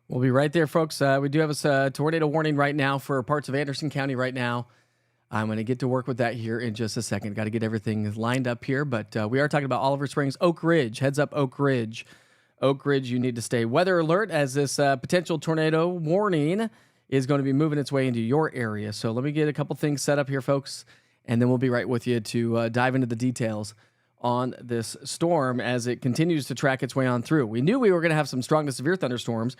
We'll be right there, folks. We do have a tornado warning right now for parts of Anderson County right now. I'm going to get to work with that here in just a second. Got to get everything lined up here, but we are talking about Oliver Springs, Oak Ridge. Heads up, Oak Ridge. Oak Ridge, you need to stay weather alert as this potential tornado warning is going to be moving its way into your area. So let me get a couple things set up here, folks, and then we'll be right with you to dive into the details on this storm as it continues to track its way on through. We knew we were going to have some strong to severe thunderstorms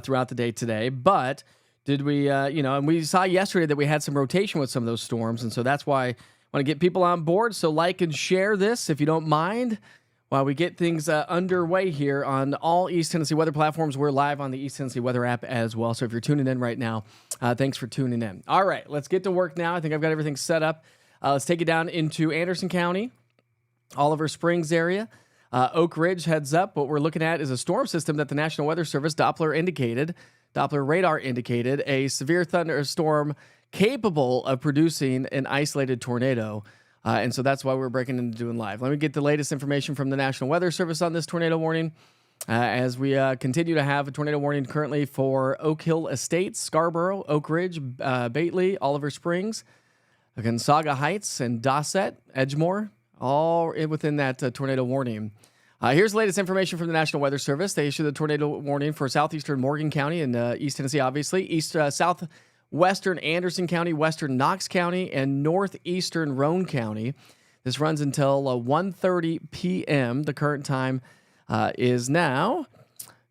throughout the day today, but did we, and we saw yesterday that we had some rotation with some of those storms, and so that's why I want to get people on board. So like and share this if you don't mind while we get things underway here on all East Tennessee weather platforms. We're live on the East Tennessee weather app as well, so if you're tuning in right now, thanks for tuning in. All right, let's get to work now. I think I've got everything set up. Let's take it down into Anderson County, Oliver Springs area. Oak Ridge, heads up. What we're looking at is a storm system that the National Weather Service Doppler radar indicated a severe thunderstorm capable of producing an isolated tornado. And so that's why we're breaking into doing live. Let me get the latest information from the National Weather Service on this tornado warning. As we continue to have a tornado warning currently for Oak Hill Estates, Scarborough, Oak Ridge, Bately, Oliver Springs, Gonzaga Heights, and Dossett, Edgemore, all within that tornado warning. Here's the latest information from the National Weather Service. They issued a tornado warning for southeastern Morgan County and East Tennessee, obviously, southwestern Anderson County, western Knox County, and northeastern Roane County. This runs until 1:30 p.m. The current time is now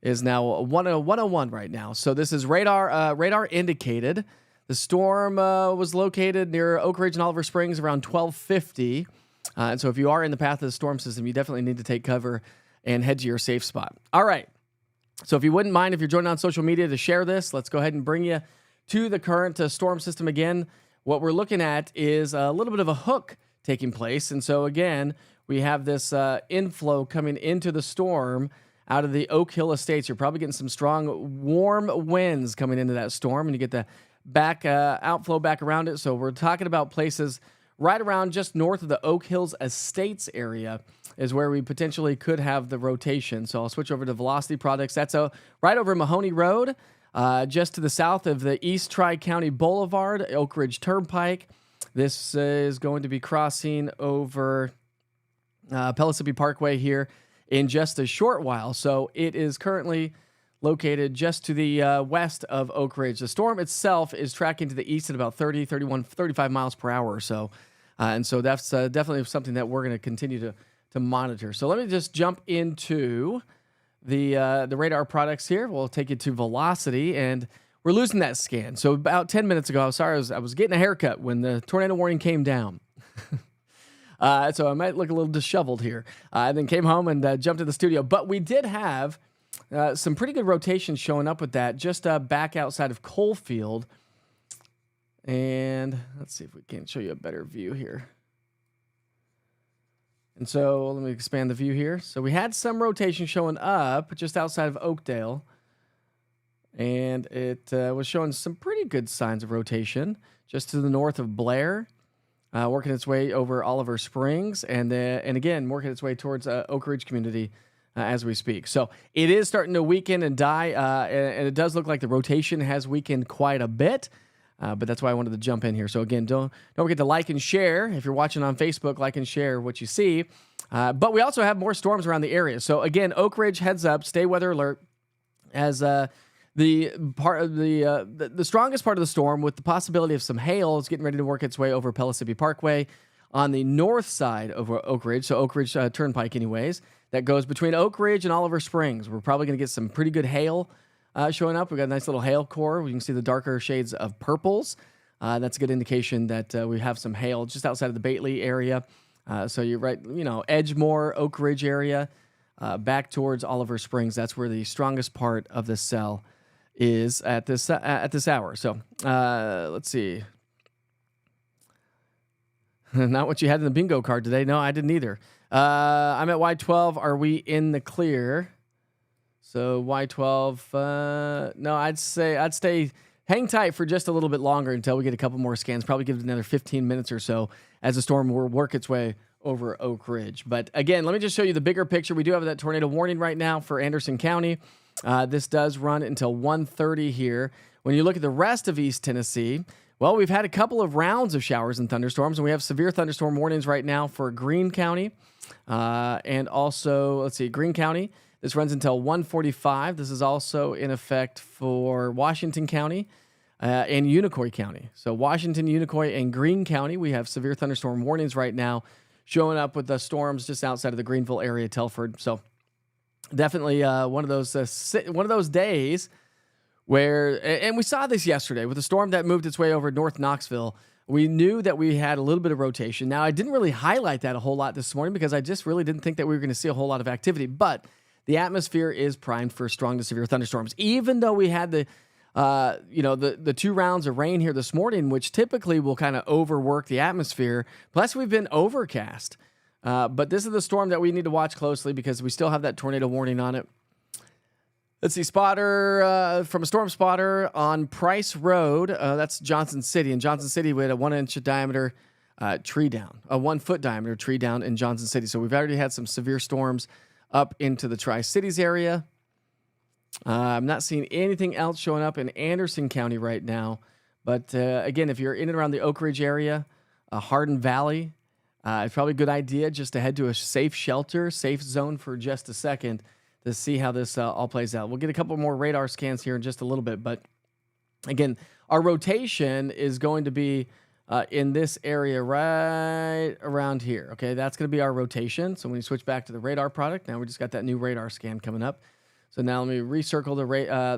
1:01 right now. So this is radar indicated. The storm was located near Oak Ridge and Oliver Springs around 12:50. And so if you are in the path of the storm system, you definitely need to take cover and head to your safe spot. All right. So if you wouldn't mind, if you're joining on social media to share this, let's go ahead and bring you to the current storm system again. What we're looking at is a little bit of a hook taking place. And so again, we have this inflow coming into the storm out of the Oak Hill Estates. You're probably getting some strong, warm winds coming into that storm, and you get the outflow back around it. So we're talking about places right around just north of the Oak Hills Estates area is where we potentially could have the rotation. So I'll switch over to Velocity Products. That's right over Mahoney Road, just to the south of the East Tri-County Boulevard, Oak Ridge Turnpike. This is going to be crossing over Pellissippi Parkway here in just a short while. So it is currently located just to the west of Oak Ridge. The storm itself is tracking to the east at about 30, 31, 35 miles per hour or so. And so that's definitely something that we're going to continue to monitor. So let me just jump into the radar products here. We'll take you to Velocity, and we're losing that scan. So about 10 minutes ago, I was getting a haircut when the tornado warning came down. So I might look a little disheveled here. And then came home and jumped to the studio. But we did have some pretty good rotations showing up with that just back outside of Coalfield. And let's see if we can show you a better view here. And so let me expand the view here. So we had some rotation showing up just outside of Oakdale. And it was showing some pretty good signs of rotation just to the north of Blair, working its way over Oliver Springs, and again, working its way towards Oak Ridge community as we speak. So it is starting to weaken and die, and it does look like the rotation has weakened quite a bit, but that's why I wanted to jump in here. So again, don't forget to like and share. If you're watching on Facebook, like and share what you see. But we also have more storms around the area. So again, Oak Ridge, heads up, stay weather alert as the strongest part of the storm with the possibility of some hail is getting ready to work its way over Pellissippi Parkway on the north side of Oak Ridge, so Oak Ridge Turnpike anyways, that goes between Oak Ridge and Oliver Springs. We're probably going to get some pretty good hail showing up. We've got a nice little hail core. We can see the darker shades of purples. That's a good indication that we have some hail just outside of the Bately area. So you're right, Edgemore, Oak Ridge area, back towards Oliver Springs. That's where the strongest part of the cell is at this hour. So let's see. Not what you had in the bingo card today. No, I didn't either. I'm at Y12. Are we in the clear? So Y12. No, I'd stay. Hang tight for just a little bit longer until we get a couple more scans. Probably give it another 15 minutes or so as the storm will work its way over Oak Ridge. But again, let me just show you the bigger picture. We do have that tornado warning right now for Anderson County. This does run until 1:30 here. When you look at the rest of East Tennessee, well, we've had a couple of rounds of showers and thunderstorms, and we have severe thunderstorm warnings right now for Greene County. And also, let's see, Greene County. This runs until 1:45. This is also in effect for Washington County and Unicoi County. So Washington, Unicoi, and Greene County, we have severe thunderstorm warnings right now showing up with the storms just outside of the Greeneville area, Telford. So definitely one of those days where, and we saw this yesterday with the storm that moved its way over North Knoxville. We knew that we had a little bit of rotation. Now, I didn't really highlight that a whole lot this morning because I just really didn't think that we were going to see a whole lot of activity. But the atmosphere is primed for strong to severe thunderstorms. Even though we had the 2 rounds of rain here this morning, which typically will kind of overwork the atmosphere. Plus, we've been overcast. But this is the storm that we need to watch closely because we still have that tornado warning on it. Let's see, spotter from a storm spotter on Price Road. That's Johnson City. In Johnson City, we had a 1-inch diameter tree down, a 1-foot diameter tree down in Johnson City. So we've already had some severe storms up into the Tri-Cities area. I'm not seeing anything else showing up in Anderson County right now. But again, if you're in and around the Oak Ridge area, Harden Valley, it's probably a good idea just to head to a safe shelter, safe zone for just a second to see how this all plays out. We'll get a couple more radar scans here in just a little bit. But again, our rotation is going to be in this area right around here. Okay, that's going to be our rotation. So when you switch back to the radar product, now we just got that new radar scan coming up. So now let me recircle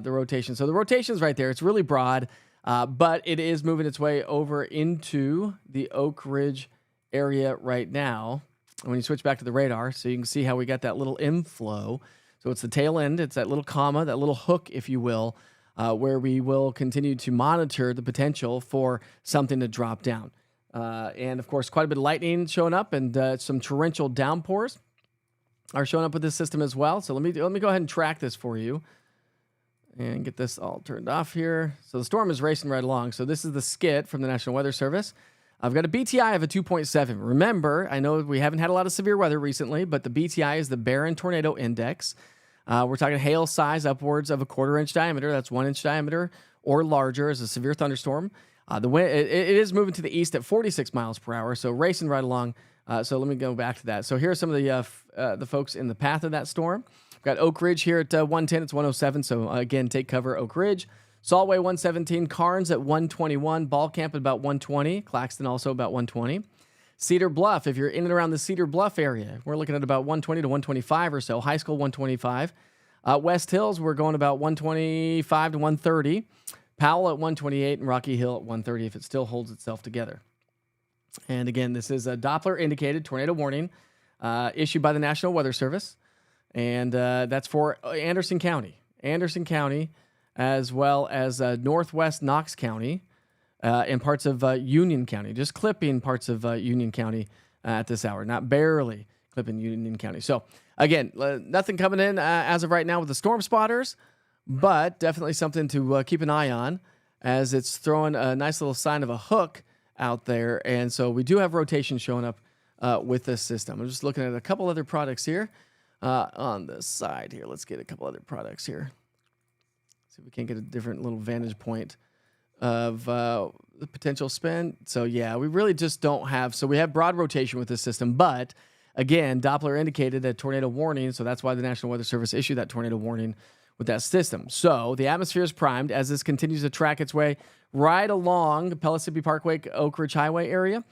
the rotation. So the rotation's right there. It's really broad, but it is moving its way over into the Oak Ridge area right now. And when you switch back to the radar, so you can see how we got that little inflow. So it's the tail end. It's that little comma, that little hook, if you will, where we will continue to monitor the potential for something to drop down. And, of course, quite a bit of lightning showing up and some torrential downpours are showing up with this system as well. So let me go ahead and track this for you and get this all turned off here. So the storm is racing right along. So this is the skit from the National Weather Service. I've got a BTI of a 2.7. Remember, I know we haven't had a lot of severe weather recently, but the BTI is the Barron Tornado Index. We're talking hail size upwards of a 1/4-inch diameter. That's 1-inch diameter or larger as a severe thunderstorm. The wind it is moving to the east at 46 miles per hour, so racing right along. So let me go back to that. So here are some of the folks in the path of that storm. We've got Oak Ridge here at 110. It's 107. So again, take cover, Oak Ridge. Saltway 117, Carnes at 121, Ball Camp at about 120, Claxton also about 120. Cedar Bluff, if you're in and around the Cedar Bluff area, we're looking at about 120 to 125 or so. High School 125. West Hills, we're going about 125 to 130. Powell at 128 and Rocky Hill at 130 if it still holds itself together. And again, this is a Doppler indicated tornado warning issued by the National Weather Service. And that's for Anderson County. Anderson County, as well as northwest Knox County and parts of Union County. Just clipping parts of Union County at this hour, not barely clipping Union County. So, again, nothing coming in as of right now with the storm spotters, but definitely something to keep an eye on as it's throwing a nice little sign of a hook out there. And so we do have rotation showing up with this system. I'm just looking at a couple other products here on the side here. Let's get a couple other products here. See if we can't get a different little vantage point of the potential spin. So, yeah, we really just don't have. So we have broad rotation with this system. But, again, Doppler indicated a tornado warning. So that's why the National Weather Service issued that tornado warning with that system. So the atmosphere is primed as this continues to track its way right along the Pellissippi Parkway, Oak Ridge Highway area.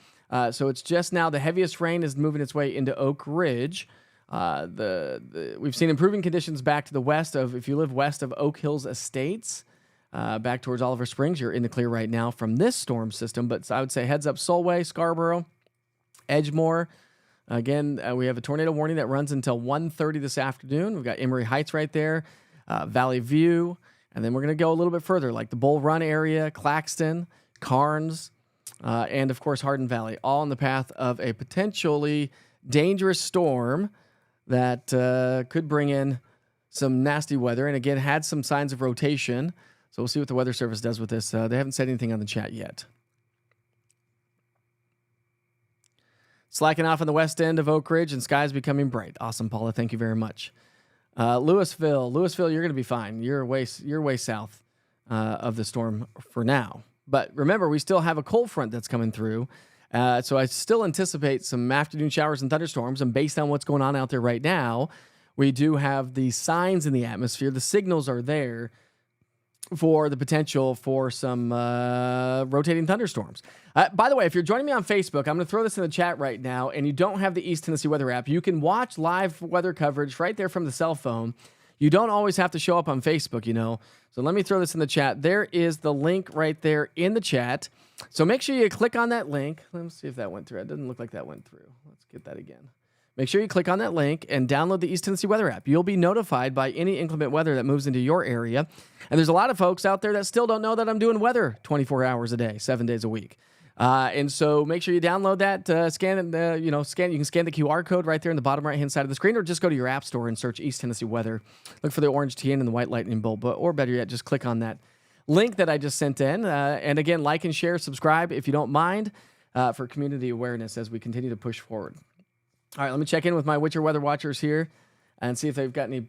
So it's just now the heaviest rain is moving its way into Oak Ridge. We've seen improving conditions back to the west of, if you live west of Oak Hills Estates, back towards Oliver Springs, you're in the clear right now from this storm system. But I would say heads up Solway, Scarborough, Edgemore. Again, we have a tornado warning that runs until 1:30 this afternoon. We've got Emery Heights right there, Valley View, and then we're going to go a little bit further, like the Bull Run area, Claxton, Carnes, and, of course, Harden Valley, all in the path of a potentially dangerous storm that could bring in some nasty weather, and again, had some signs of rotation. So we'll see what the Weather Service does with this. They haven't said anything on the chat yet. Slacking off on the west end of Oak Ridge, and skies becoming bright. Awesome, Paula. Thank you very much. Louisville, you're going to be fine. You're way south of the storm for now. But remember, we still have a cold front that's coming through. So I still anticipate some afternoon showers and thunderstorms. And based on what's going on out there right now, we do have the signs in the atmosphere. The signals are there for the potential for some rotating thunderstorms. By the way, if you're joining me on Facebook, I'm going to throw this in the chat right now, and you don't have the East Tennessee Weather app, you can watch live weather coverage right there from the cell phone. You don't always have to show up on Facebook, you know. So let me throw this in the chat. There is the link right there in the chat. So make sure you click on that link. Let me see if that went through. It doesn't look like that went through. Let's get that again. Make sure you click on that link and download the East Tennessee Weather app. You'll be notified by any inclement weather that moves into your area. And there's a lot of folks out there that still don't know that I'm doing weather 24 hours a day, 7 days a week. And so make sure you download that, scan it, you can scan the QR code right there in the bottom right-hand side of the screen, or just go to your app store and search East Tennessee Weather. Look for the orange TN and the white lightning bolt, or better yet, just click on that link that I just sent in. And again, like and share, subscribe if you don't mind, for community awareness as we continue to push forward. All right, let me check in with my Witcher Weather Watchers here and see if they've got any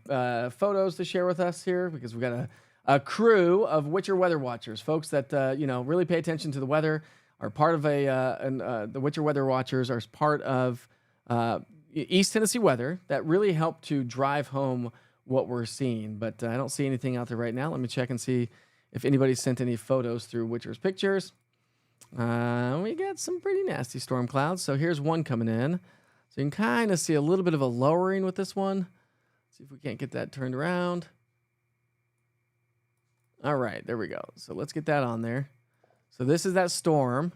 photos to share with us here, because we've got a crew of Witcher Weather Watchers, folks that really pay attention to the weather, are part of the Witcher Weather Watchers are part of East Tennessee Weather that really help to drive home what we're seeing. But I don't see anything out there right now. Let me check and see if anybody sent any photos through Witcher's Pictures. We got some pretty nasty storm clouds. So here's one coming in. So you can kind of see a little bit of a lowering with this one. See if we can't get that turned around. All right, there we go. So let's get that on there. So this is that storm.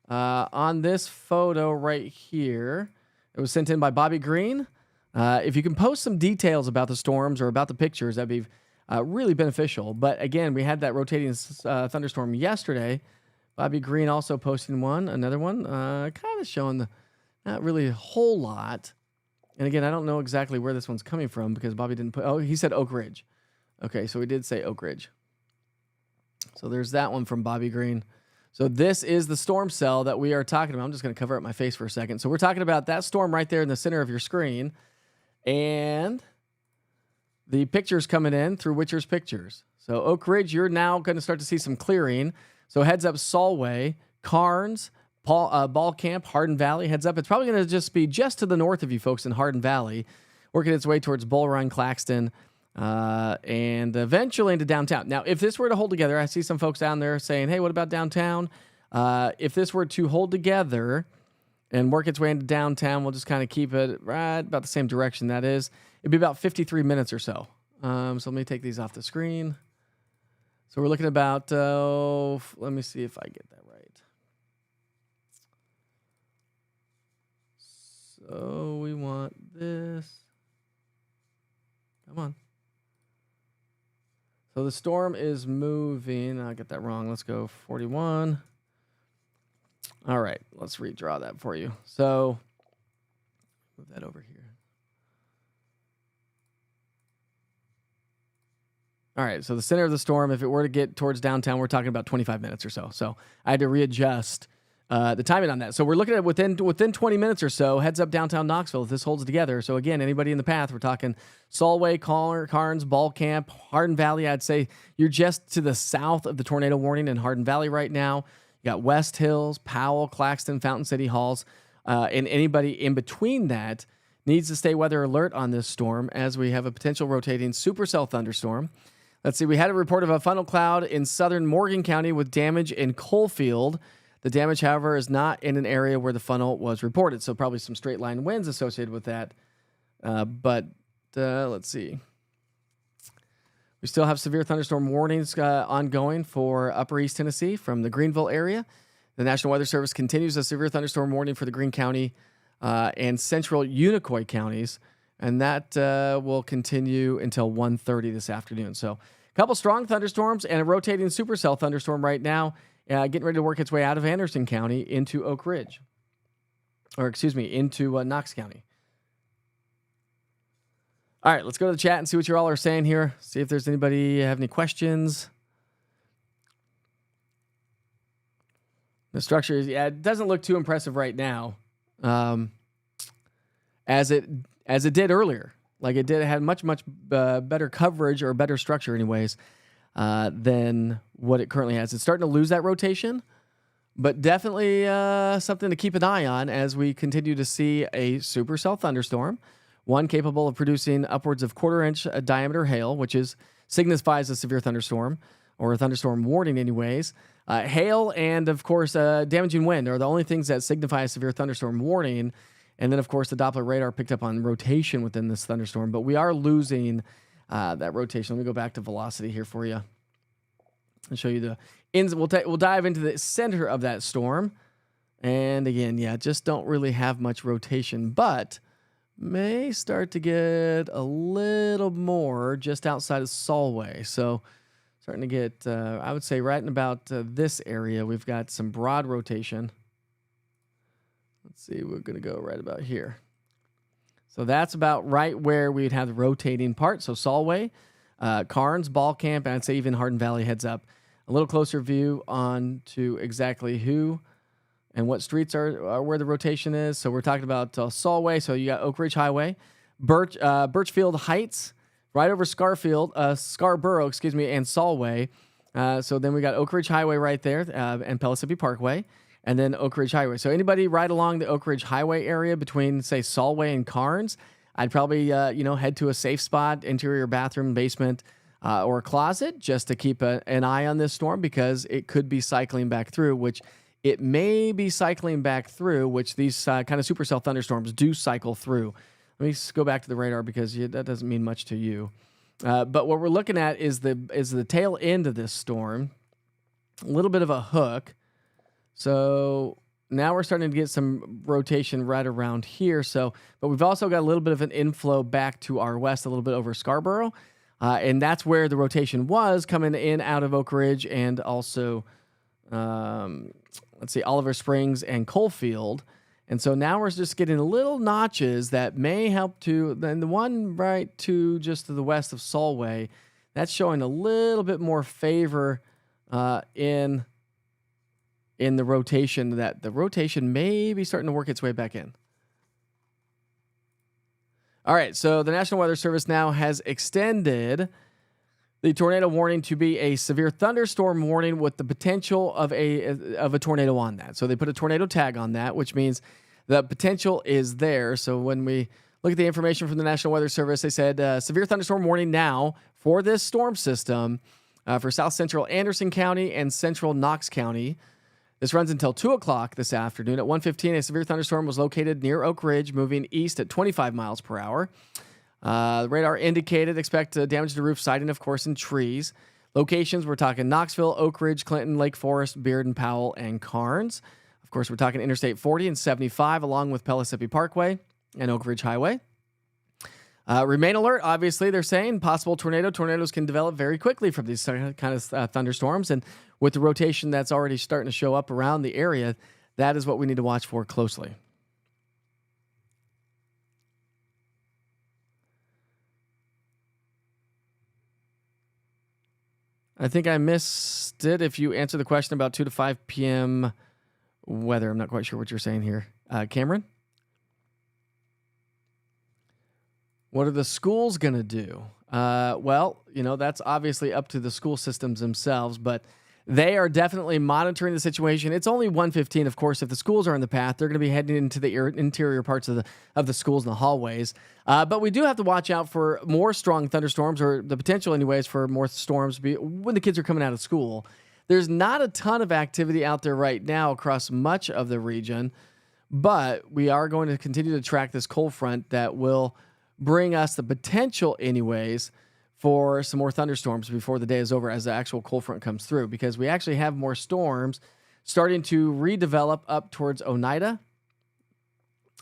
On this photo right here, it was sent in by Bobby Green. If you can post some details about the storms or about the pictures, that'd be really beneficial. But again, we had that rotating thunderstorm yesterday. Bobby Green also posting another one, kind of showing not really a whole lot. And again, I don't know exactly where this one's coming from because Bobby didn't put, he said Oak Ridge. Okay, so we did say Oak Ridge. So there's that one from Bobby Green. So this is the storm cell that we are talking about. I'm just going to cover up my face for a second. So we're talking about that storm right there in the center of your screen. And the pictures coming in through Witcher's Pictures. So Oak Ridge, you're now going to start to see some clearing. So heads up Solway, Carnes, Ball Camp, Harden Valley. Heads up. It's probably going to just be just to the north of you folks in Harden Valley, working its way towards Bull Run, Claxton, and eventually into downtown. Now, if this were to hold together, I see some folks down there saying, hey, what about downtown? If this were to hold together and work its way into downtown, we'll just kind of keep it right about the same direction that is. It'd be about 53 minutes or so. So let me take these off the screen. So we're looking about, let me see if I get that right. So we want this. Come on. So the storm is moving. I got that wrong. Let's go 41. All right. Let's redraw that for you. So move that over here. All right. So the center of the storm, if it were to get towards downtown, we're talking about 25 minutes or so. So I had to readjust the timing on that. So we're looking at within 20 minutes or so, heads up downtown Knoxville if this holds together. So again, anybody in the path, we're talking Solway, Carnes, Ball Camp, Harden Valley. I'd say you're just to the south of the tornado warning in Harden Valley right now. You got West Hills, Powell, Claxton, Fountain City Halls, and anybody in between that needs to stay weather alert on this storm as we have a potential rotating supercell thunderstorm. Let's see. We had a report of a funnel cloud in southern Morgan County with damage in Coalfield. The damage, however, is not in an area where the funnel was reported, so probably some straight line winds associated with that. But let's see. We still have severe thunderstorm warnings ongoing for Upper East Tennessee from the Greeneville area. The National Weather Service continues a severe thunderstorm warning for the Greene County and central Unicoi counties, and that will continue until 1:30 this afternoon. So a couple strong thunderstorms and a rotating supercell thunderstorm right now. Getting ready to work its way out of Anderson County into Oak Ridge. Into Knox County. All right, let's go to the chat and see what you all are saying here. See if there's anybody have any questions. The structure, it doesn't look too impressive right now, as it did earlier. Like it had much better coverage or better structure, anyways, than what it currently has. It's starting to lose that rotation, but definitely something to keep an eye on as we continue to see a supercell thunderstorm, one capable of producing upwards of quarter-inch diameter hail, which signifies a severe thunderstorm or a thunderstorm warning, anyways. Hail and, of course, damaging wind are the only things that signify a severe thunderstorm warning. And then, of course, the Doppler radar picked up on rotation within this thunderstorm, but we are losing that rotation. Let me go back to velocity here for you and show you the ins. We'll dive into the center of that storm. And again, just don't really have much rotation, but may start to get a little more just outside of Solway. So starting to get, I would say, right in about this area, we've got some broad rotation. Let's see, we're going to go right about here. So that's about right where we'd have the rotating part. So Solway, Carnes, Ball Camp, and I'd say even Harden Valley heads up. A little closer view on to exactly who and what streets are where the rotation is. So we're talking about Solway. So you got Oak Ridge Highway, Birchfield Heights, right over Scarborough, and Solway. So then we got Oak Ridge Highway right there, and Pellissippi Parkway. And then Oak Ridge Highway. So anybody right along the Oak Ridge Highway area between, say, Solway and Carnes, I'd probably, head to a safe spot, interior bathroom, basement, or a closet, just to keep an eye on this storm because it could be cycling back through, which it may be cycling back through, which these kind of supercell thunderstorms do cycle through. Let me just go back to the radar because that doesn't mean much to you. But what we're looking at is the tail end of this storm, a little bit of a hook. So now we're starting to get some rotation right around here. But we've also got a little bit of an inflow back to our west, a little bit over Scarborough. And that's where the rotation was coming in out of Oak Ridge and also, Oliver Springs and Coalfield. And so now we're just getting little notches that may help to, then the one right to just to the west of Solway, that's showing a little bit more favor in the rotation, that the rotation may be starting to work its way back in. All right, so the National Weather Service now has extended the tornado warning to be a severe thunderstorm warning with the potential of a tornado on that. So they put a tornado tag on that, which means the potential is there. So when we look at the information from the National Weather Service, they said severe thunderstorm warning now for this storm system for south central Anderson County and central Knox County. This runs until 2 o'clock this afternoon. At 1:15, a severe thunderstorm was located near Oak Ridge, moving east at 25 miles per hour. The radar indicated expect damage to roof siding, of course, and trees. Locations, we're talking Knoxville, Oak Ridge, Clinton, Lake Forest, Bearden, Powell, and Carnes. Of course, we're talking Interstate 40 and 75, along with Pellissippi Parkway and Oak Ridge Highway. Remain alert, obviously, they're saying. Possible tornadoes can develop very quickly from these kind of thunderstorms. And with the rotation that's already starting to show up around the area, that is what we need to watch for closely. I think I missed it if you answered the question about 2 to 5 p.m. weather. I'm not quite sure what you're saying here. Cameron? What are the schools going to do? Well, that's obviously up to the school systems themselves, but they are definitely monitoring the situation. It's only 1:15, of course. If the schools are in the path, they're going to be heading into the interior parts of the schools and the hallways. But we do have to watch out for more strong thunderstorms, or the potential anyways for more storms when the kids are coming out of school. There's not a ton of activity out there right now across much of the region, but we are going to continue to track this cold front that will bring us the potential anyways for some more thunderstorms before the day is over as the actual cold front comes through, because we actually have more storms starting to redevelop up towards Oneida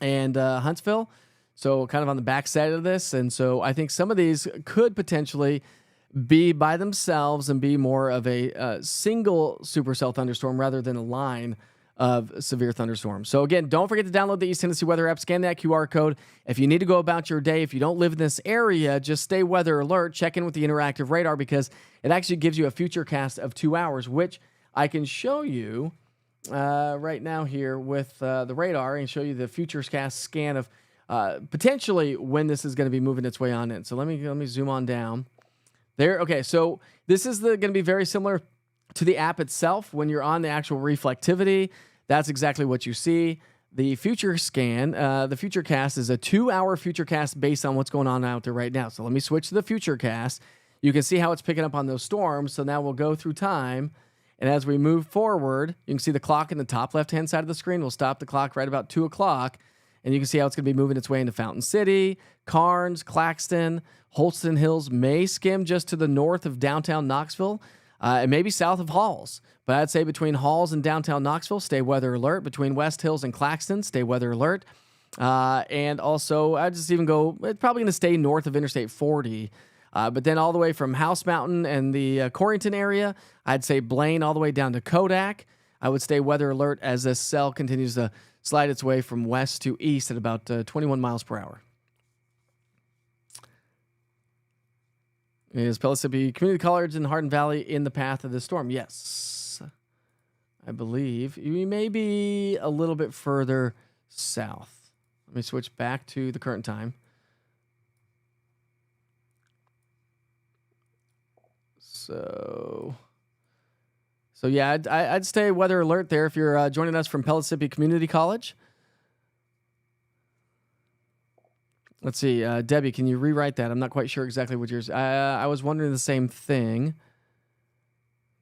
and Huntsville. So kind of on the backside of this. And so I think some of these could potentially be by themselves and be more of a single supercell thunderstorm rather than a line of severe thunderstorms. So again, don't forget to download the East Tennessee Weather app, scan that QR code. If you need to go about your day, if you don't live in this area, just stay weather alert, check in with the interactive radar, because it actually gives you a Futurecast of 2 hours, which I can show you right now here with the radar and show you the Futurecast scan potentially when this is going to be moving its way on in. So let me zoom on down there. Okay, so this is going to be very similar to the app itself. When you're on the actual reflectivity, that's exactly what you see. The future scan, the Futurecast is a 2-hour Futurecast based on what's going on out there right now. So let me switch to the Futurecast. You can see how it's picking up on those storms. So now we'll go through time. And as we move forward, you can see the clock in the top left-hand side of the screen. We'll stop the clock right about 2 o'clock. And you can see how it's going to be moving its way into Fountain City, Carnes, Claxton, Holston Hills, may skim just to the north of downtown Knoxville, and maybe south of Halls. But I'd say between Halls and downtown Knoxville, stay weather alert. Between West Hills and Claxton, stay weather alert. And also, I'd just even go, it's probably going to stay north of Interstate 40. But then all the way from House Mountain and the Corrington area, I'd say Blaine all the way down to Kodak. I would stay weather alert as this cell continues to slide its way from west to east at about 21 miles per hour. Is Pellissippi Community College in Harden Valley in the path of this storm? Yes. I believe we may be a little bit further south. Let me switch back to the current time. So yeah, I'd stay weather alert there if you're joining us from Pellissippi Community College. Let's see, Debbie, can you rewrite that? I'm not quite sure exactly what yours. I was wondering the same thing.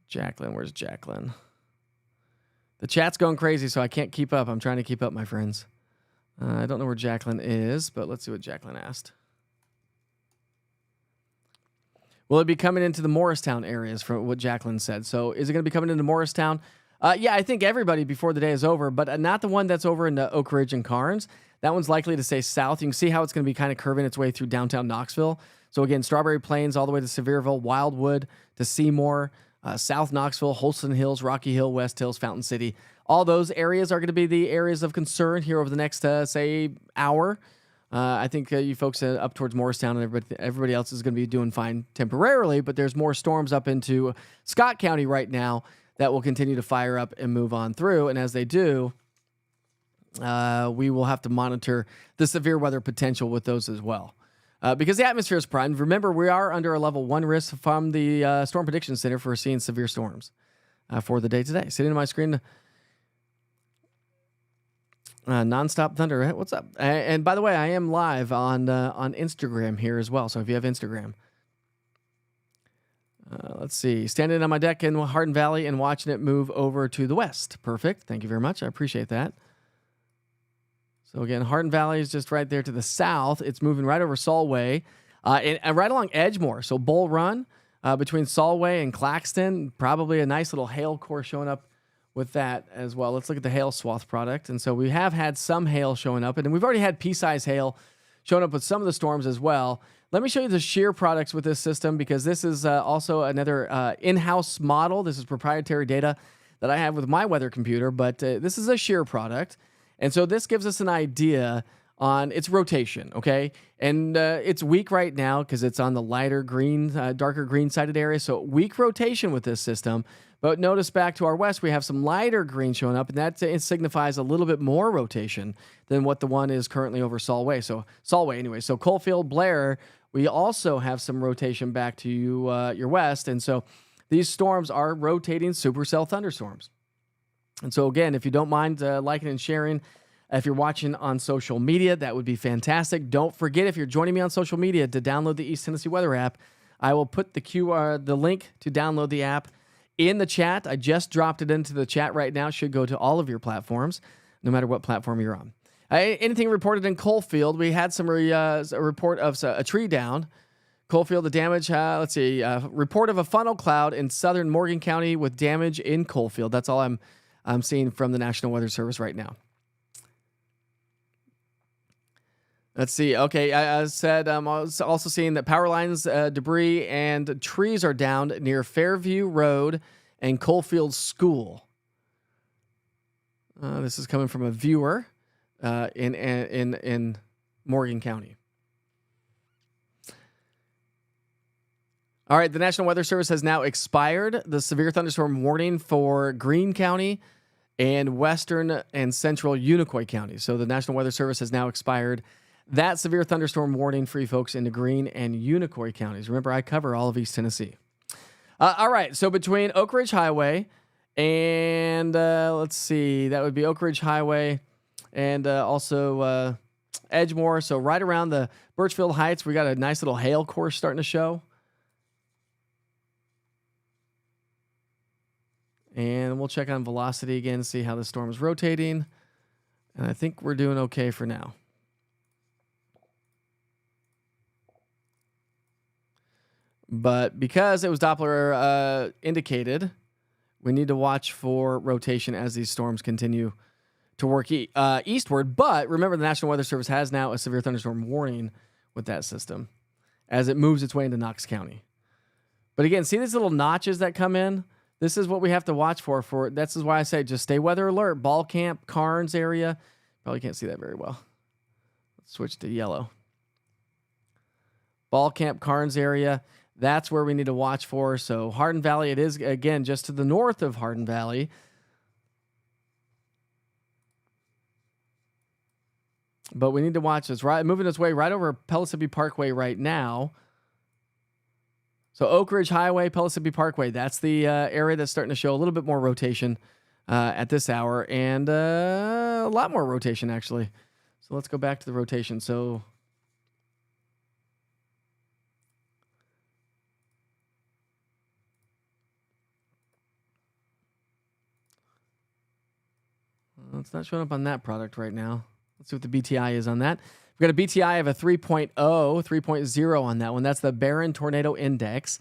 Jacqueline, where's Jacqueline? The chat's going crazy, so I can't keep up. I'm trying to keep up, my friends. I don't know where Jacqueline is, but let's see what Jacqueline asked. Will it be coming into the Morristown areas from what Jacqueline said? So is it going to be coming into Morristown? Yeah, I think everybody before the day is over, but not the one that's over in the Oak Ridge and Carnes. That one's likely to stay south. You can see how it's going to be kind of curving its way through downtown Knoxville. So again, Strawberry Plains all the way to Sevierville, Wildwood to Seymour, South Knoxville, Holston Hills, Rocky Hill, West Hills, Fountain City. All those areas are going to be the areas of concern here over the next, say, hour. I think you folks up towards Morristown and everybody else is going to be doing fine temporarily, but there's more storms up into Scott County right now that will continue to fire up and move on through. And as they do, we will have to monitor the severe weather potential with those as well. Because the atmosphere is primed. Remember, we are under a level 1 risk from the Storm Prediction Center for seeing severe storms for the day today. Sitting on my screen, Nonstop Thunder. What's up? And by the way, I am live on Instagram here as well. So if you have Instagram, let's see. Standing on my deck in Harden Valley and watching it move over to the west. Perfect. Thank you very much. I appreciate that. So again, Harden Valley is just right there to the south. It's moving right over Solway and right along Edgemore. So Bull Run between Solway and Claxton. Probably a nice little hail core showing up with that as well. Let's look at the hail swath product. And so we have had some hail showing up, and we've already had pea-size hail showing up with some of the storms as well. Let me show you the shear products with this system, because this is also another in-house model. This is proprietary data that I have with my weather computer, but this is a shear product. And so this gives us an idea on its rotation, okay? And it's weak right now because it's on the lighter green, darker green-sided area. So weak rotation with this system. But notice back to our west, we have some lighter green showing up, and that it signifies a little bit more rotation than what the one is currently over Solway. So Solway, anyway. So Coalfield, Blair, we also have some rotation back to your west. And so these storms are rotating supercell thunderstorms. And so again, if you don't mind liking and sharing, if you're watching on social media, that would be fantastic. Don't forget, if you're joining me on social media, to download the East Tennessee Weather app. I will put the link to download the app in the chat. I just dropped it into the chat right now. It should go to all of your platforms, no matter what platform you're on. Anything reported in Coalfield? We had some a report of a tree down. Coalfield, the damage, let's see, report of a funnel cloud in southern Morgan County with damage in Coalfield. That's all I'm seeing from the National Weather Service right now. Let's see. Okay, I said I was also seeing that power lines, debris, and trees are down near Fairview Road and Coalfield School. This is coming from a viewer in Morgan County. All right, the National Weather Service has now expired the severe thunderstorm warning for Greene County and western and central Unicoi County. So the National Weather Service has now expired that severe thunderstorm warning for you folks into Greene and Unicoi counties. Remember, I cover all of East Tennessee. All right, so between Oak Ridge Highway and let's see, that would be Oak Ridge Highway and also Edgemore. So right around the Birchfield Heights, we got a nice little hail course starting to show. And we'll check on velocity again, see how the storm is rotating. And I think we're doing okay for now. But because it was Doppler indicated, we need to watch for rotation as these storms continue to work eastward. But remember, the National Weather Service has now a severe thunderstorm warning with that system as it moves its way into Knox County. But again, see these little notches that come in? This is what we have to watch for. This is why I say just stay weather alert. Ball Camp, Carnes area. Probably can't see that very well. Let's switch to yellow. Ball Camp, Carnes area. That's where we need to watch for. So Harden Valley, it is, again, just to the north of Harden Valley. But we need to watch this. Right, moving its way right over Pellissippi Parkway right now. So Oak Ridge Highway, Pellissippi Parkway, that's the area that's starting to show a little bit more rotation at this hour, and a lot more rotation, actually. So let's go back to the rotation. So it's not showing up on that product right now. Let's see what the BTI is on that. We've got a BTI of a 3.0, 3.0 on that one. That's the Barron Tornado Index.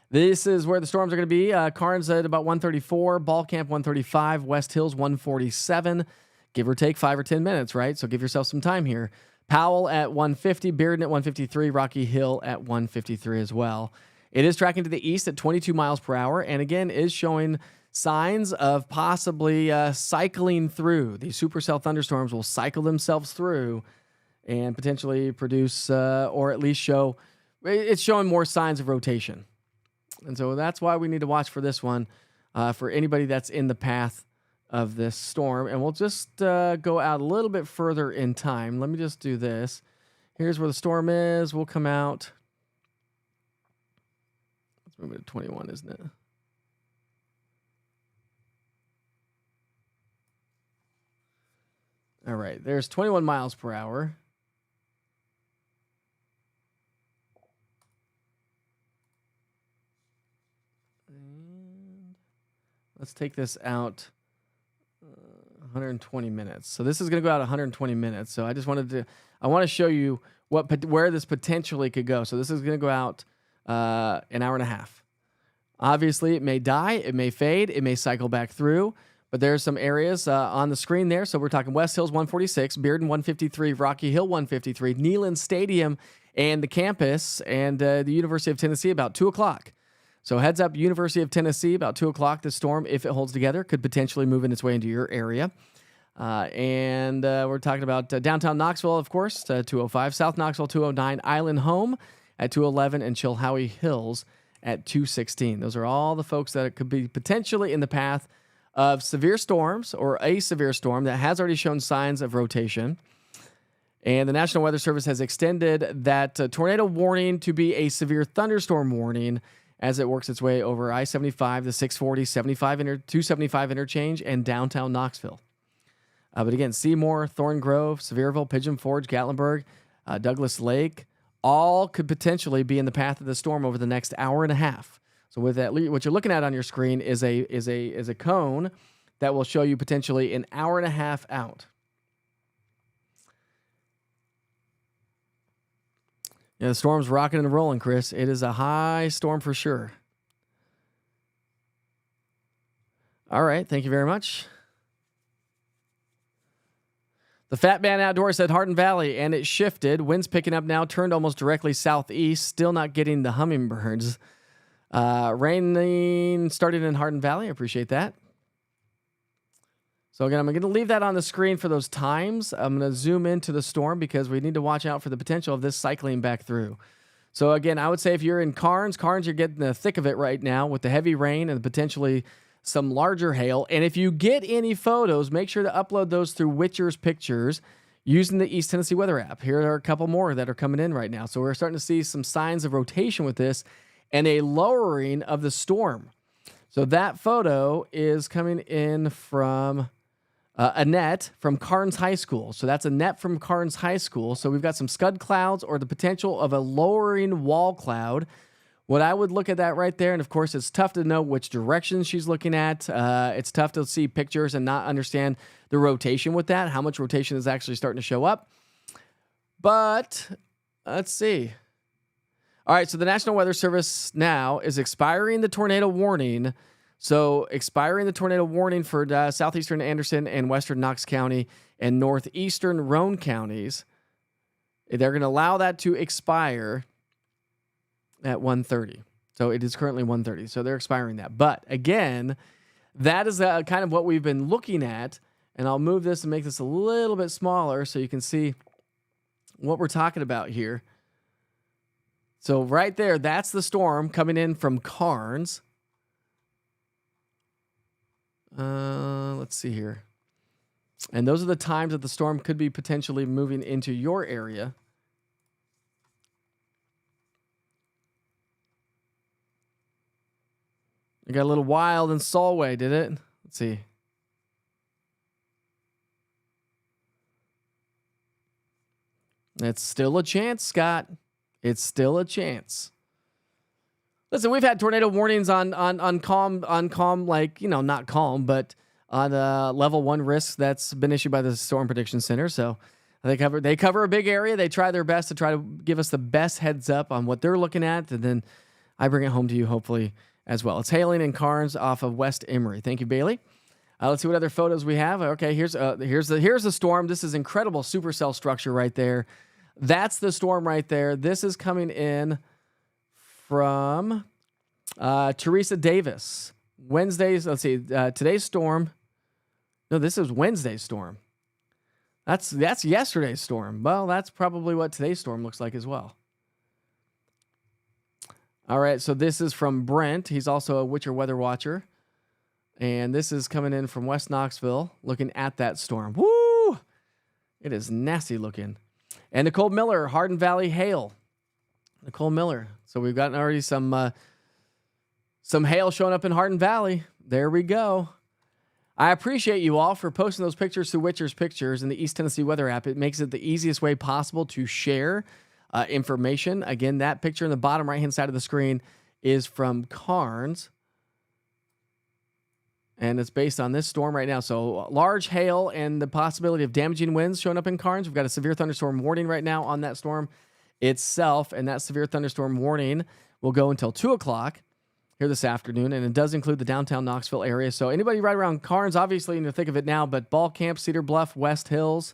This is where the storms are going to be. Carnes at about 134, Ball Camp 135, West Hills 147, give or take 5 or 10 minutes, right? So give yourself some time here. Powell at 150, Bearden at 153, Rocky Hill at 153 as well. It is tracking to the east at 22 miles per hour, and again is showing signs of possibly cycling through. These supercell thunderstorms will cycle themselves through and potentially produce or at least show, it's showing more signs of rotation. And so that's why we need to watch for this one for anybody that's in the path of this storm. And we'll just go out a little bit further in time. Let me just do this. Here's where the storm is. We'll come out. Let's move it to 21, isn't it? All right, there's 21 miles per hour. And let's take this out 120 minutes. So this is going to go out 120 minutes. So I just wanted to, I want to show you where this potentially could go. So this is going to go out an hour and a half. Obviously, it may die, it may fade, it may cycle back through. But there's some areas on the screen there. So we're talking West Hills 146, Bearden 153, Rocky Hill 153, Neyland Stadium and the campus and the University of Tennessee about 2 o'clock. So heads up, University of Tennessee about 2 o'clock. This storm, if it holds together, could potentially move in its way into your area. And we're talking about downtown Knoxville, of course, 205, South Knoxville 209, Island Home at 211, and Chilhowie Hills at 216. Those are all the folks that could be potentially in the path of severe storms or a severe storm that has already shown signs of rotation. And the National Weather Service has extended that tornado warning to be a severe thunderstorm warning as it works its way over I-75, the 640, 275 interchange, and downtown Knoxville. But again, Seymour, Thorn Grove, Sevierville, Pigeon Forge, Gatlinburg, Douglas Lake, all could potentially be in the path of the storm over the next hour and a half. So with that, what you're looking at on your screen is a cone that will show you potentially an hour and a half out. Yeah, the storm's rocking and rolling, Chris. It is a high storm for sure. All right, thank you very much. The Fat Man Outdoors said Harden Valley, and it shifted. Winds picking up now, turned almost directly southeast. Still not getting the hummingbirds. Raining started in Harden Valley. I appreciate that. So again, I'm going to leave that on the screen for those times. I'm going to zoom into the storm because we need to watch out for the potential of this cycling back through. So again, I would say if you're in Carnes, you're getting the thick of it right now with the heavy rain and potentially some larger hail. And if you get any photos, make sure to upload those through Witcher's Pictures. using the East Tennessee Weather app. Here are a couple more that are coming in right now. So we're starting to see some signs of rotation with this and a lowering of the storm. So that photo is coming in from Annette from Carnes High School. So that's Annette from Carnes High School. So we've got some scud clouds or the potential of a lowering wall cloud. What I would look at that right there, and of course it's tough to know which direction she's looking at. It's tough to see pictures and not understand the rotation with that, how much rotation is actually starting to show up. But let's see. All right, so the National Weather Service now is expiring the tornado warning. So expiring the tornado warning for southeastern Anderson and western Knox County and northeastern Roane counties. They're going to allow that to expire at 1:30. So it is currently 1:30. So they're expiring that. But again, that is kind of what we've been looking at. And I'll move this and make this a little bit smaller so you can see what we're talking about here. So right there, that's the storm coming in from Carnes. Let's see here. And those are the times that the storm could be potentially moving into your area. It got a little wild in Solway, did it? Let's see. It's still a chance, Scott. It's still a chance. Listen, we've had tornado warnings on calm, like, not calm, but on level 1 risks that's been issued by the Storm Prediction Center. So they cover a big area. They try their best to try to give us the best heads up on what they're looking at, and then I bring it home to you hopefully as well. It's hailing in Carnes off of West Emery. Thank you, Bailey. Let's see what other photos we have. Okay, here's the storm. This is incredible supercell structure right there. That's the storm right there. This is coming in from Teresa Davis. Wednesday's, let's see, today's storm. No, this is Wednesday's storm. That's yesterday's storm. Well, that's probably what today's storm looks like as well. All right, so this is from Brent. He's also a Witcher weather watcher. And this is coming in from West Knoxville, looking at that storm. Woo! It is nasty looking. And Nicole Miller, Harden Valley hail. Nicole Miller. So we've gotten already some hail showing up in Harden Valley. There we go. I appreciate you all for posting those pictures through Witcher's Pictures in the East Tennessee Weather app. It makes it the easiest way possible to share information. Again, that picture in the bottom right-hand side of the screen is from Carnes. And it's based on this storm right now. So large hail and the possibility of damaging winds showing up in Carnes. We've got a severe thunderstorm warning right now on that storm itself. And that severe thunderstorm warning will go until 2 o'clock here this afternoon. And it does include the downtown Knoxville area. So anybody right around Carnes, obviously in the thick of it now, but Ball Camp, Cedar Bluff, West Hills,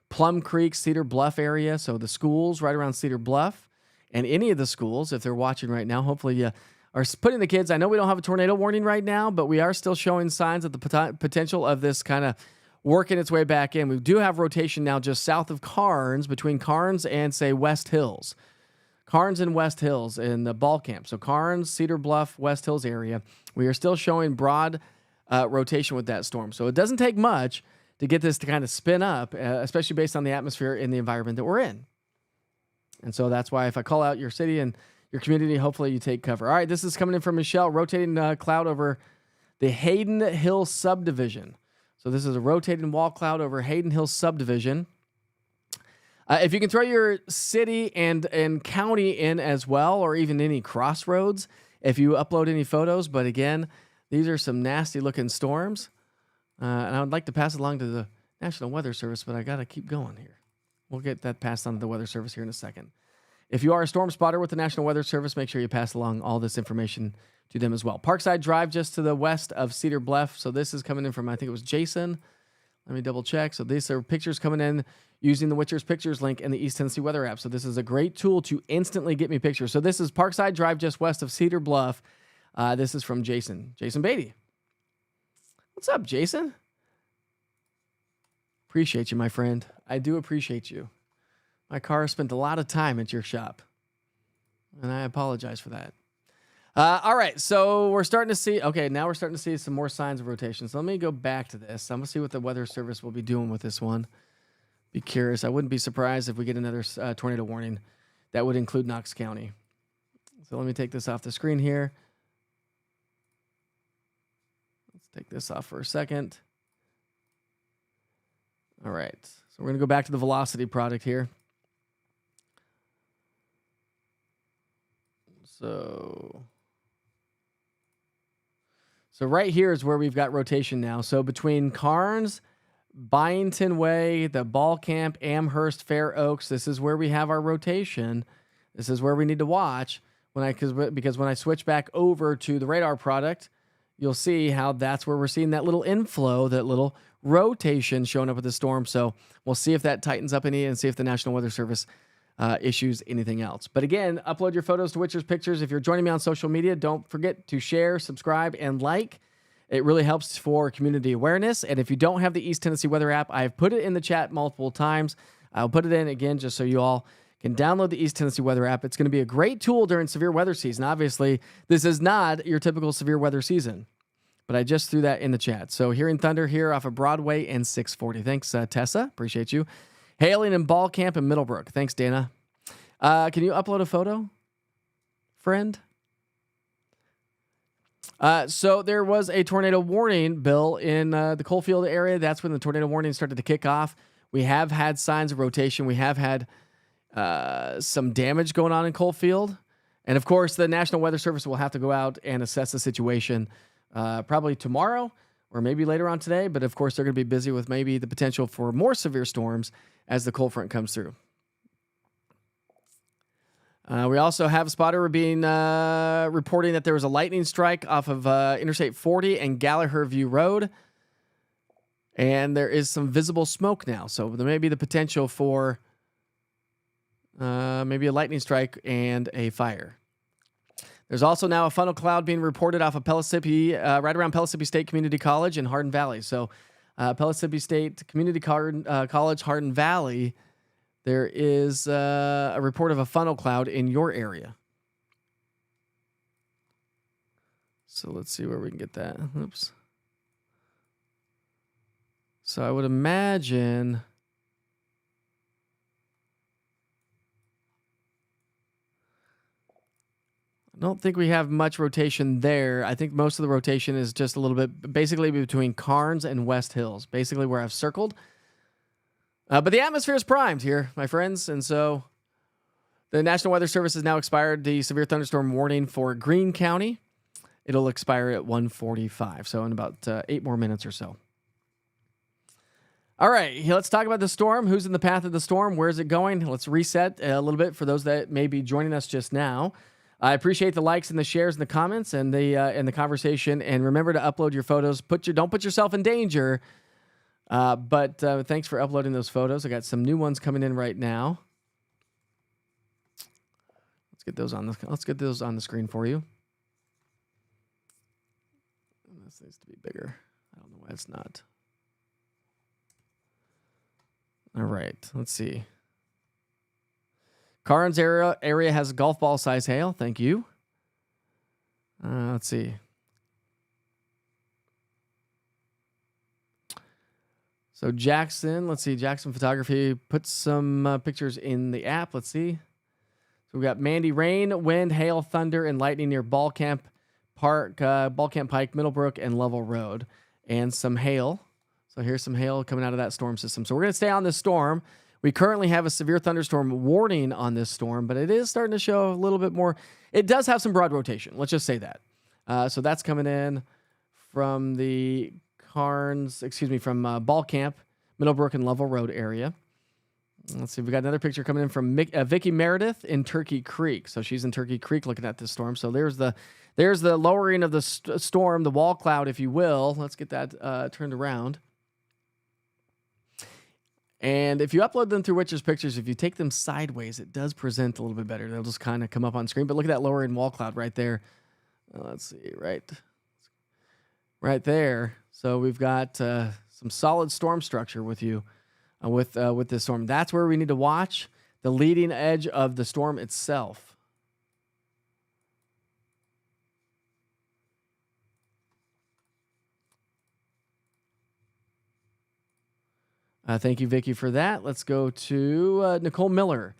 Plum Creek, Cedar Bluff area. So the schools right around Cedar Bluff and any of the schools, if they're watching right now, hopefully you are putting the kids. I know we don't have a tornado warning right now, but we are still showing signs of the potential of this kind of working its way back in. We do have rotation now just south of Carnes, between Carnes and, say, West Hills. Carnes and West Hills in the Ball Camp. So Carnes, Cedar Bluff, West Hills area. We are still showing broad rotation with that storm. So it doesn't take much to get this to kind of spin up, especially based on the atmosphere and the environment that we're in. And so that's why if I call out your city and your community, hopefully you take cover. All right, this is coming in from Michelle, rotating cloud over the Hayden Hill subdivision. So this is a rotating wall cloud over Hayden Hill subdivision. If you can throw your city and county in as well, or even any crossroads, if you upload any photos. But again, these are some nasty looking storms. And I would like to pass it along to the National Weather Service, but I got to keep going here. We'll get that passed on to the Weather Service here in a second. If you are a storm spotter with the National Weather Service, make sure you pass along all this information to them as well. Parkside Drive just to the west of Cedar Bluff. So this is coming in from, I think it was Jason. Let me double check. So these are pictures coming in using the Witcher's Pictures link in the East Tennessee Weather app. So this is a great tool to instantly get me pictures. So this is Parkside Drive just west of Cedar Bluff. This is from Jason Beatty. What's up, Jason? Appreciate you, my friend. I do appreciate you. My car spent a lot of time at your shop, and I apologize for that. All right, so we're starting to see, now we're starting to see some more signs of rotation. So let me go back to this. I'm going to see what the Weather Service will be doing with this one, Be curious. I wouldn't be surprised if we get another tornado warning. That would include Knox County. So let me take this off the screen here. Let's take this off for a second. All right. So we're going to go back to the velocity product here. So right here is where we've got rotation now. So between Carnes, Byington Way, the Ball Camp, Amherst, Fair Oaks, this is where we have our rotation. This is where we need to watch. Because when I switch back over to the radar product, you'll see how that's where we're seeing that little inflow, that little rotation showing up with the storm. So we'll see if that tightens up any and see if the National Weather Service issues anything else. But again, upload your photos to Witcher's Pictures. If you're joining me on social media, don't forget to share, subscribe, and like. It really helps for community awareness. And if you don't have the East Tennessee Weather app, I've put it in the chat multiple times. I'll put it in again just so you all can download the East Tennessee Weather app. It's going to be a great tool during severe weather season. Obviously, this is not your typical severe weather season, but I just threw that in the chat. So hearing thunder here off of Broadway and 640. Thanks, Tessa. Appreciate you. Hailing in Ball Camp and Middlebrook. Thanks, Dana. Can you upload a photo, friend? So there was a tornado warning, Bill, in the Coalfield area. That's when the tornado warning started to kick off. We have had signs of rotation. We have had some damage going on in Coalfield. And, of course, the National Weather Service will have to go out and assess the situation probably tomorrow or maybe later on today. But, of course, they're going to be busy with maybe the potential for more severe storms as the cold front comes through. We also have a spotter being reporting that there was a lightning strike off of Interstate 40 and Gallagher View Road. And there is some visible smoke now. So there may be the potential for maybe a lightning strike and a fire. There's also now a funnel cloud being reported off of Pellissippi, right around Pellissippi State Community College in Harden Valley. So Pellissippi State Community College, Harden Valley, there is a report of a funnel cloud in your area. So let's see where we can get that. Oops. So I would imagine... I don't think we have much rotation there. I think most of the rotation is just a little bit, basically between Carnes and West Hills, basically where I've circled. But the atmosphere is primed here, my friends. And so the National Weather Service has now expired the severe thunderstorm warning for Greene County. It'll expire at 1:45, so in about 8 more minutes or so. All right, let's talk about the storm. Who's in the path of the storm? Where's it going? Let's reset a little bit for those that may be joining us just now. I appreciate the likes and the shares and the comments and the conversation. And remember to upload your photos. Don't put yourself in danger. But thanks for uploading those photos. I got some new ones coming in right now. Let's get those on the screen for you. This needs to be bigger. I don't know why it's not. All right, let's see. Carnes area has golf ball size hail. Thank you. Let's see. So Jackson, let's see. Jackson Photography put some pictures in the app. Let's see. So we got Mandy, rain, wind, hail, thunder, and lightning near Ball Camp Park, Ball Camp Pike, Middlebrook, and Lovell Road, and some hail. So here's some hail coming out of that storm system. So we're going to stay on this storm. We currently have a severe thunderstorm warning on this storm, but it is starting to show a little bit more. It does have some broad rotation. Let's just say that. So that's coming in from the from Ball Camp, Middlebrook, and Lovell Road area. Let's see. We got another picture coming in from Vicky Meredith in Turkey Creek. So she's in Turkey Creek looking at this storm. So there's the lowering of the storm, the wall cloud, if you will. Let's get that turned around. And if you upload them through Witcher's Pictures, if you take them sideways, it does present a little bit better. They'll just kind of come up on screen. But look at that lowering wall cloud right there. Let's see, right there. So we've got some solid storm structure with you with this storm. That's where we need to watch the leading edge of the storm itself. Thank you, Vicky, for that. Let's go to Nicole Miller.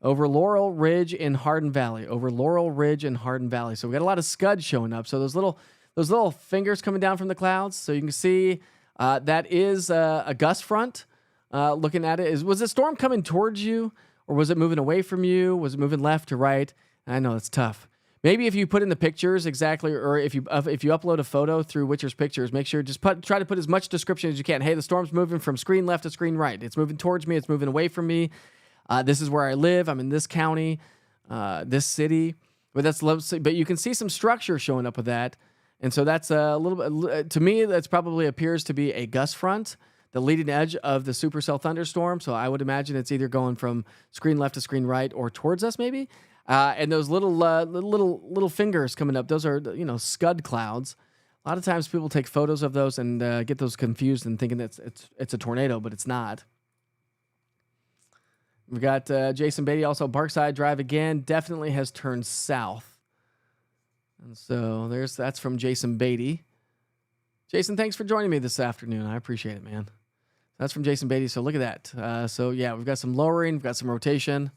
Over Laurel Ridge in Harden Valley. Over Laurel Ridge in Harden Valley. So we got a lot of scud showing up. So those little fingers coming down from the clouds. So you can see that is a gust front. Looking at it, was the storm coming towards you, or was it moving away from you? Was it moving left to right? I know it's tough. Maybe if you put in the pictures exactly, or if you upload a photo through Witcher's Pictures, make sure just try to put as much description as you can. Hey, the storm's moving from screen left to screen right. It's moving towards me. It's moving away from me. This is where I live. I'm in this county, this city. But you can see some structure showing up with that. And so that's a little bit, to me, that's probably appears to be a gust front, the leading edge of the supercell thunderstorm. So I would imagine it's either going from screen left to screen right or towards us maybe. And those little fingers coming up, those are, scud clouds. A lot of times people take photos of those and get those confused and thinking it's a tornado, but it's not. We've got Jason Beatty, also Parkside Drive again, definitely has turned south. And so that's from Jason Beatty. Jason, thanks for joining me this afternoon. I appreciate it, man. That's from Jason Beatty. So look at that. So yeah, we've got some lowering, we've got some rotation.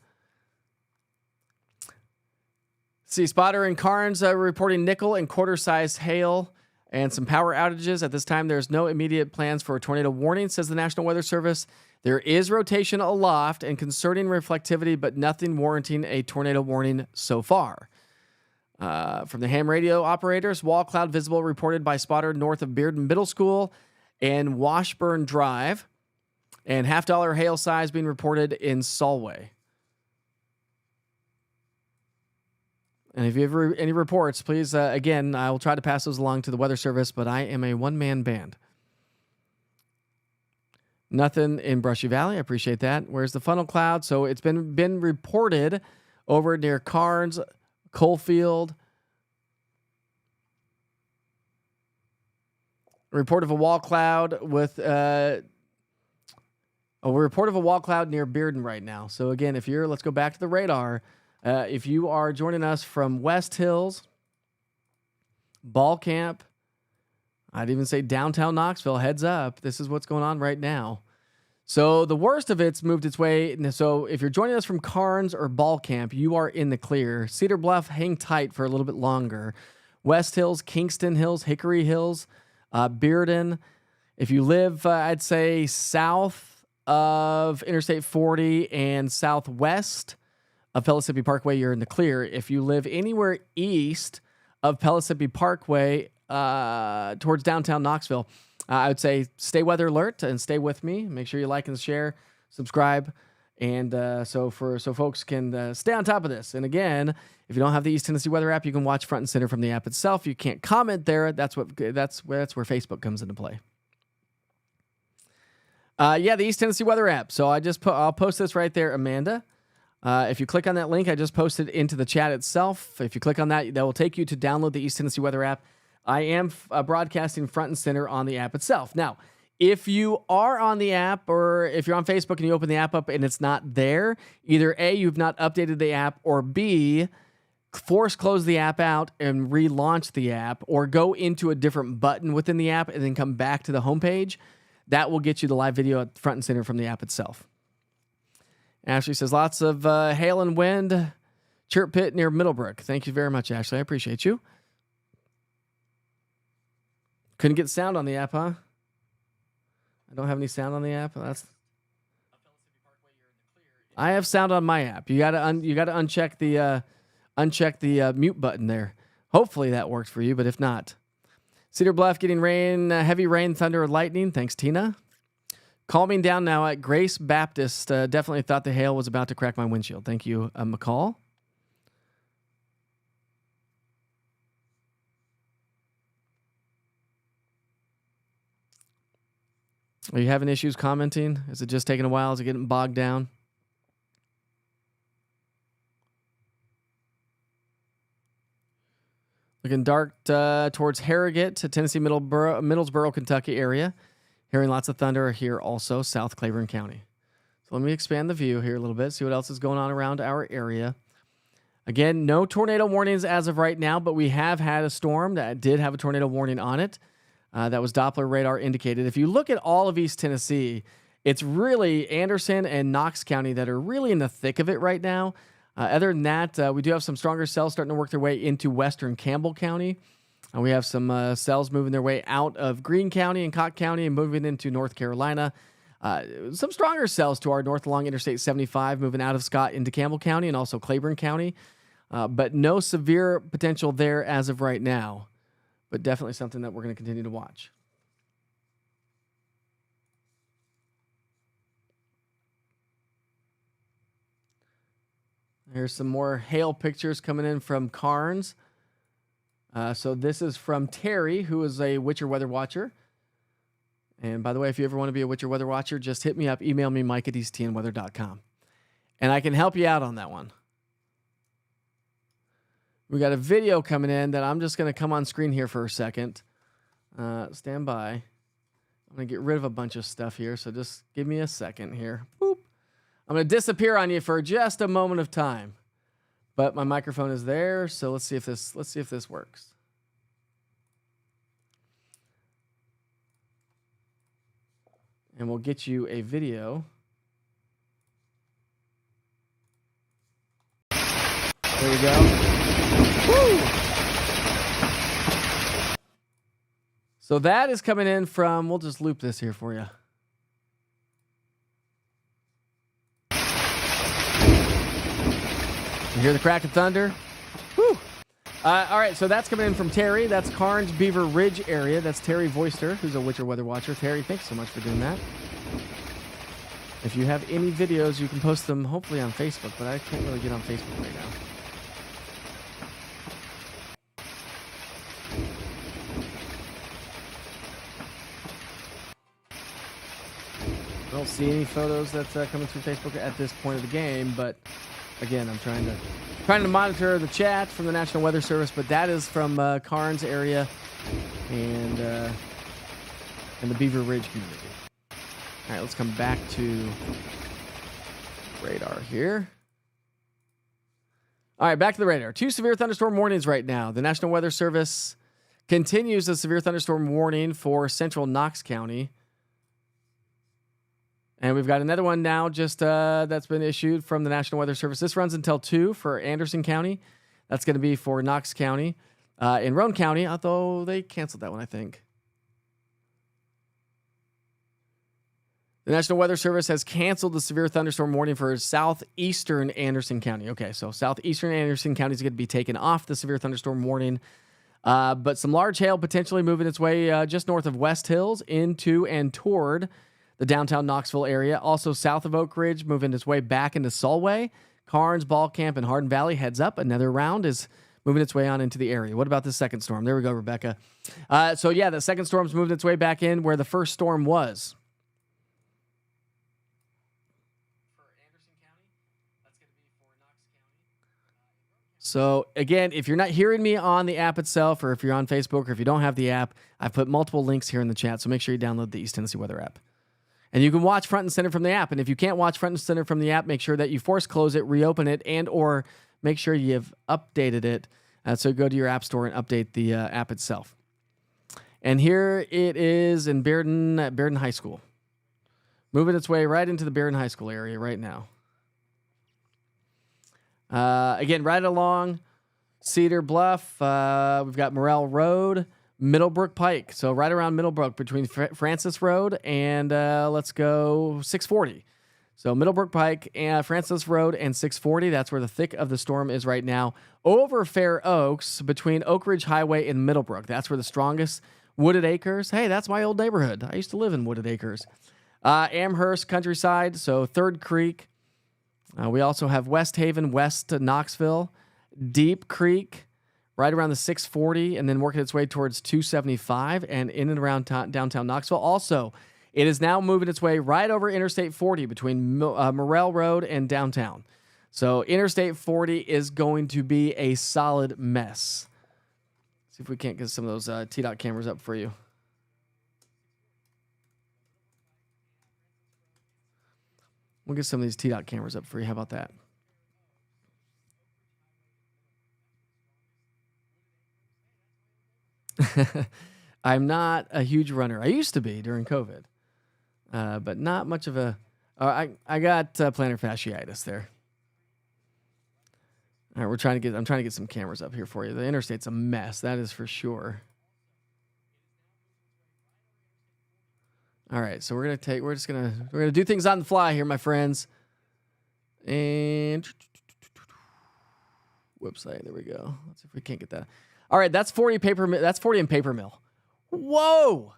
See, Spotter and Carnes reporting nickel and quarter-sized hail and some power outages. At this time, there's no immediate plans for a tornado warning, says the National Weather Service. There is rotation aloft and concerning reflectivity, but nothing warranting a tornado warning so far. From the ham radio operators, wall cloud visible reported by Spotter north of Bearden Middle School and Washburn Drive, and $50 hail size being reported in Solway. And if you have any reports, please, again, I will try to pass those along to the Weather Service, but I am a one-man band. Nothing in Brushy Valley. I appreciate that. Where's the funnel cloud? So it's been reported over near Carnes, Coalfield. A report of a wall cloud with a report of a wall cloud near Bearden right now. So again, let's go back to the radar. If you are joining us from West Hills, Ball Camp, I'd even say downtown Knoxville, heads up. This is what's going on right now. So the worst of it's moved its way. So if you're joining us from Carnes or Ball Camp, you are in the clear. Cedar Bluff, hang tight for a little bit longer. West Hills, Kingston Hills, Hickory Hills, Bearden. If you live, I'd say south of Interstate 40 and southwest of Pellissippi Parkway, you're in the clear. If you live anywhere east of Pellissippi Parkway, towards downtown Knoxville, I would say stay weather alert and stay with me. Make sure you like and share, subscribe, and so folks can stay on top of this. And again, if you don't have the East Tennessee Weather app, you can watch front and center from the app itself. You can't comment there. That's where Facebook comes into play. The East Tennessee Weather app. So I'll post this right there, Amanda. If you click on that link, I just posted into the chat itself. If you click on that will take you to download the East Tennessee Weather app. I am broadcasting front and center on the app itself. Now, if you are on the app or if you're on Facebook and you open the app up and it's not there, either A, you've not updated the app, or B, force close the app out and relaunch the app, or go into a different button within the app and then come back to the homepage. That will get you the live video at front and center from the app itself. Ashley says, lots of hail and wind, chirp pit near Middlebrook. Thank you very much, Ashley. I appreciate you. Couldn't get sound on the app, huh? I don't have any sound on the app. I have sound on my app. You gotta uncheck the mute button there. Hopefully that works for you, but if not, Cedar Bluff getting rain, heavy rain, thunder, and lightning. Thanks, Tina. Calming down now at Grace Baptist. Definitely thought the hail was about to crack my windshield. Thank you, McCall. Are you having issues commenting? Is it just taking a while? Is it getting bogged down? Looking dark towards Harrogate to Tennessee Middlesboro, Kentucky area. Hearing lots of thunder here also, South Claiborne County. So let me expand the view here a little bit, see what else is going on around our area. Again, no tornado warnings as of right now, but we have had a storm that did have a tornado warning on it. That was Doppler radar indicated. If you look at all of East Tennessee, It's really Anderson and Knox County that are really in the thick of it right now. Other than that, we do have some stronger cells starting to work their way into western Campbell County. We have some cells moving their way out of Greene County and Cott County and moving into North Carolina. Some stronger cells to our north along Interstate 75 moving out of Scott into Campbell County and also Claiborne County. But no severe potential there as of right now. But definitely something that we're going to continue to watch. Here's some more hail pictures coming in from Carnes. So this is from Terry, who is a Witcher weather watcher. And by the way, if you ever want to be a Witcher weather watcher, just hit me up. Email me, mike@easttnweather.com. And I can help you out on that one. We got a video coming in that I'm just going to come on screen here for a second. Stand by. I'm going to get rid of a bunch of stuff here, so just give me a second here. Boop. I'm going to disappear on you for just a moment of time. But my microphone is there, so let's see if this works. And we'll get you a video. There we go. Woo! So that is coming in from, we'll just loop this here for you. You hear the crack of thunder? Woo! All right, so that's coming in from Terry. That's Carnes Beaver Ridge area. That's Terry Voister, who's a Witcher weather watcher. Terry, thanks so much for doing that. If you have any videos, you can post them hopefully on Facebook, but I can't really get on Facebook right now. I don't see any photos that's coming through Facebook at this point of the game, but again, I'm trying to monitor the chat from the National Weather Service, but that is from Carnes area and the Beaver Ridge community. All right, let's come back to radar here. All right, back to the radar. 2 severe thunderstorm warnings right now. The National Weather Service continues the severe thunderstorm warning for central Knox County. And we've got another one now just that's been issued from the National Weather Service. This runs until 2 for Anderson County. That's going to be for Knox County. In Roane County, although they canceled that one, I think. The National Weather Service has canceled the severe thunderstorm warning for southeastern Anderson County. Okay, so southeastern Anderson County is going to be taken off the severe thunderstorm warning. But some large hail potentially moving its way just north of West Hills into and toward the downtown Knoxville area. Also south of Oak Ridge, moving its way back into Solway. Carnes, Ball Camp, and Harden Valley heads up. Another round is moving its way on into the area. What about the second storm? There we go, Rebecca. So yeah, the second storm's moving its way back in where the first storm was. For Anderson County, that's going to be for Knox County. So again, if you're not hearing me on the app itself, or if you're on Facebook, or if you don't have the app, I've put multiple links here in the chat, so make sure you download the East Tennessee Weather app. And you can watch front and center from the app. And if you can't watch front and center from the app, make sure that you force close it, reopen it, and or make sure you've updated it. So go to your app store and update the app itself. And here it is in Bearden High School. Moving its way right into the Bearden High School area right now. Again, right along Cedar Bluff. We've got Morrell Road. Middlebrook Pike. So right around Middlebrook between Francis Road and let's go 640. So Middlebrook Pike and Francis Road and 640. That's where the thick of the storm is right now. Over Fair Oaks between Oak Ridge Highway and Middlebrook. That's where the strongest. Wooded Acres. Hey, that's my old neighborhood. I used to live in Wooded Acres. Amherst Countryside. So Third Creek. We also have West Haven, west to Knoxville. Deep Creek. Right around the 640 and then working its way towards 275 and in and around downtown Knoxville. Also, it is now moving its way right over Interstate 40 between Morrell Road and downtown. So Interstate 40 is going to be a solid mess. See if we can't get some of those T-Dot cameras up for you. We'll get some of these T-Dot cameras up for you. How about that? I'm not a huge runner. I used to be during COVID. but not much of a. I got plantar fasciitis there. All right, I'm trying to get some cameras up here for you. The interstate's a mess, that is for sure. All right, so we're gonna do things on the fly here, my friends. And website, there we go. Let's see if we can't get that. All right, that's 40 That's 40 in paper mill. Whoa,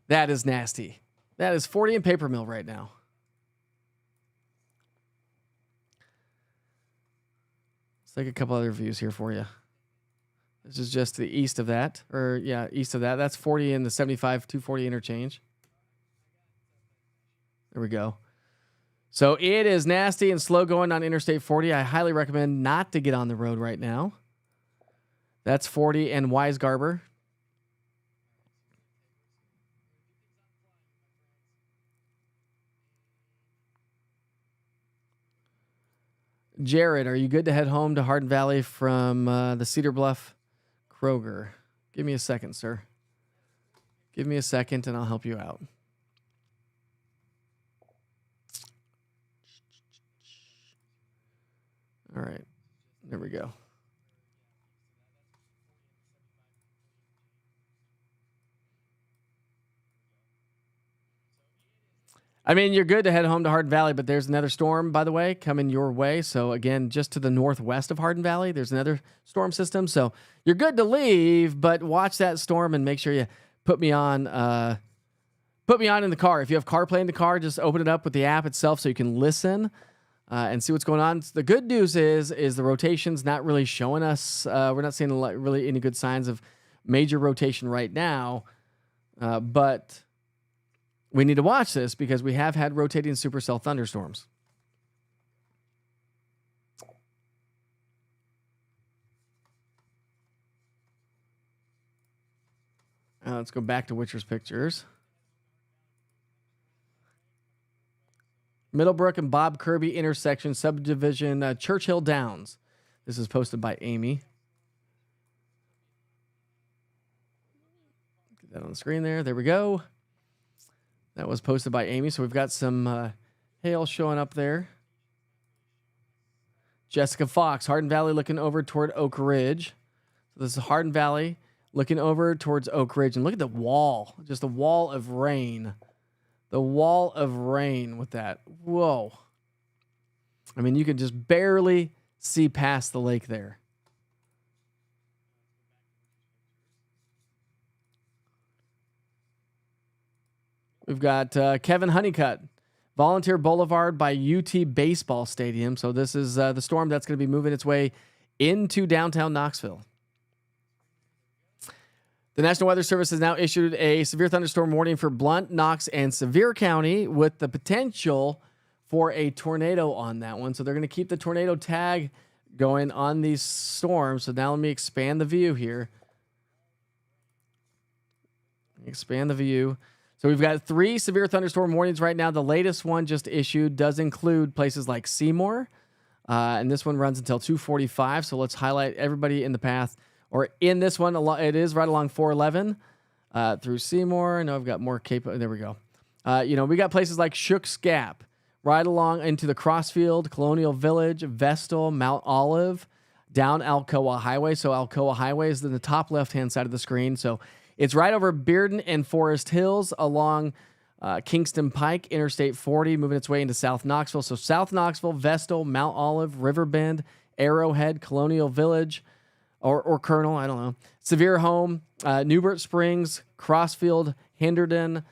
that is nasty. That is 40 in paper mill right now. Let's take a couple other views here for you. This is just the east of that, east of that. That's 40 in the 75 240 interchange. There we go. So it is nasty and slow going on Interstate 40. I highly recommend not to get on the road right now. That's 40 and Weisgarber. Jared, are you good to head home to Harden Valley from the Cedar Bluff Kroger? Give me a second, sir. Give me a second and I'll help you out. All right, there we go. I mean, you're good to head home to Harden Valley, but there's another storm, by the way, coming your way. So again, just to the northwest of Harden Valley, there's another storm system. So you're good to leave, but watch that storm and make sure you put me on in the car. If you have CarPlay in the car, just open it up with the app itself so you can listen and see what's going on. The good news is the rotation's not really showing us. We're not seeing really any good signs of major rotation right now, but we need to watch this because we have had rotating supercell thunderstorms. Let's go back to Witcher's pictures. Middlebrook and Bob Kirby intersection, subdivision, Churchill Downs. This is posted by Amy. Get that on the screen there. There we go. That was posted by Amy. So we've got some hail showing up there. Jessica Fox, Harden Valley looking over toward Oak Ridge. So this is Harden Valley looking over towards Oak Ridge. And look at the wall, just a wall of rain. The wall of rain with that. Whoa. I mean, you can just barely see past the lake there. We've got Kevin Honeycutt, Volunteer Boulevard by UT Baseball Stadium. So this is the storm that's going to be moving its way into downtown Knoxville. The National Weather Service has now issued a severe thunderstorm warning for Blount, Knox, and Sevier County with the potential for a tornado on that one. So they're going to keep the tornado tag going on these storms. So now let me expand the view here. Expand the view. So we've got 3 severe thunderstorm warnings right now. The latest one just issued does include places like Seymour. And this one runs until 2:45. So let's highlight everybody in the path. Or in this one, it is right along 411 through Seymour. I know I've got more Cape. There we go. We got places like Shook's Gap, right along into the Crossfield, Colonial Village, Vestal, Mount Olive, down Alcoa Highway. So Alcoa Highway is in the top left-hand side of the screen. So it's right over Bearden and Forest Hills along Kingston Pike, Interstate 40, moving its way into South Knoxville. So South Knoxville, Vestal, Mount Olive, Riverbend, Arrowhead, Colonial Village, or Colonel, I don't know. Severe Home, Newbert Springs, Crossfield, Henderson,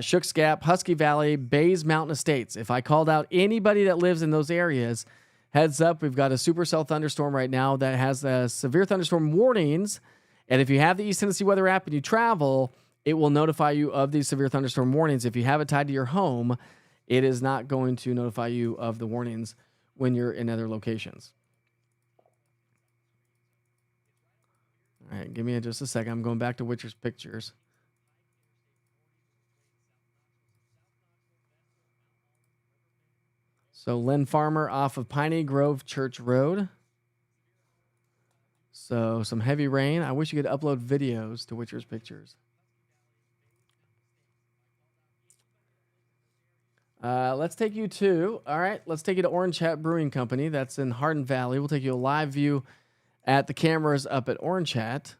Shook's Gap, Husky Valley, Bays Mountain Estates. If I called out anybody that lives in those areas, heads up, we've got a supercell thunderstorm right now that has severe thunderstorm warnings. And if you have the East Tennessee Weather app and you travel, it will notify you of these severe thunderstorm warnings. If you have it tied to your home, it is not going to notify you of the warnings when you're in other locations. All right, give me just a second. I'm going back to Witcher's pictures. So Lynn Farmer off of Piney Grove Church Road. So some heavy rain. I wish you could upload videos to Witcher's pictures. Let's take you to, all right, let's take you to Orange Hat Brewing Company. That's in Harden Valley. We'll take you a live view at the cameras up at Orange Hat.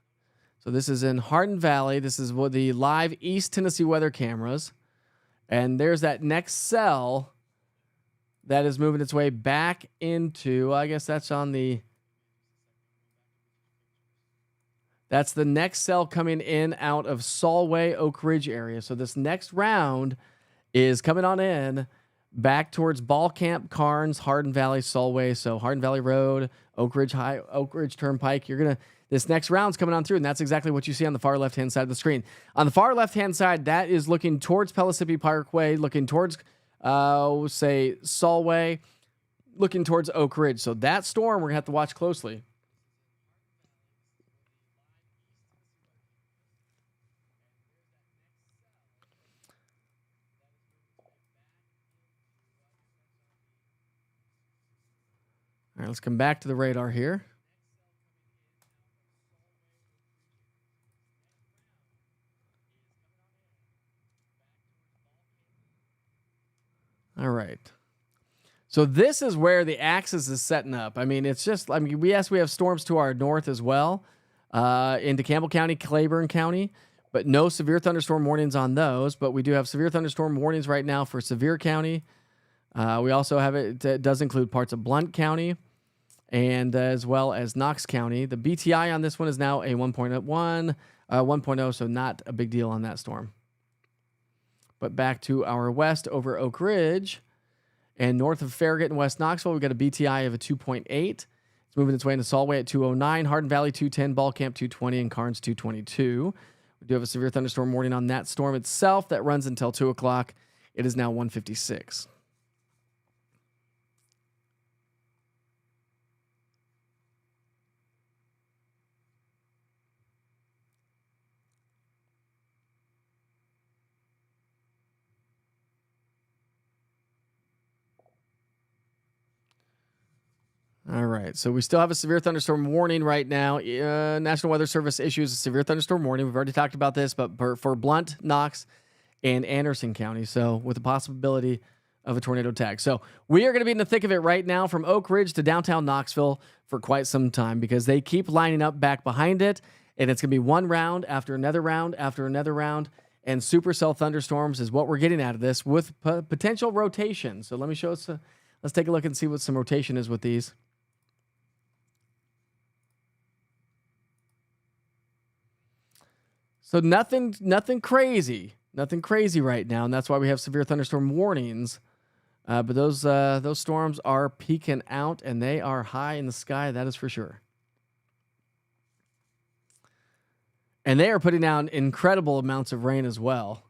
So this is in Harden Valley. This is what the live East Tennessee weather cameras. And there's that next cell that is moving its way back into, I guess that's on the, that's the next cell coming in out of Solway, Oak Ridge area. So this next round is coming on in back towards Ball Camp, Carnes, Harden Valley, Solway. So Harden Valley Road, Oak Ridge Turnpike. This next round's coming on through, and that's exactly what you see on the far left-hand side of the screen. On the far left-hand side, that is looking towards Pellissippi Parkway, looking towards, say, Solway, looking towards Oak Ridge. So that storm we're going to have to watch closely. All right, let's come back to the radar here. All right. So this is where the axis is setting up. I mean, it's just, we have storms to our north as well, into Campbell County, Claiborne County, but no severe thunderstorm warnings on those. But we do have severe thunderstorm warnings right now for Sevier County. We also have it does include parts of Blount County and as well as Knox County. The BTI on this one is now a 1.0, so not a big deal on that storm. But back to our west over Oak Ridge and north of Farragut and West Knoxville, we've got a BTI of a 2.8. It's moving its way into Solway at 209, Hardin Valley 210, Ball Camp 220, and Carnes 222. We do have a severe thunderstorm warning on that storm itself that runs until 2 o'clock. It is now 1:56. All right, so we still have a severe thunderstorm warning right now. National Weather Service issues a severe thunderstorm warning. We've already talked about this, but for Blount, Knox, and Anderson County, so with the possibility of a tornado tag. So we are going to be in the thick of it right now from Oak Ridge to downtown Knoxville for quite some time because they keep lining up back behind it, and it's going to be one round after another round after another round, and supercell thunderstorms is what we're getting out of this with potential rotation. So let me show us. Let's take a look and see what some rotation is with these. So nothing crazy right now, and that's why we have severe thunderstorm warnings. But those storms are peaking out, and they are high in the sky. That is for sure. And they are putting down incredible amounts of rain as well.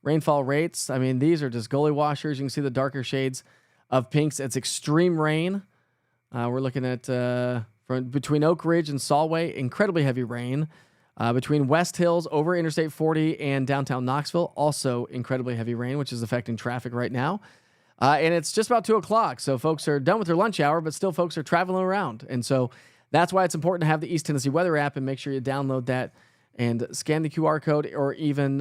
Rainfall rates, I mean, these are just gully washers. You can see the darker shades of pinks. It's extreme rain. We're looking at between Oak Ridge and Solway, incredibly heavy rain. Between West Hills over Interstate 40 and downtown Knoxville, also incredibly heavy rain, which is affecting traffic right now. And it's just about 2 o'clock, so folks are done with their lunch hour, but still folks are traveling around. And so that's why it's important to have the East Tennessee Weather app and make sure you download that and scan the QR code or even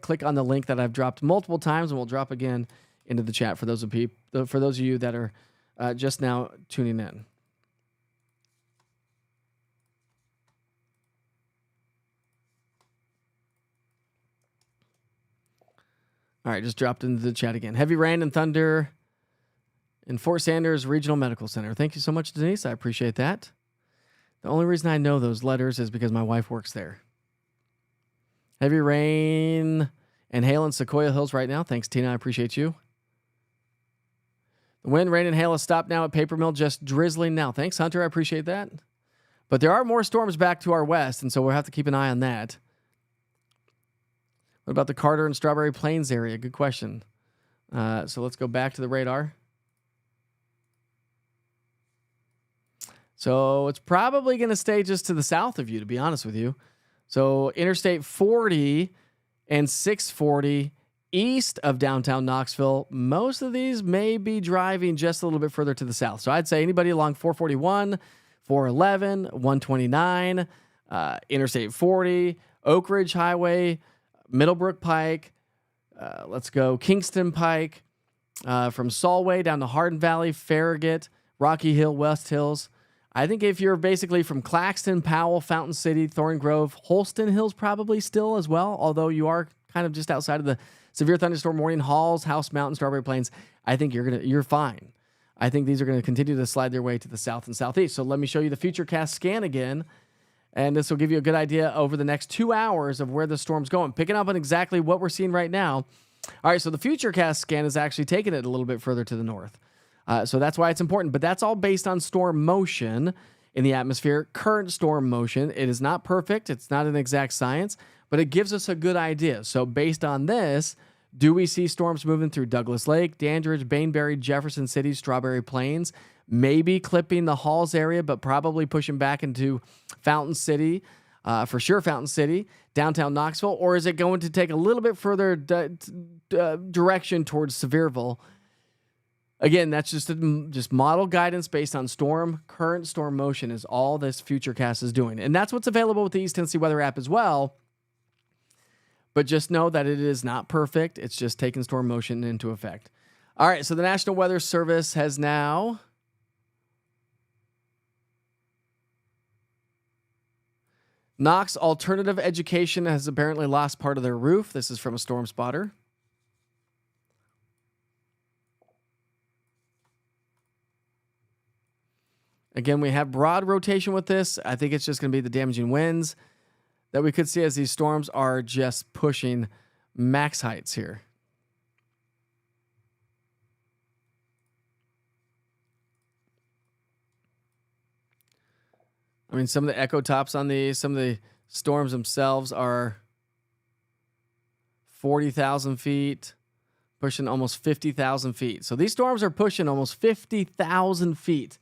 click on the link that I've dropped multiple times, and we'll drop again into the chat for those of you that are just now tuning in. All right, just dropped into the chat again. Heavy rain and thunder in Fort Sanders Regional Medical Center. Thank you so much, Denise. I appreciate that. The only reason I know those letters is because my wife works there. Heavy rain and hail in Sequoia Hills right now. Thanks, Tina. I appreciate you. The wind, rain, and hail has stopped now at Paper Mill, just drizzling now. Thanks, Hunter. I appreciate that. But there are more storms back to our west, and so we'll have to keep an eye on that. What about the Carter and Strawberry Plains area? Good question. So let's go back to the radar. So it's probably going to stay just to the south of you, to be honest with you. So Interstate 40 and 640 east of downtown Knoxville. Most of these may be driving just a little bit further to the south. So I'd say anybody along 441, 411, 129, Interstate 40, Oak Ridge Highway, Middlebrook Pike, let's go Kingston Pike, from Solway down to Harden Valley, Farragut, Rocky Hill, West Hills. I think if you're basically from Claxton, Powell, Fountain City, Thorn Grove, Holston Hills probably still as well, although you are kind of just outside of the severe thunderstorm warning. Halls, House Mountain, Strawberry Plains, I think you're fine. I think these are going to continue to slide their way to the south and southeast. So let me show you the Futurecast scan again, and this will give you a good idea over the next 2 hours of where the storm's going, picking up on exactly what we're seeing right now. All right, so the Futurecast scan is actually taking it a little bit further to the north. So that's why it's important, but that's all based on storm motion in the atmosphere, current storm motion. It is not perfect. It's not an exact science, but it gives us a good idea. So based on this, do we see storms moving through Douglas Lake, Dandridge, Bainbury, Jefferson City, Strawberry Plains, maybe clipping the Halls area, but probably pushing back into Fountain City, for sure Fountain City, downtown Knoxville, or is it going to take a little bit further direction towards Sevierville? Again, that's just model guidance based on current storm motion is all this Futurecast is doing. And that's what's available with the East Tennessee Weather app as well. But just know that it is not perfect. It's just taking storm motion into effect. All right, so the National Weather Service has now Knox Alternative Education has apparently lost part of their roof. This is from a storm spotter. Again, we have broad rotation with this. I think it's just going to be the damaging winds that we could see as these storms are just pushing max heights here. I mean, some of the echo tops on these, some of the storms themselves are 40,000 feet, pushing almost 50,000 feet. So these storms are pushing almost 50,000 feet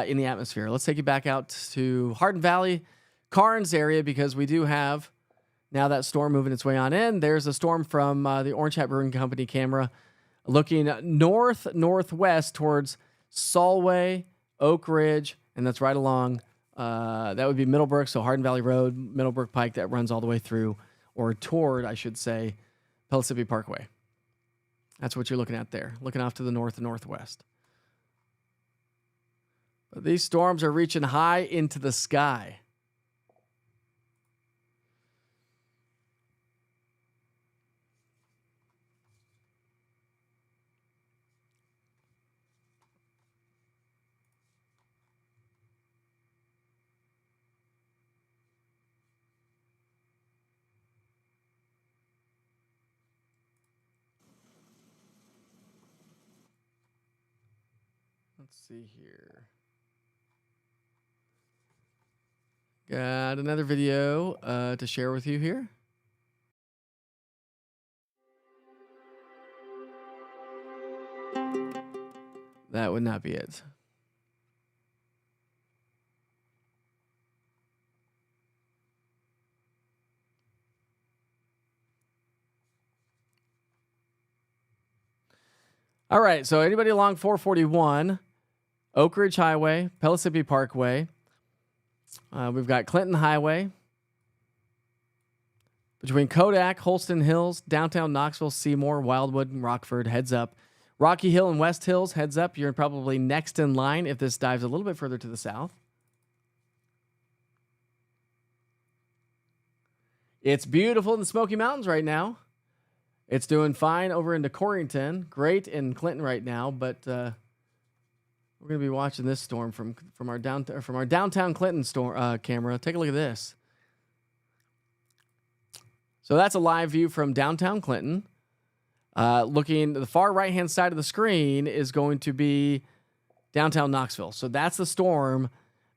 in the atmosphere. Let's take you back out to Harden Valley, Carnes area, because we do have now that storm moving its way on in. There's a storm from the Orange Hat Brewing Company camera looking northwest towards Solway, Oak Ridge, and that's right along. That would be Middlebrook, so Harden Valley Road, Middlebrook Pike, that runs all the way through, or toward, I should say, Pellissippi Parkway. That's what you're looking at there, looking off to the north and northwest. But these storms are reaching high into the sky. Let's see here. Got another video to share with you here. That would not be it. All right, so anybody along 441, Oak Ridge Highway, Pellissippi Parkway. We've got Clinton Highway. Between Kodak, Holston Hills, downtown Knoxville, Seymour, Wildwood, and Rockford, heads up. Rocky Hill and West Hills, heads up. You're probably next in line if this dives a little bit further to the south. It's beautiful in the Smoky Mountains right now. It's doing fine over into Corrington. Great in Clinton right now, but we're going to be watching this storm from our downtown Clinton storm camera. Take a look at this. So that's a live view from downtown Clinton. Looking the far right-hand side of the screen is going to be downtown Knoxville. So that's the storm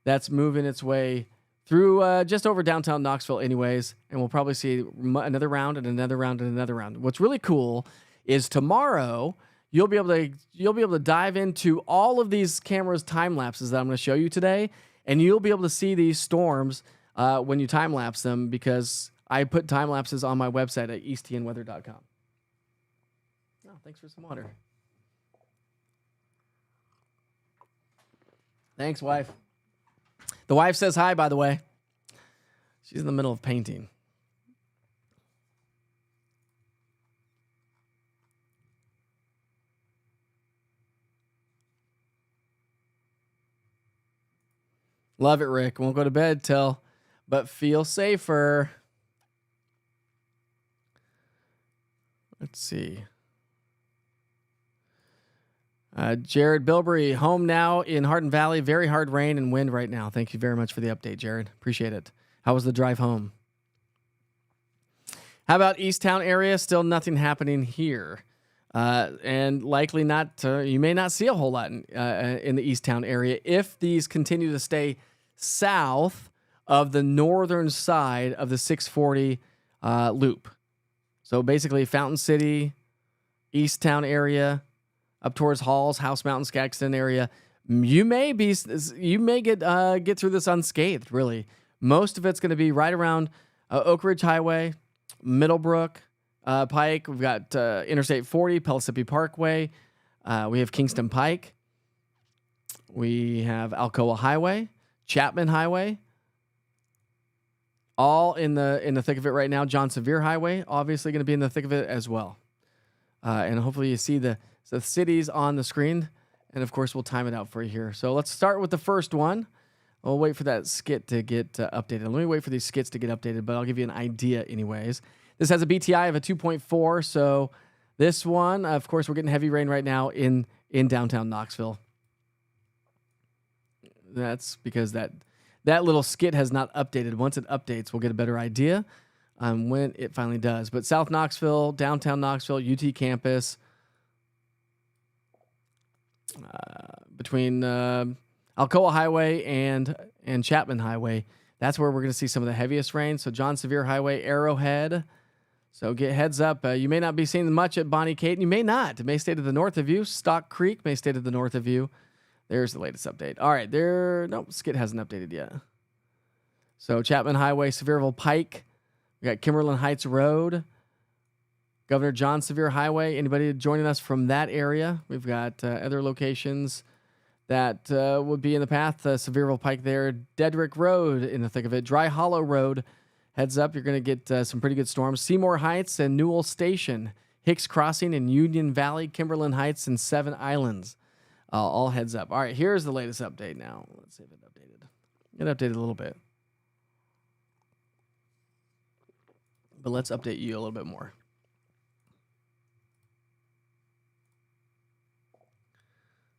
that's moving its way through just over downtown Knoxville anyways, and we'll probably see another round and another round and another round. What's really cool is tomorrow you'll be able to dive into all of these cameras time lapses that I'm going to show you today, and you'll be able to see these storms when you time lapse them, because I put time lapses on my website at easttnweather.com. Oh, thanks for some water. Thanks, wife. The wife says hi, by the way. She's in the middle of painting. Love it, Rick. Won't go to bed till, but feel safer. Let's see. Jared Bilberry, home now in Harden Valley. Very hard rain and wind right now. Thank you very much for the update, Jared. Appreciate it. How was the drive home? How about Easttown area? Still nothing happening here. And likely not, you may not see a whole lot in the Easttown area if these continue to stay south of the northern side of the 640 loop. So basically Fountain City, Easttown area, up towards Halls, House Mountain, Skagston area. You may get through this unscathed, really. Most of it's going to be right around Oak Ridge Highway, Middlebrook, Pike. We've got Interstate 40, Pellissippi Parkway. We have Kingston Pike. We have Alcoa Highway, Chapman Highway. All in the thick of it right now. John Sevier Highway, obviously going to be in the thick of it as well. And hopefully you see the cities on the screen. And of course, we'll time it out for you here. So let's start with the first one. We'll wait for that skit to get updated. Let me wait for these skits to get updated, but I'll give you an idea anyways. This has a BTI of a 2.4. So this one, of course, we're getting heavy rain right now in downtown Knoxville. That's because that little skit has not updated. Once it updates, we'll get a better idea when it finally does. But South Knoxville, downtown Knoxville, UT campus, between Alcoa Highway and Chapman Highway, that's where we're going to see some of the heaviest rain. So John Sevier Highway, Arrowhead. So get heads up. You may not be seeing much at Bonnie Kate. You may not. It may stay to the north of you. Stock Creek may stay to the north of you. There's the latest update. All right, nope, skit hasn't updated yet. So Chapman Highway, Sevierville Pike. We got Kimberlin Heights Road, Governor John Sevier Highway. Anybody joining us from that area? We've got other locations that would be in the path. Sevierville Pike there, Dedrick Road in the thick of it, Dry Hollow Road. Heads up, you're going to get some pretty good storms. Seymour Heights and Newell Station, Hicks Crossing in Union Valley, Kimberlin Heights, and Seven Islands. All heads up. All right, here's the latest update now. Let's see if it updated. It updated a little bit. But let's update you a little bit more.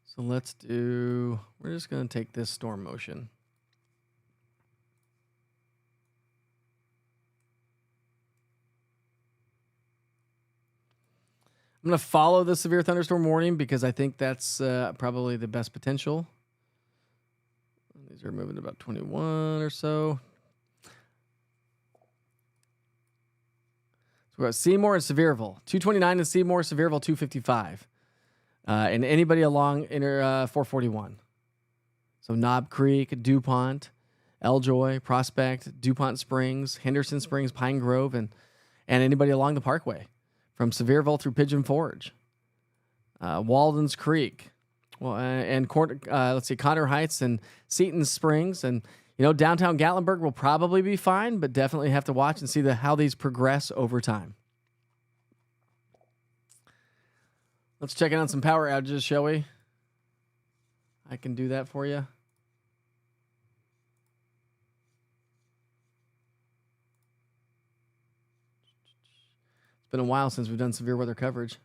So we're just going to take this storm motion. I'm going to follow the severe thunderstorm warning because I think that's probably the best potential. These are moving to about 21 or so. So we got Seymour and Sevierville, 229 in Seymour, Sevierville 255. And anybody along 441. So Knob Creek, DuPont, Eljoy, Prospect, DuPont Springs, Henderson Springs, Pine Grove, and anybody along the Parkway from Sevierville through Pigeon Forge, Walden's Creek, and Conner Heights and Seton Springs. And, downtown Gatlinburg will probably be fine, but definitely have to watch and see how these progress over time. Let's check in on some power outages, shall we? I can do that for you. It's been a while since we've done severe weather coverage.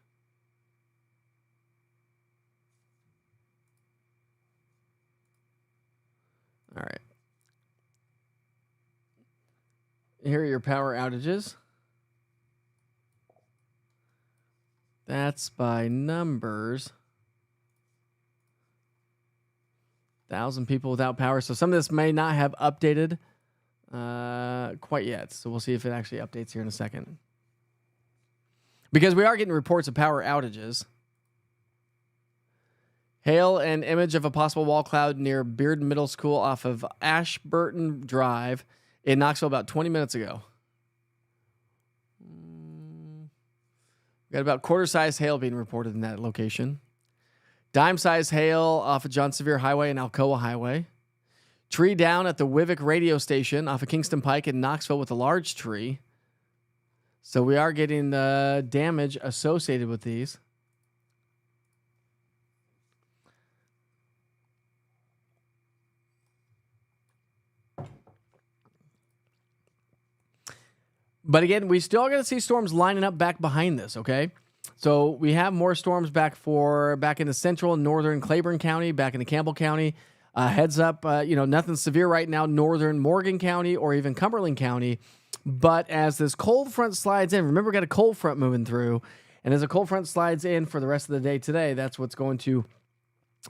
All right. Here are your power outages. That's by numbers. 1,000 people without power. So some of this may not have updated quite yet. So we'll see if it actually updates here in a second. Because we are getting reports of power outages. Hail and image of a possible wall cloud near Bearden Middle School off of Ashburton Drive in Knoxville about 20 minutes ago. We got about quarter-size hail being reported in that location. Dime-size hail off of John Sevier Highway and Alcoa Highway. Tree down at the Wivick radio station off of Kingston Pike in Knoxville with a large tree. So we are getting damage associated with these. But again, we still going to see storms lining up back behind this, okay? So we have more storms back in the central and northern Claiborne County, back in the Campbell County. Heads up, nothing severe right now, northern Morgan County or even Cumberland County. But as this cold front slides in, remember we got a cold front moving through, and as a cold front slides in for the rest of the day today, that's what's going to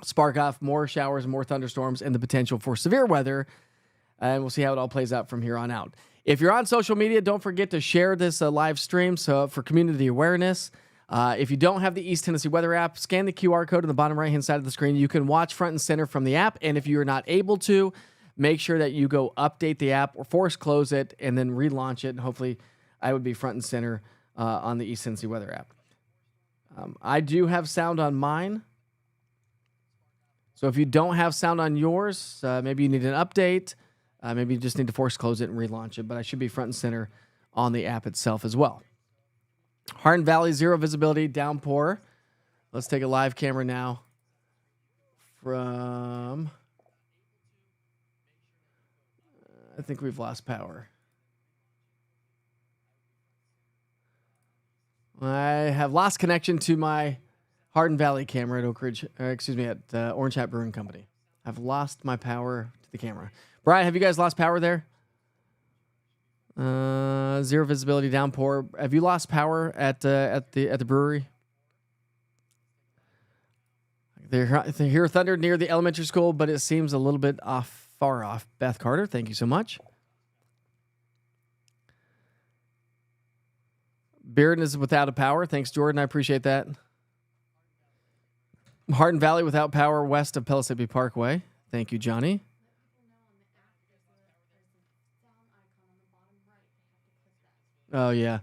spark off more showers, more thunderstorms, and the potential for severe weather. And we'll see how it all plays out from here on out. If you're on social media, don't forget to share this live stream for community awareness. If you don't have the East Tennessee Weather app, scan the QR code on the bottom right-hand side of the screen. You can watch front and center from the app. And if you're not able to, make sure that you go update the app or force close it and then relaunch it. And hopefully I would be front and center on the East Tennessee Weather app. I do have sound on mine. So if you don't have sound on yours, maybe you need an update. Maybe you just need to force close it and relaunch it. But I should be front and center on the app itself as well. Harden Valley, zero visibility, downpour. Let's take a live camera now from... I think we've lost power. I have lost connection to my Harden Valley camera at Oak Ridge, at Orange Hat Brewing Company. I've lost my power to the camera. Brian, have you guys lost power there? Zero visibility, downpour. Have you lost power at the brewery? They hear thunder near the elementary school, but it seems a little bit far off. Beth Carter, thank you so much. Bearden is without a power. Thanks, Jordan. I appreciate that. Hardin Valley without power west of Pellissippi Parkway. Thank you, Johnny. Oh, yeah.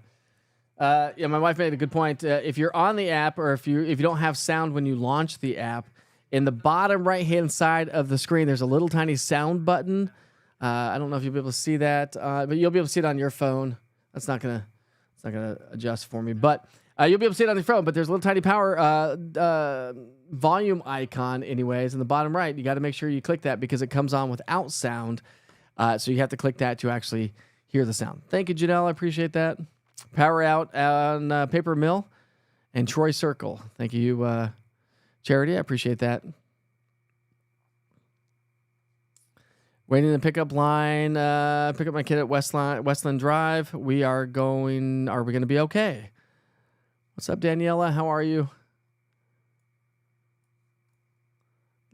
My wife made a good point. If you're on the app or if you don't have sound when you launch the app, in the bottom right-hand side of the screen, there's a little tiny sound button. I don't know if you'll be able to see that, but you'll be able to see it on your phone. It's not gonna adjust for me, but you'll be able to see it on your phone. But there's a little tiny power volume icon, anyways, in the bottom right. You got to make sure you click that because it comes on without sound. So you have to click that to actually hear the sound. Thank you, Janelle. I appreciate that. Power out on Paper Mill and Troy Circle. Thank you, Charity. I appreciate that. Waiting in the pickup line. Pick up my kid at Westland Drive. Are we going to be okay? What's up, Daniela? How are you?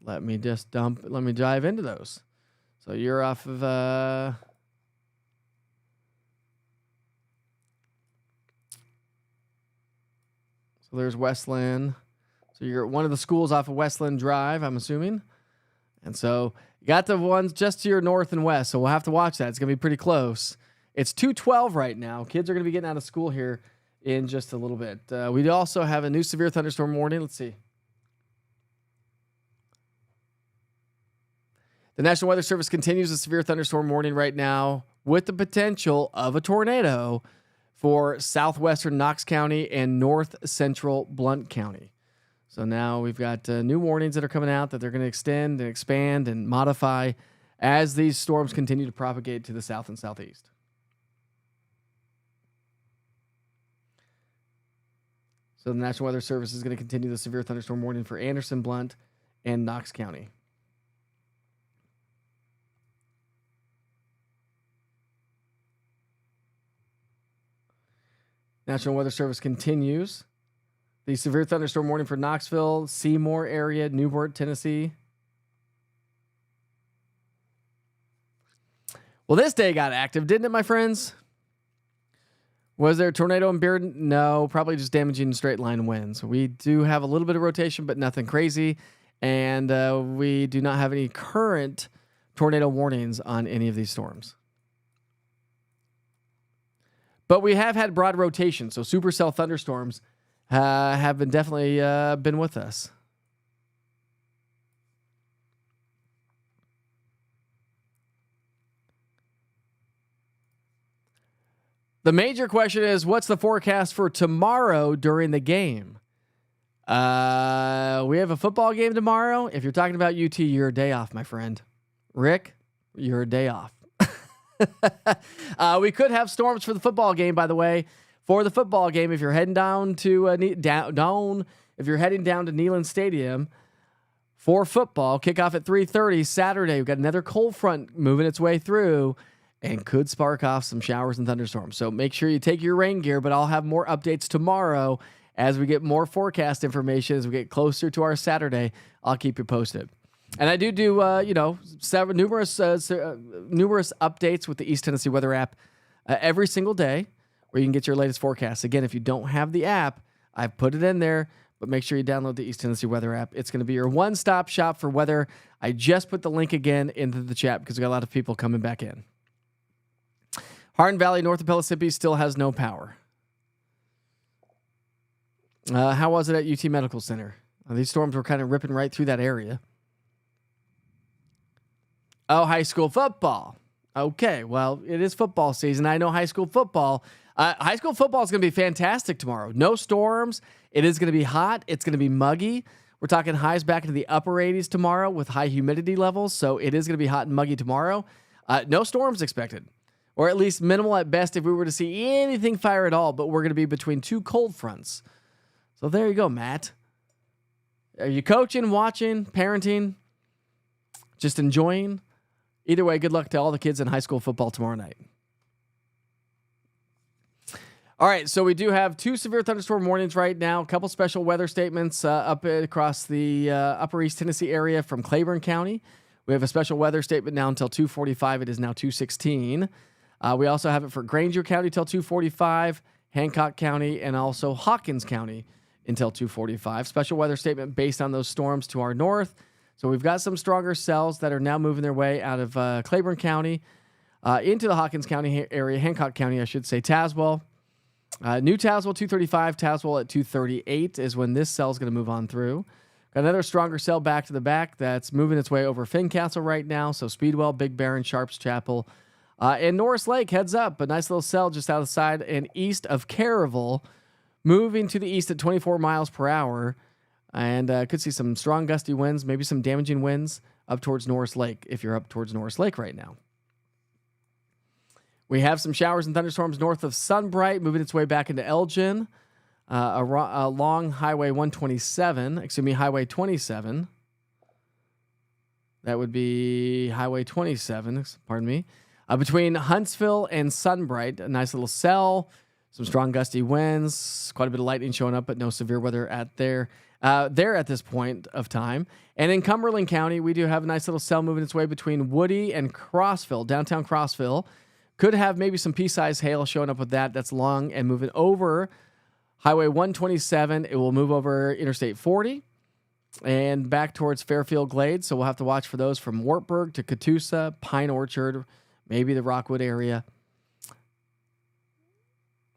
Let me dive into those. So you're off of so there's Westland. So you're at one of the schools off of Westland Drive, I'm assuming. And so you got the ones just to your north and west. So we'll have to watch that. It's going to be pretty close. It's 2:12 right now. Kids are going to be getting out of school here in just a little bit. We also have a new severe thunderstorm warning. Let's see. The National Weather Service continues a severe thunderstorm warning right now with the potential of a tornado for southwestern Knox County and north central Blount County. So now we've got new warnings that are coming out that they're going to extend and expand and modify as these storms continue to propagate to the south and southeast. So the National Weather Service is going to continue the severe thunderstorm warning for Anderson, Blount, and Knox County. National Weather Service continues the severe thunderstorm warning for Knoxville, Seymour area, Newport, Tennessee. Well, this day got active, didn't it, my friends? Was there a tornado in Bearden? No, probably just damaging straight line winds. We do have a little bit of rotation, but nothing crazy. And we do not have any current tornado warnings on any of these storms. But we have had broad rotation, so supercell thunderstorms have been definitely been with us. The major question is, what's the forecast for tomorrow during the game? We have a football game tomorrow. If you're talking about UT, you're a day off, my friend. Rick, you're a day off. We could have storms for the football game, by the way. For the football game, if you're heading down to if you're heading down to Neyland Stadium for football, kickoff at 3:30 Saturday. We've got another cold front moving its way through and could spark off some showers and thunderstorms. So make sure you take your rain gear, but I'll have more updates tomorrow as we get more forecast information as we get closer to our Saturday. I'll keep you posted. And I do numerous updates with the East Tennessee Weather app every single day where you can get your latest forecasts. Again, if you don't have the app, I've put it in there, but make sure you download the East Tennessee Weather app. It's going to be your one-stop shop for weather. I just put the link again into the chat because we got a lot of people coming back in. Harden Valley, north of Pellissippi, still has no power. How was it at UT Medical Center? These storms were kind of ripping right through that area. Oh, high school football. Okay, well, it is football season. I know high school football. High school football is going to be fantastic tomorrow. No storms. It is going to be hot. It's going to be muggy. We're talking highs back into the upper 80s tomorrow with high humidity levels, so it is going to be hot and muggy tomorrow. No storms expected, or at least minimal at best if we were to see anything fire at all, but we're going to be between two cold fronts. So there you go, Matt. Are you coaching, watching, parenting, just enjoying? Either way, good luck to all the kids in high school football tomorrow night. All right, so we do have 2 severe thunderstorm warnings right now. A couple special weather statements up across the upper East Tennessee area from Claiborne County. We have a special weather statement now until 2:45. It is now 2:16. We also have it for Granger County till 2:45, Hancock County, and also Hawkins County until 2:45. Special weather statement based on those storms to our north. So we've got some stronger cells that are now moving their way out of Claiborne County into the Hawkins County area, Hancock County, I should say, Tazewell. New Tazewell, 235. Tazewell at 238 is when this cell is going to move on through. Got another stronger cell back to the back that's moving its way over Fincastle right now. So Speedwell, Big Barron, Sharps Chapel, and Norris Lake heads up. A nice little cell just outside and east of Caryville, moving to the east at 24 miles per hour. And could see some strong gusty winds, maybe some damaging winds up towards Norris Lake if you're up towards Norris Lake right now. We have some showers and thunderstorms north of Sunbright, moving its way back into Elgin along Highway 127, Highway 27. That would be Highway 27, pardon me. Between Huntsville and Sunbright, a nice little cell, some strong gusty winds, quite a bit of lightning showing up, but no severe weather at there at this point of time. And in Cumberland County, we do have a nice little cell moving its way between Woody and Crossville, downtown Crossville. Could have maybe some pea-sized hail showing up with that. That's long and moving over Highway 127. It will move over Interstate 40 and back towards Fairfield Glades. So we'll have to watch for those from Wartburg to Catoosa, Pine Orchard, maybe the Rockwood area.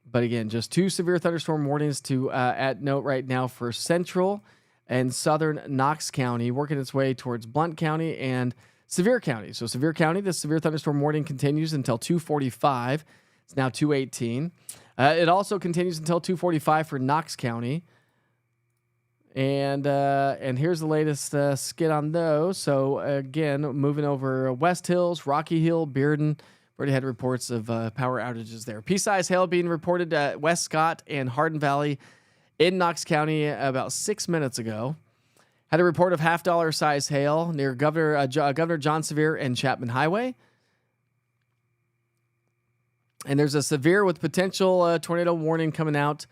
But again, just 2 severe thunderstorm warnings to at note right now for central and southern Knox County, working its way towards Blount County and Sevier County. So Sevier County, the severe thunderstorm warning continues until 2:45. It's now 2:18. It also continues until 2:45 for Knox County. And here's the latest skid on those. So again, moving over West Hills, Rocky Hill, Bearden. Already had reports of power outages there. Pea-sized hail being reported at West Scott and Harden Valley in Knox County about 6 minutes ago. Had a report of $half size hail near Governor John Sevier and Chapman Highway. And there's a severe with potential tornado warning coming out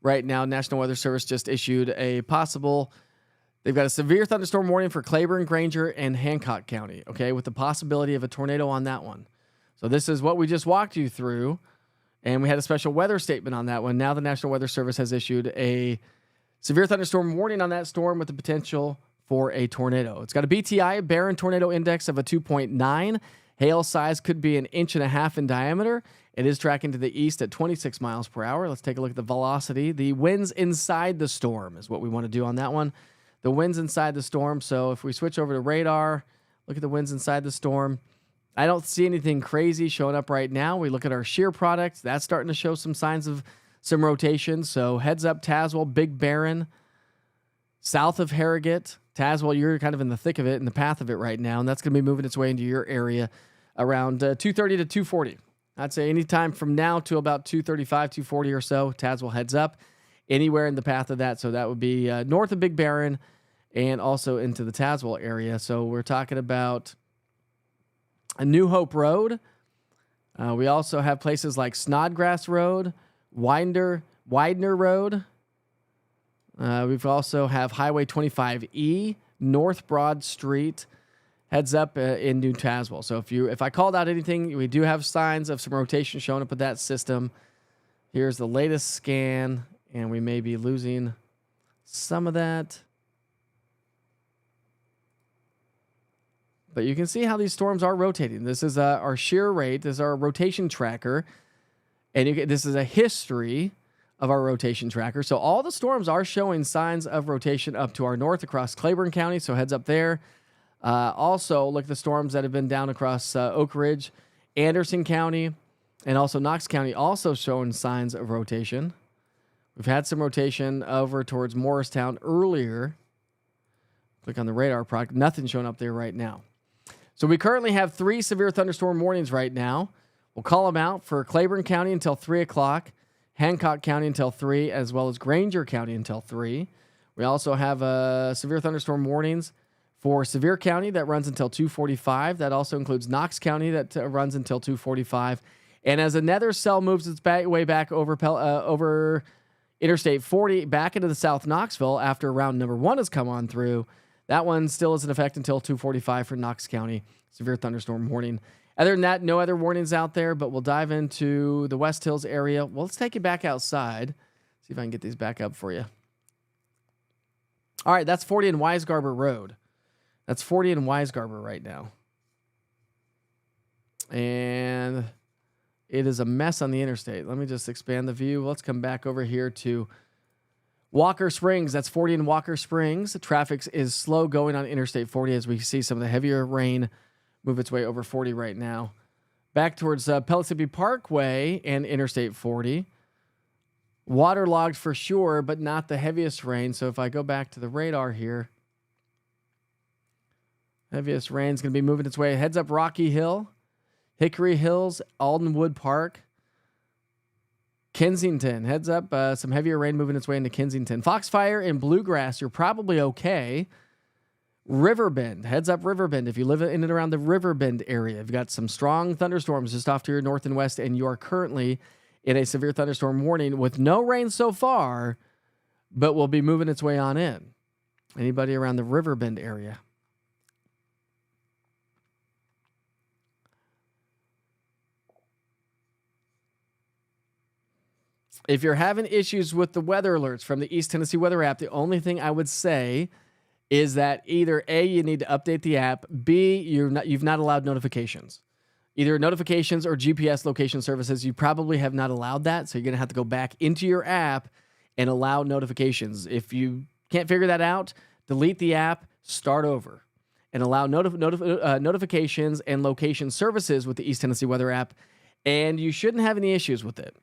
right now. National Weather Service just issued they've got a severe thunderstorm warning for Claiborne, Granger, and Hancock County, okay, with the possibility of a tornado on that one. So this is what we just walked you through, and we had a special weather statement on that one. Now the National Weather Service has issued a severe thunderstorm warning on that storm with the potential for a tornado. It's got a BTI, Barron Tornado Index, of a 2.9. Hail size could be 1.5 inches in diameter. It is tracking to the east at 26 miles per hour. Let's take a look at the velocity. The winds inside the storm is what we want to do on that one. The winds inside the storm. So if we switch over to radar, look at the winds inside the storm. I don't see anything crazy showing up right now. We look at our shear product. That's starting to show some signs of some rotation. So heads up Tazewell, Big Barron, south of Harrogate. Tazewell, you're kind of in the thick of it, in the path of it right now, and that's going to be moving its way into your area around 2:30 to 2:40. I'd say anytime from now to about 2:35, 2:40 or so, Tazewell heads up anywhere in the path of that. So that would be north of Big Barren and also into the Tazewell area. So we're talking about a New Hope Road. We also have places like Snodgrass Road, Widener Road. We've also have Highway 25E, North Broad Street, heads up in New Tazewell. So if I called out anything, we do have signs of some rotation showing up with that system. Here's the latest scan, and we may be losing some of that. But you can see how these storms are rotating. This is our shear rate. This is our rotation tracker. And this is a history of our rotation tracker. So all the storms are showing signs of rotation up to our north across Claiborne County. So heads up there. Also, look at the storms that have been down across Oak Ridge, Anderson County, and also Knox County, also showing signs of rotation. We've had some rotation over towards Morristown earlier. Click on the radar product. Nothing showing up there right now. So we currently have 3 severe thunderstorm warnings right now. We'll call them out for Claiborne County until 3 o'clock, Hancock County until 3, as well as Granger County until 3. We also have severe thunderstorm warnings for Sevier County that runs until 2:45. That also includes Knox County that runs until 2:45. And as another cell moves its way back over Interstate 40 back into the South Knoxville after round number 1 has come on through, that one still is in effect until 2:45 for Knox County. Severe thunderstorm warning. Other than that, no other warnings out there, but we'll dive into the West Hills area. Well, let's take you back outside. See if I can get these back up for you. All right, that's 40 and Weisgarber Road. That's 40 and Weisgarber right now. And it is a mess on the interstate. Let me just expand the view. Let's come back over here to Walker Springs. That's 40 in Walker Springs. The traffic is slow going on Interstate 40 as we see some of the heavier rain move its way over 40 right now. Back towards Pellissippi Parkway and Interstate 40. Waterlogged for sure, but not the heaviest rain. So if I go back to the radar here, heaviest rain is going to be moving its way. Heads up Rocky Hill, Hickory Hills, Aldenwood Park, Kensington. Heads up some heavier rain moving its way into Kensington. Foxfire and Bluegrass, you're probably okay. Riverbend. Heads up Riverbend. If you live in and around the Riverbend area, you've got some strong thunderstorms just off to your north and west, and you are currently in a severe thunderstorm warning with no rain so far, but will be moving its way on in. Anybody around the Riverbend area? If you're having issues with the weather alerts from the East Tennessee Weather app, the only thing I would say is that either A, you need to update the app, B, you've not allowed notifications. Either notifications or GPS location services, you probably have not allowed that, so you're going to have to go back into your app and allow notifications. If you can't figure that out, delete the app, start over, and allow notifications and location services with the East Tennessee Weather app, and you shouldn't have any issues with it.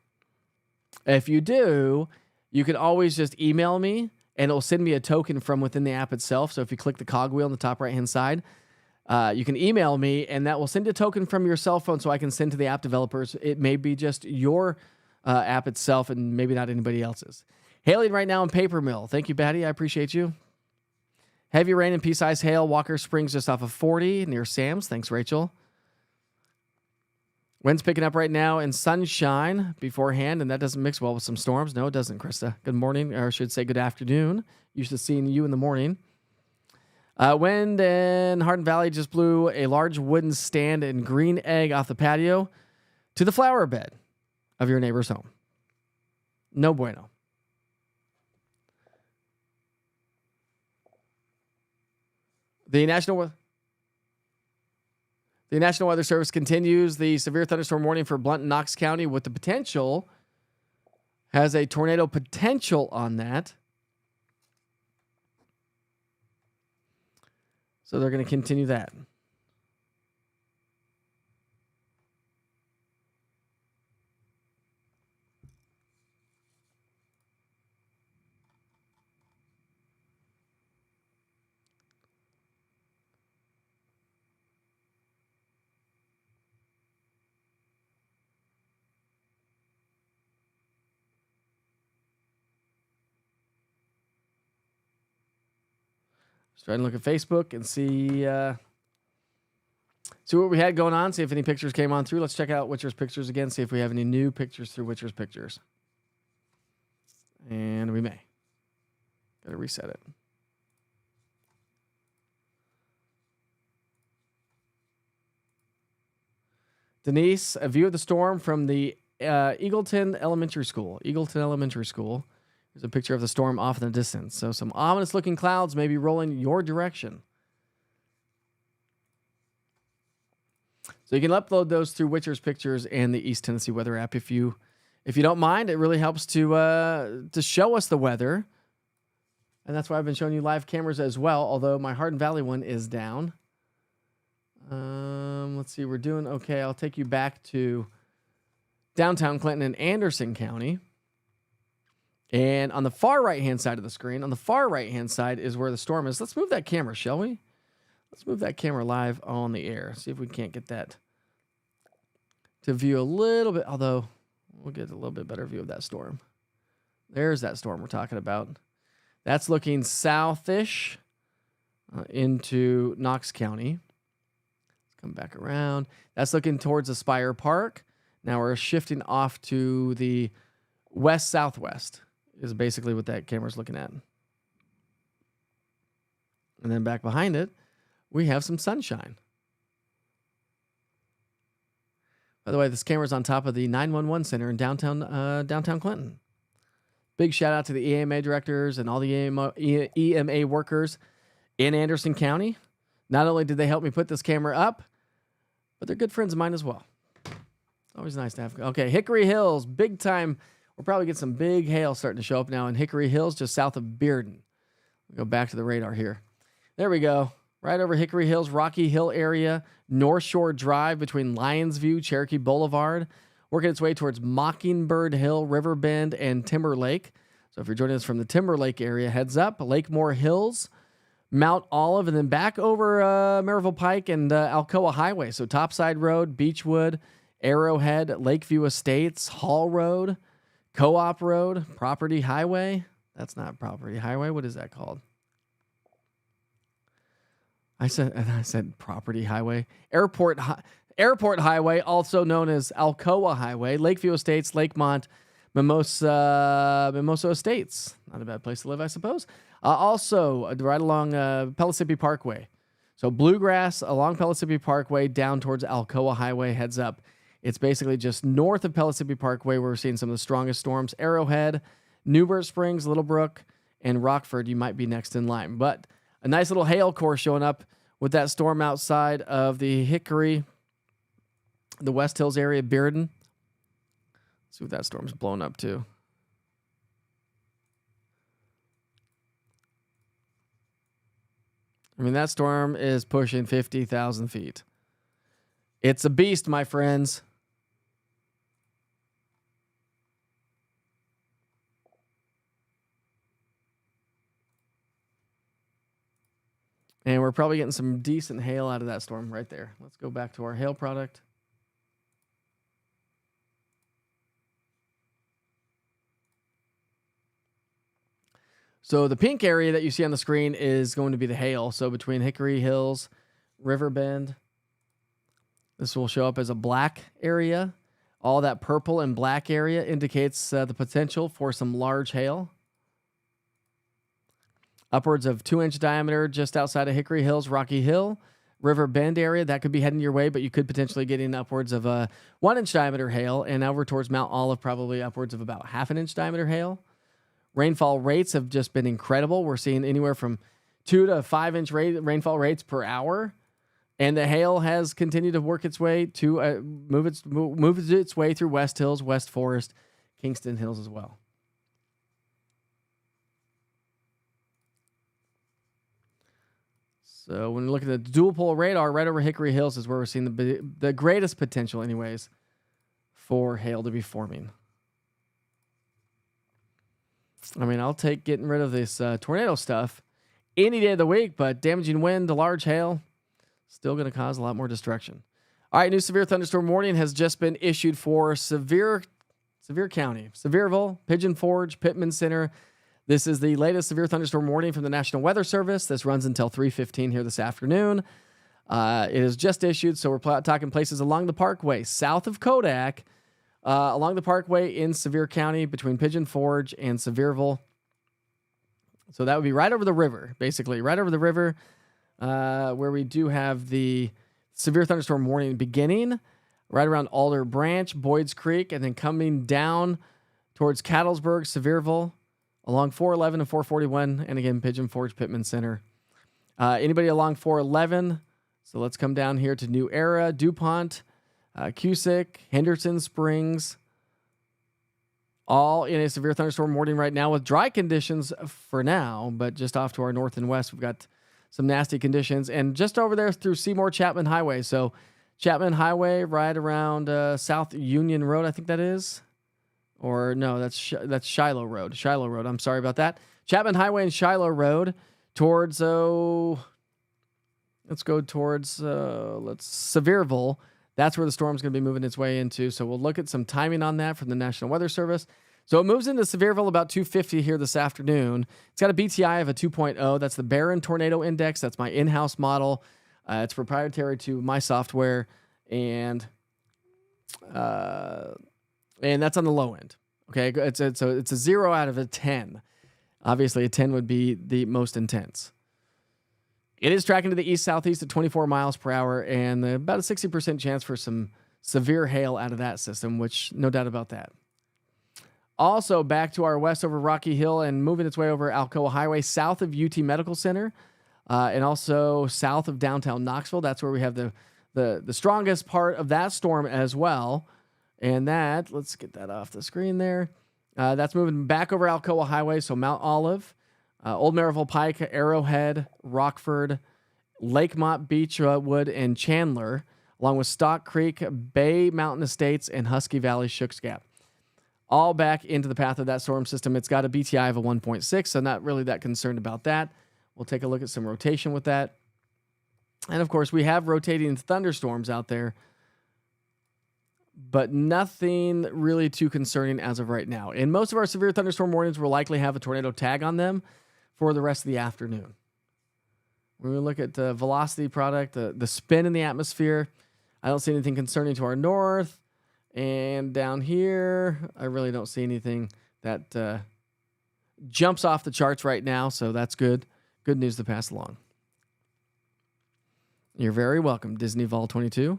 If you do, you can always just email me, and it'll send me a token from within the app itself. So if you click the cogwheel on the top right-hand side, you can email me, and that will send you a token from your cell phone so I can send to the app developers. It may be just your app itself and maybe not anybody else's. Hailing right now in Paper Mill. Thank you, Batty. I appreciate you. Heavy rain and pea-sized hail. Walker Springs just off of 40 near Sam's. Thanks, Rachel. Wind's picking up right now and sunshine beforehand, and that doesn't mix well with some storms. No, it doesn't, Krista. Good morning, or I should say good afternoon. Used to seeing you in the morning. Wind in Harden Valley just blew a large wooden stand and green egg off the patio to the flower bed of your neighbor's home. No bueno. The National Weather Service continues the severe thunderstorm warning for Blount and Knox County with the potential, has a tornado potential on that. So they're going to continue that. Just trying to look at Facebook and see what we had going on. See if any pictures came on through. Let's check out Witcher's pictures again. See if we have any new pictures through Witcher's pictures. And we may. Got to reset it. Denise, a view of the storm from the Eagleton Elementary School. Eagleton Elementary School. There's a picture of the storm off in the distance. So some ominous looking clouds may be rolling your direction. So you can upload those through Witcher's Pictures and the East Tennessee Weather app if you don't mind. It really helps to show us the weather. And that's why I've been showing you live cameras as well, although my Harden Valley one is down. Let's see, we're doing okay. I'll take you back to downtown Clinton and Anderson County. And on the far right-hand side of the screen, on the far right-hand side is where the storm is. Let's move that camera, shall we? Let's move that camera live on the air. See if we can't get that to view a little bit, although we'll get a little bit better view of that storm. There's that storm we're talking about. That's looking southish into Knox County. Come back around. That's looking towards Aspire Park. Now we're shifting off to the west-southwest is basically what that camera's looking at. And then back behind it, we have some sunshine. By the way, this camera's on top of the 911 center in downtown Clinton. Big shout out to the EMA directors and all the EMA workers in Anderson County. Not only did they help me put this camera up, but they're good friends of mine as well. Always nice to have. Okay, Hickory Hills, big time. We'll probably get some big hail starting to show up now in Hickory Hills, just south of Bearden. We'll go back to the radar here. There we go. Right over Hickory Hills, Rocky Hill area, North Shore Drive between Lions View, Cherokee Boulevard, working its way towards Mockingbird Hill, Riverbend, and Timber Lake. So if you're joining us from the Timber Lake area, heads up. Lakemore Hills, Mount Olive, and then back over Maryville Pike and Alcoa Highway. So Topside Road, Beechwood, Arrowhead, Lakeview Estates, Hall Road, Co-op Road, Property Highway. That's not Property Highway. What is that called? I said Property Highway. Airport Highway, also known as Alcoa Highway, Lakeview Estates, Lakemont, Mimosa Estates. Not a bad place to live, I suppose. Also, right along Pellissippi Parkway. So Bluegrass along Pellissippi Parkway down towards Alcoa Highway, heads up. It's basically just north of Pellissippi Parkway where we're seeing some of the strongest storms. Arrowhead, Newbert Springs, Littlebrook, and Rockford, you might be next in line. But a nice little hail core showing up with that storm outside of the Hickory, the West Hills area, Bearden. Let's see what that storm's blowing up to. I mean, that storm is pushing 50,000 feet. It's a beast, my friends. And we're probably getting some decent hail out of that storm right there. Let's go back to our hail product. So the pink area that you see on the screen is going to be the hail. So between Hickory Hills, Riverbend, this will show up as a black area. All that purple and black area indicates the potential for some large hail. Upwards of 2-inch diameter just outside of Hickory Hills, Rocky Hill, River Bend area. That could be heading your way, but you could potentially get in upwards of a 1-inch diameter hail, and over towards Mount Olive, probably upwards of about 1/2-inch diameter hail. Rainfall rates have just been incredible. We're seeing anywhere from 2 to 5-inch rainfall rates per hour, and the hail has continued to work its way to move its way through West Hills, West Forest, Kingston Hills as well. So when we look at the dual pole radar, right over Hickory Hills is where we're seeing the greatest potential anyways for hail to be forming. I mean, I'll take getting rid of this tornado stuff any day of the week, but damaging wind to large hail, still going to cause a lot more destruction. All right, new severe thunderstorm warning has just been issued for Sevier County, Sevierville, Pigeon Forge, Pittman Center, This is the latest severe thunderstorm warning from the National Weather Service. This runs until 3:15 here this afternoon. It is just issued, so we're talking places along the Parkway, south of Kodak, along the Parkway in Sevier County between Pigeon Forge and Sevierville. So that would be right over the river, basically, right over the river, where we do have the severe thunderstorm warning beginning, right around Alder Branch, Boyd's Creek, and then coming down towards Cattlesburg, Sevierville, along 411 and 441, and again, Pigeon Forge, Pittman Center. Anybody along 411, so let's come down here to New Era, DuPont, Cusick, Henderson Springs, all in a severe thunderstorm warning right now with dry conditions for now, but just off to our north and west, we've got some nasty conditions. And just over there through Seymour Chapman Highway. So Chapman Highway right around South Union Road, I think that is. Or no, that's Shiloh Road. Shiloh Road. I'm sorry about that. Chapman Highway and Shiloh Road towards, let's go towards, Sevierville. That's where the storm's going to be moving its way into. So we'll look at some timing on that from the National Weather Service. So it moves into Sevierville about 2:50 here this afternoon. It's got a BTI of a 2.0. That's the Barron Tornado Index. That's my in-house model. It's proprietary to my software, and that's on the low end. Okay, it's a 0 out of a 10. Obviously, a 10 would be the most intense. It is tracking to the east-southeast at 24 miles per hour, and about a 60% chance for some severe hail out of that system, which no doubt about that. Also, back to our west over Rocky Hill and moving its way over Alcoa Highway, south of UT Medical Center, and also south of downtown Knoxville. That's where we have the strongest part of that storm as well. And that, let's get that off the screen there. That's moving back over Alcoa Highway, so Mount Olive, Old Maryville Pike, Arrowhead, Rockford, Lakemont, Beechwood, and Chandler, along with Stock Creek, Bay Mountain Estates, and Husky Valley, Shooks Gap. All back into the path of that storm system. It's got a BTI of a 1.6, so not really that concerned about that. We'll take a look at some rotation with that. And, of course, we have rotating thunderstorms out there, but nothing really too concerning as of right now. And most of our severe thunderstorm warnings will likely have a tornado tag on them for the rest of the afternoon. When we look at the velocity product, the spin in the atmosphere, I don't see anything concerning to our north. And down here, I really don't see anything that jumps off the charts right now, so that's good. Good news to pass along. You're very welcome, Disney Vol 22.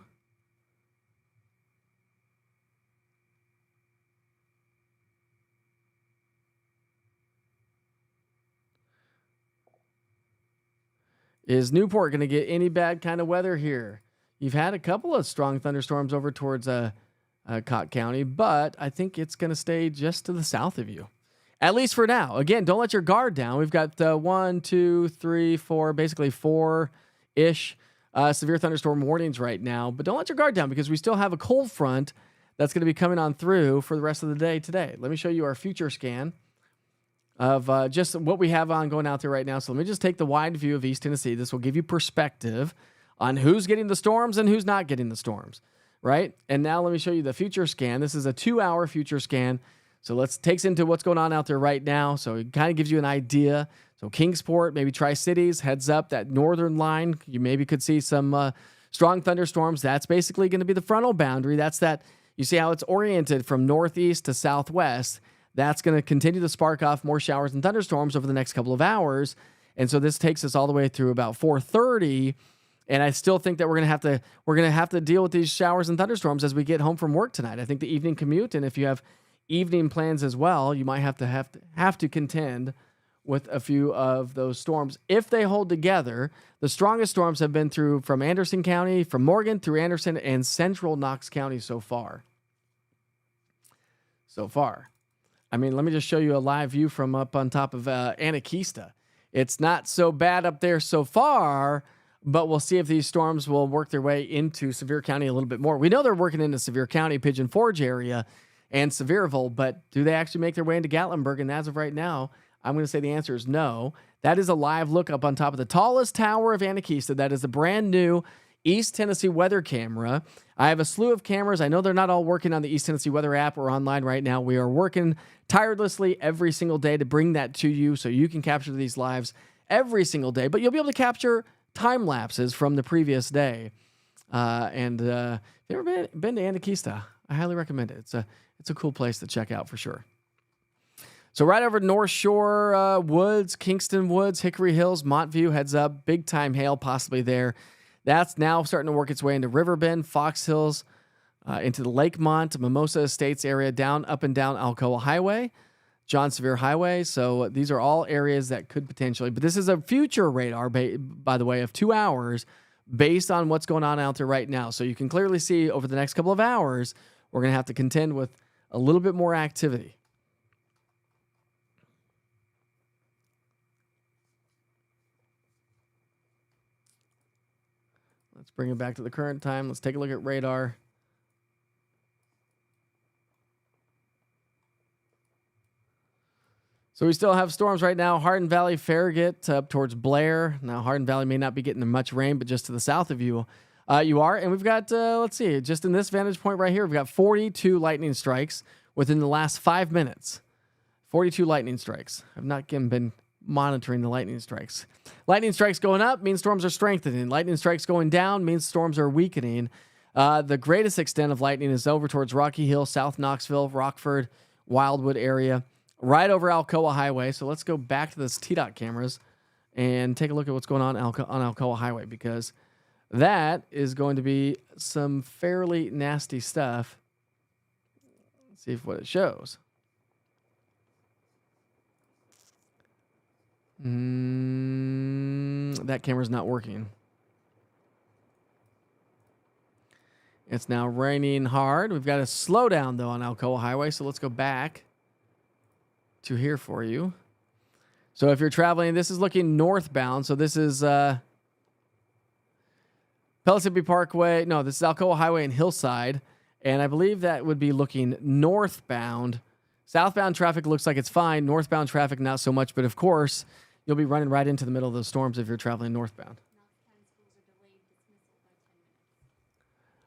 Is Newport going to get any bad kind of weather here? You've had a couple of strong thunderstorms over towards Cott County, but I think it's going to stay just to the south of you, at least for now. Again, don't let your guard down. We've got 1, 2, 3, 4, basically 4-ish severe thunderstorm warnings right now, but don't let your guard down because we still have a cold front that's going to be coming on through for the rest of the day today. Let me show you our future scan of just what we have on going out there right now. So let me just take the wide view of East Tennessee. This will give you perspective on who's getting the storms and who's not getting the storms, right? And now let me show you the future scan. This is a 2-hour future scan. So takes into what's going on out there right now. So it kind of gives you an idea. So Kingsport, maybe Tri-Cities, heads up that northern line. You maybe could see some strong thunderstorms. That's basically going to be the frontal boundary. That's that. You see how it's oriented from northeast to southwest. That's going to continue to spark off more showers and thunderstorms over the next couple of hours. And so this takes us all the way through about 4:30. And I still think that we're going to have to deal with these showers and thunderstorms as we get home from work tonight. I think the evening commute, and if you have evening plans as well, you might have to contend with a few of those storms if they hold together. The strongest storms have been through from Anderson County, from Morgan through Anderson and central Knox County so far. I mean, let me just show you a live view from up on top of Anakeesta. It's not so bad up there so far, but we'll see if these storms will work their way into Sevier County a little bit more. We know they're working into Sevier County, Pigeon Forge area, and Sevierville, but do they actually make their way into Gatlinburg? And as of right now, I'm going to say the answer is no. That is a live look up on top of the tallest tower of Anakeesta. That is a brand new East Tennessee weather camera. I have a slew of cameras. I know they're not all working on the East Tennessee weather app or online right now. We are working tirelessly every single day to bring that to you so you can capture these lives every single day, but you'll be able to capture time lapses from the previous day. And if you've ever been to Anakeesta, I highly recommend it. It's a cool place to check out for sure. So right over North Shore Woods, Kingston Woods, Hickory Hills, Montview, heads up, big time hail possibly there. That's now starting to work its way into Riverbend, Fox Hills, into the Lakemont, Mimosa Estates area, up and down Alcoa Highway, John Sevier Highway. So these are all areas that could potentially, but this is a future radar, by the way, of 2 hours based on what's going on out there right now. So you can clearly see over the next couple of hours, we're going to have to contend with a little bit more activity. Let's bring it back to the current time. Let's take a look at radar. So we still have storms right now. Harden Valley, Farragut, up towards Blair. Now, Harden Valley may not be getting much rain, but just to the south of you, you are. And we've got, let's see, just in this vantage point right here, we've got 42 lightning strikes within the last 5 minutes. 42 lightning strikes. I've not been monitoring the lightning strikes. Lightning strikes going up means storms are strengthening. Lightning strikes going down means storms are weakening. The greatest extent of lightning is over towards Rocky Hill, South Knoxville, Rockford, Wildwood area, right over Alcoa Highway. So let's go back to this TDOT cameras and take a look at what's going on Alcoa Highway, because that is going to be some fairly nasty stuff. Let's see what it shows. That camera's not working. It's now raining hard. We've got a slowdown, though, on Alcoa Highway, so let's go back to here for you. So if you're traveling, this is looking northbound. So this is Pellissippi Parkway. No, this is Alcoa Highway and Hillside. And I believe that would be looking northbound. Southbound traffic looks like it's fine. Northbound traffic, not so much. But of course, you'll be running right into the middle of those storms if you're traveling northbound.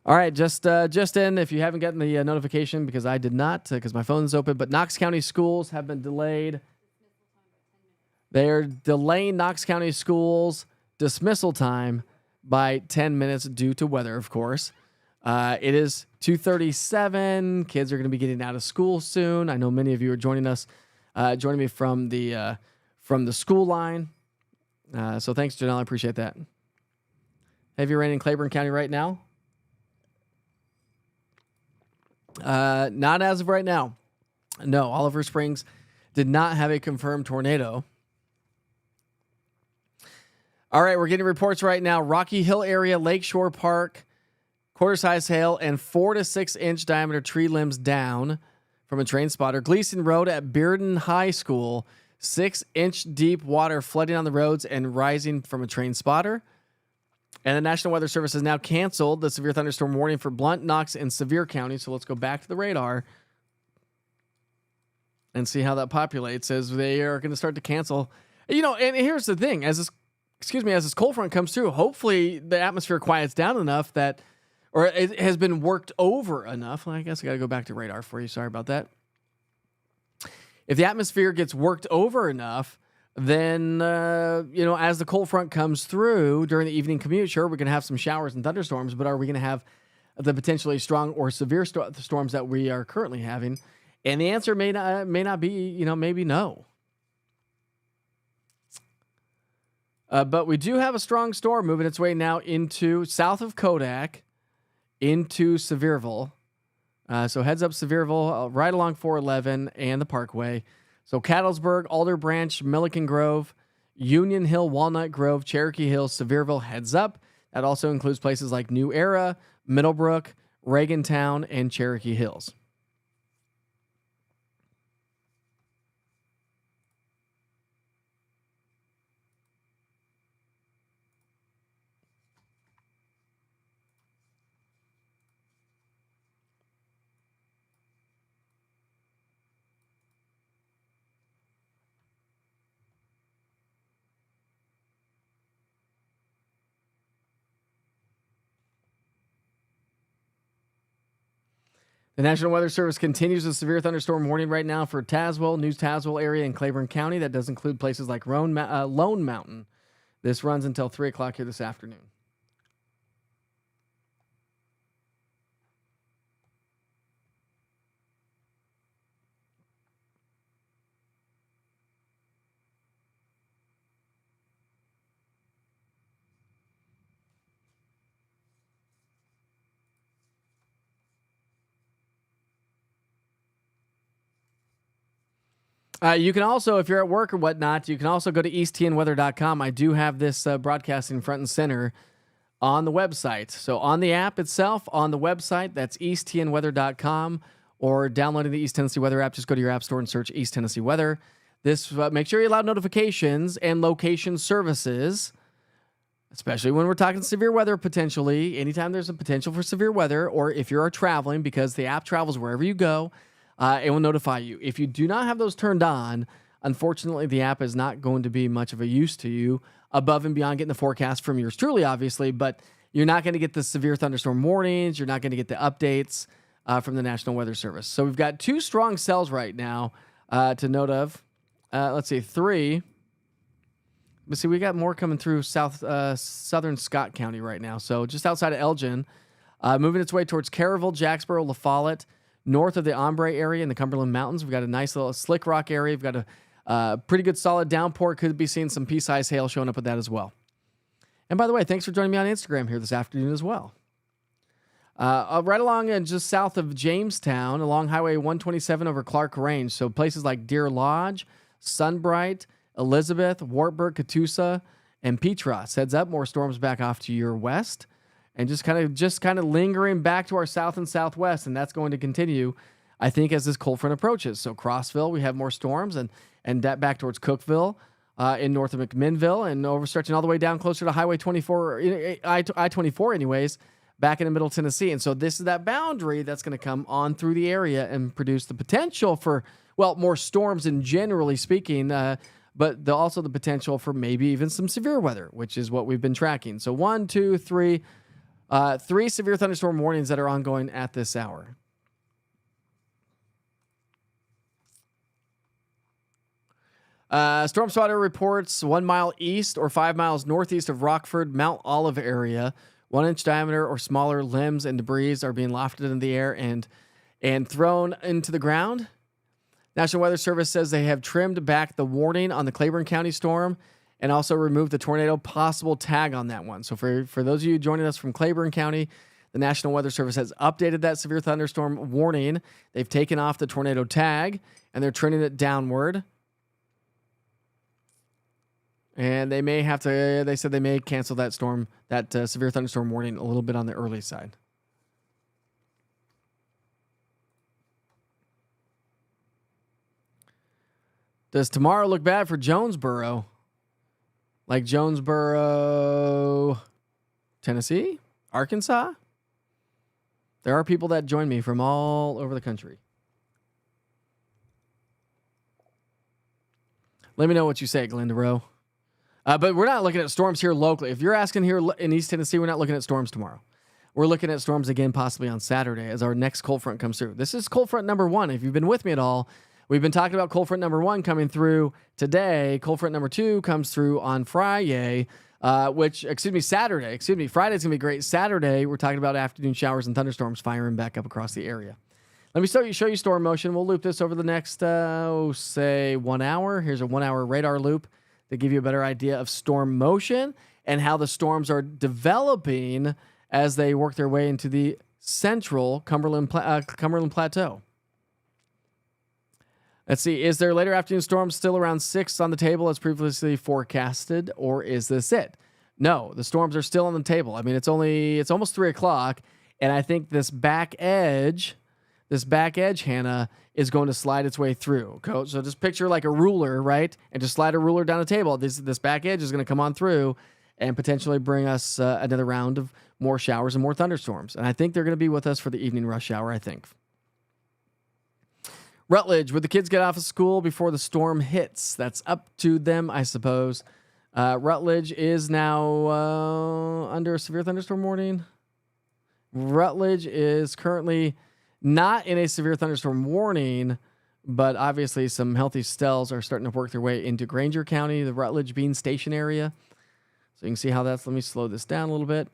All right, just in, if you haven't gotten the notification, because I did not, because my phone is open, but Knox County schools have been delayed. They are delaying Knox County schools dismissal time by 10 minutes due to weather, of course. It is 2:37. Kids are going to be getting out of school soon. I know many of you are joining me from the school line. So thanks, Janelle. I appreciate that. Heavy rain in Claiborne County right now. Not as of right now. No, Oliver Springs did not have a confirmed tornado. All right, we're getting reports right now. Rocky Hill area, Lakeshore Park, quarter-size hail and 4 to 6 inch diameter tree limbs down from a train spotter. Gleason Road at Bearden High School, 6 inch deep water flooding on the roads and rising from a train spotter. And the National Weather Service has now canceled the severe thunderstorm warning for Blount, Knox, and Sevier County. So let's go back to the radar and see how that populates as they are going to start to cancel. You know, and here's the thing. As this cold front comes through, hopefully the atmosphere quiets down enough that, or it has been worked over enough. Well, I guess I got to go back to radar for you. Sorry about that. If the atmosphere gets worked over enough, then, as the cold front comes through during the evening commute, sure, we're going to have some showers and thunderstorms, but are we going to have the potentially strong or severe storms that we are currently having? And the answer may not be, maybe no. But we do have a strong storm moving its way now into south of Kodak, into Sevierville. So heads up Sevierville, right along 411 and the Parkway. So Cattlesburg, Alder Branch, Milliken Grove, Union Hill, Walnut Grove, Cherokee Hill, Sevierville, heads up. That also includes places like New Era, Middlebrook, Reagantown, and Cherokee Hills. The National Weather Service continues a severe thunderstorm warning right now for Tazewell, New Tazewell area, and Claiborne County. That does include places like Lone Mountain. This runs until 3 o'clock here this afternoon. You can also, if you're at work or whatnot, you can also go to easttnweather.com. I do have this broadcasting front and center on the website. So on the app itself, on the website, that's easttnweather.com, or downloading the East Tennessee Weather app. Just go to your app store and search East Tennessee Weather. This make sure you allow notifications and location services, especially when we're talking severe weather potentially. Anytime there's a potential for severe weather, or if you're traveling, because the app travels wherever you go. It will notify you. If you do not have those turned on, unfortunately, the app is not going to be much of a use to you above and beyond getting the forecast from yours truly, obviously, but you're not going to get the severe thunderstorm warnings. You're not going to get the updates from the National Weather Service. So we've got 2 strong cells right now to note of. Let's see, 3. But see, we got more coming through southern Scott County right now. So just outside of Elgin, moving its way towards Caryville, Jacksboro, La Follette. North of the Ombre area in the Cumberland Mountains, we've got a nice little Slick Rock area. We've got a pretty good solid downpour. Could be seeing some pea-sized hail showing up with that as well. And by the way, thanks for joining me on Instagram here this afternoon as well. Right along just south of Jamestown, along Highway 127 over Clark Range. So places like Deer Lodge, Sunbright, Elizabeth, Wartburg, Catoosa, and Petros. Heads up, more storms back off to your west. And just kind of lingering back to our south and southwest, and that's going to continue, I think, as this cold front approaches. So Crossville, we have more storms, and that back towards Cookville, in north of McMinnville, and overstretching all the way down closer to Highway 24, I-24 anyways, back in Middle Tennessee. And so this is that boundary that's going to come on through the area and produce the potential for, well, more storms in generally speaking, but also the potential for maybe even some severe weather, which is what we've been tracking. So 1, 2, 3... 3 severe thunderstorm warnings that are ongoing at this hour. Storm spotter reports 1 mile east or 5 miles northeast of Rockford, Mount Olive area. 1-inch diameter or smaller limbs and debris are being lofted in the air and thrown into the ground. National Weather Service says they have trimmed back the warning on the Claiborne County storm and also removed the tornado possible tag on that one. So for those of you joining us from Claiborne County, the National Weather Service has updated that severe thunderstorm warning. They've taken off the tornado tag, and they're turning it downward. And they may have to, they said they may cancel that severe thunderstorm warning a little bit on the early side. Does tomorrow look bad for Jonesboro? Like Jonesboro, Tennessee, Arkansas? There are people that join me from all over the country. Let me know what you say, Glenda Rowe. But we're not looking at storms here locally. If you're asking here in East Tennessee, we're not looking at storms tomorrow. We're looking at storms again possibly on Saturday as our next cold front comes through. This is cold front number 1. If you've been with me at all, we've been talking about cold front number 1 coming through today. Cold front number 2 comes through on Friday, Saturday. Friday's going to be great. Saturday, we're talking about afternoon showers and thunderstorms firing back up across the area. Let me show you storm motion. We'll loop this over the next, say 1 hour. Here's a 1 hour radar loop to give you a better idea of storm motion and how the storms are developing as they work their way into the central Cumberland Plateau. Let's see. Is there later afternoon storms still around 6 on the table as previously forecasted, or is this it? No, the storms are still on the table. I mean, it's almost 3 o'clock, and I think this back edge, Hannah, is going to slide its way through. So just picture like a ruler, right? And just slide a ruler down a table. This back edge is going to come on through and potentially bring us another round of more showers and more thunderstorms. And I think they're going to be with us for the evening rush hour, I think. Rutledge, would the kids get off of school before the storm hits? That's up to them, I suppose. Rutledge is now under a severe thunderstorm warning. Rutledge is currently Not in a severe thunderstorm warning, but obviously some healthy cells are starting to work their way into Granger County, the Rutledge Bean Station area. So you can see how that's, let me slow this down a little bit.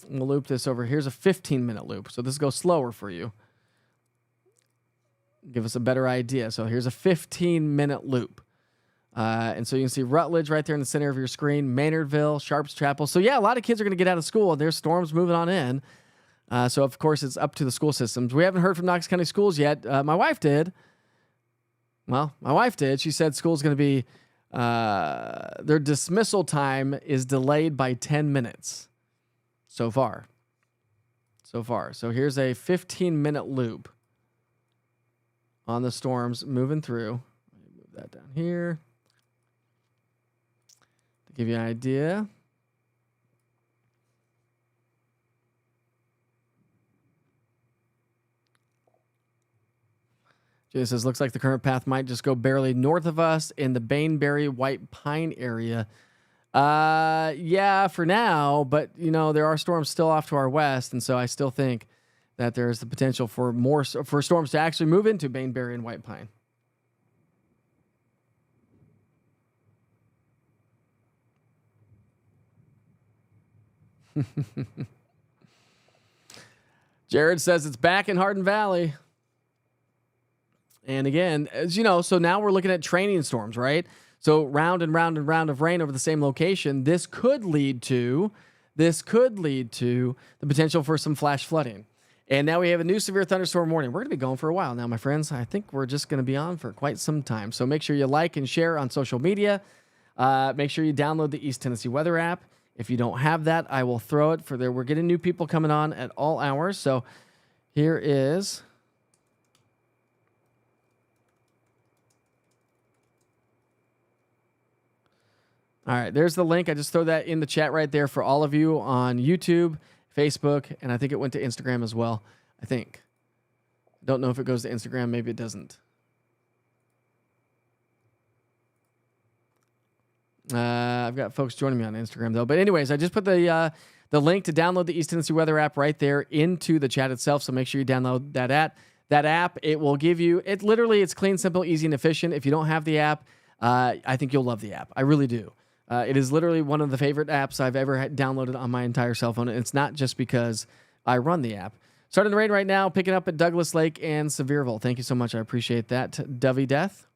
We'll loop this over. Here's a 15-minute loop. So this goes slower for you. Give us a better idea. So here's a 15-minute loop. And so you can see Rutledge right there in the center of your screen, Maynardville, Sharps Chapel. So yeah, a lot of kids are going to get out of school, and there's storms moving on in. So of course it's up to the school systems. We haven't heard from Knox County schools yet. My wife did. Well, my wife did. She said school's going to be, their dismissal time is delayed by 10 minutes so far. So here's a 15-minute loop on the storms moving through. Let me move that down here to give you an idea. Jay says, looks like the current path might just go barely north of us in the Bainbury White Pine area. Yeah, for now, but there are storms still off to our west, and so I still think that there's the potential for for storms to actually move into Bainbury and White Pine. Jared says it's back in Harden Valley. And again, as you know, so now we're looking at training storms, right? So round and round and round of rain over the same location. This could lead to the potential for some flash flooding. And now we have a new severe thunderstorm warning. We're going to be going for a while now, my friends. I think we're just going to be on for quite some time. So make sure you like and share on social media. Make sure you download the East Tennessee Weather app. If you don't have that, I will throw it for there. We're getting new people coming on at all hours. So here is... All right, there's the link. I just throw that in the chat right there for all of you on YouTube, Facebook, and I think it went to Instagram as well. I think. Don't know if it goes to Instagram. Maybe it doesn't. I've got folks joining me on Instagram, though. But anyways, I just put the link to download the East Tennessee Weather app right there into the chat itself, so make sure you download that app. It will give you, it's clean, simple, easy, and efficient. If you don't have the app, I think you'll love the app. I really do. It is literally one of the favorite apps I've ever had downloaded on my entire cell phone. And it's not just because I run the app. Starting to rain right now, picking up at Douglas Lake and Sevierville. Thank you so much. I appreciate that. Dovey Death.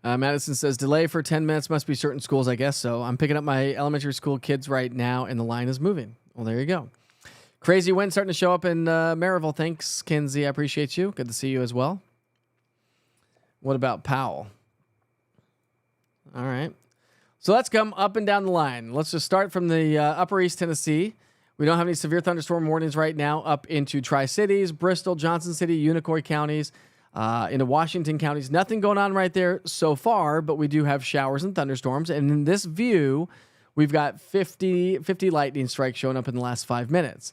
Madison says, delay for 10 minutes must be certain schools. I guess so. I'm picking up my elementary school kids right now, and the line is moving. Well, there you go. Crazy wind starting to show up in Maryville. Thanks, Kinsey. I appreciate you. Good to see you as well. What about Powell? All right. So let's come up and down the line. Let's just start from the upper East Tennessee. We don't have any severe thunderstorm warnings right now up into Tri-Cities, Bristol, Johnson City, Unicoi counties, into Washington counties. Nothing going on right there so far, but we do have showers and thunderstorms. And in this view, we've got 50 lightning strikes showing up in the last 5 minutes.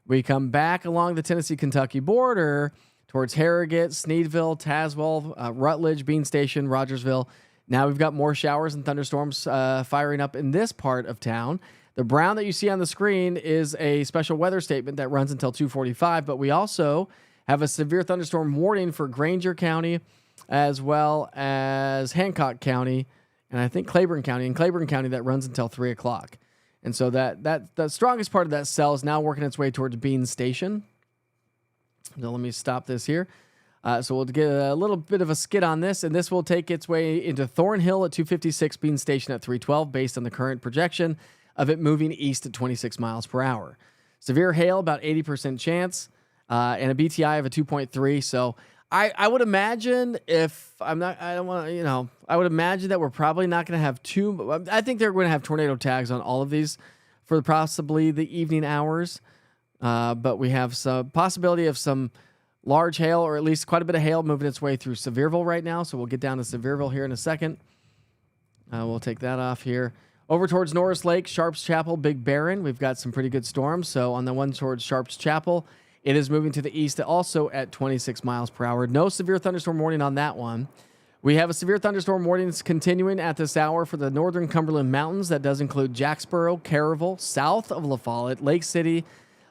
We come back along the Tennessee-Kentucky border towards Harrogate, Sneedville, Tazewell, Rutledge, Bean Station, Rogersville. Now we've got more showers and thunderstorms firing up in this part of town. The brown that you see on the screen is a special weather statement that runs until 2:45, but we also have a severe thunderstorm warning for Granger County as well as Hancock County and I think Claiborne County. In Claiborne County, that runs until 3 o'clock. And so that the strongest part of that cell is now working its way towards Bean Station. Now let me stop this here. So we'll get a little bit of a skid on this, and this will take its way into Thornhill at 256, Bean Station at 312, based on the current projection of it moving east at 26 miles per hour. Severe hail, about 80% chance, and a BTI of a 2.3. So I would imagine I would imagine that we're probably not going to have I think they're going to have tornado tags on all of these for possibly the evening hours. But we have some possibility of some large hail, or at least quite a bit of hail moving its way through Sevierville right now. So we'll get down to Sevierville here in a second. We'll take that off here. Over towards Norris Lake, Sharps Chapel, Big Barren. We've got some pretty good storms. So on the one towards Sharps Chapel, it is moving to the east also at 26 miles per hour. No severe thunderstorm warning on that one. We have a severe thunderstorm warning that's continuing at this hour for the northern Cumberland Mountains. That does include Jacksboro, Caryville, south of La Follette, Lake City,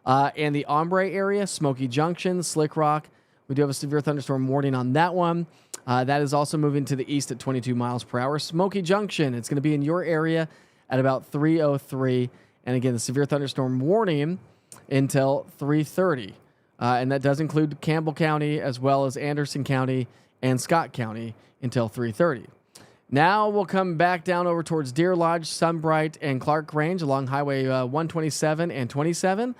and the Ombre area, Smoky Junction, Slick Rock. We do have a severe thunderstorm warning on that one. That is also moving to the east at 22 miles per hour. Smoky Junction, it's going to be in your area at about 3:03. And again, the severe thunderstorm warning until 3:30. And that does include Campbell County as well as Anderson County and Scott County until 3:30. Now we'll come back down over towards Deer Lodge, Sunbright, and Clark Range along Highway 127 and 27.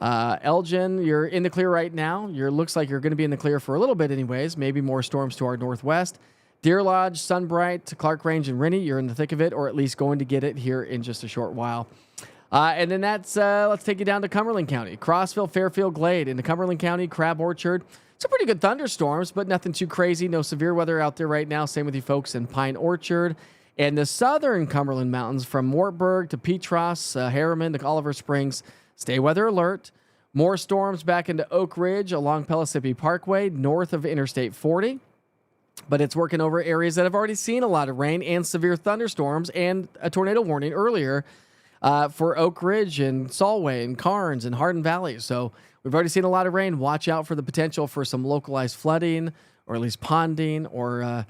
Elgin, you're in the clear right now. Looks like you're going to be in the clear for a little bit anyways, maybe more storms to our northwest. Deer Lodge, Sunbright, Clark Range, and Rennie, you're in the thick of it, or at least going to get it here in just a short while. And then let's take you down to Cumberland County. Crossville, Fairfield, Glade. In the Cumberland County, Crab Orchard. Some pretty good thunderstorms, but nothing too crazy. No severe weather out there right now. Same with you folks in Pine Orchard. And the southern Cumberland Mountains from Mortburg to Petros, Harriman to Oliver Springs. Stay weather alert. More storms back into Oak Ridge along Pellissippi Parkway, north of Interstate 40. But it's working over areas that have already seen a lot of rain and severe thunderstorms and a tornado warning earlier for Oak Ridge and Solway and Carnes and Harden Valley. So we've already seen a lot of rain. Watch out for the potential for some localized flooding or at least ponding or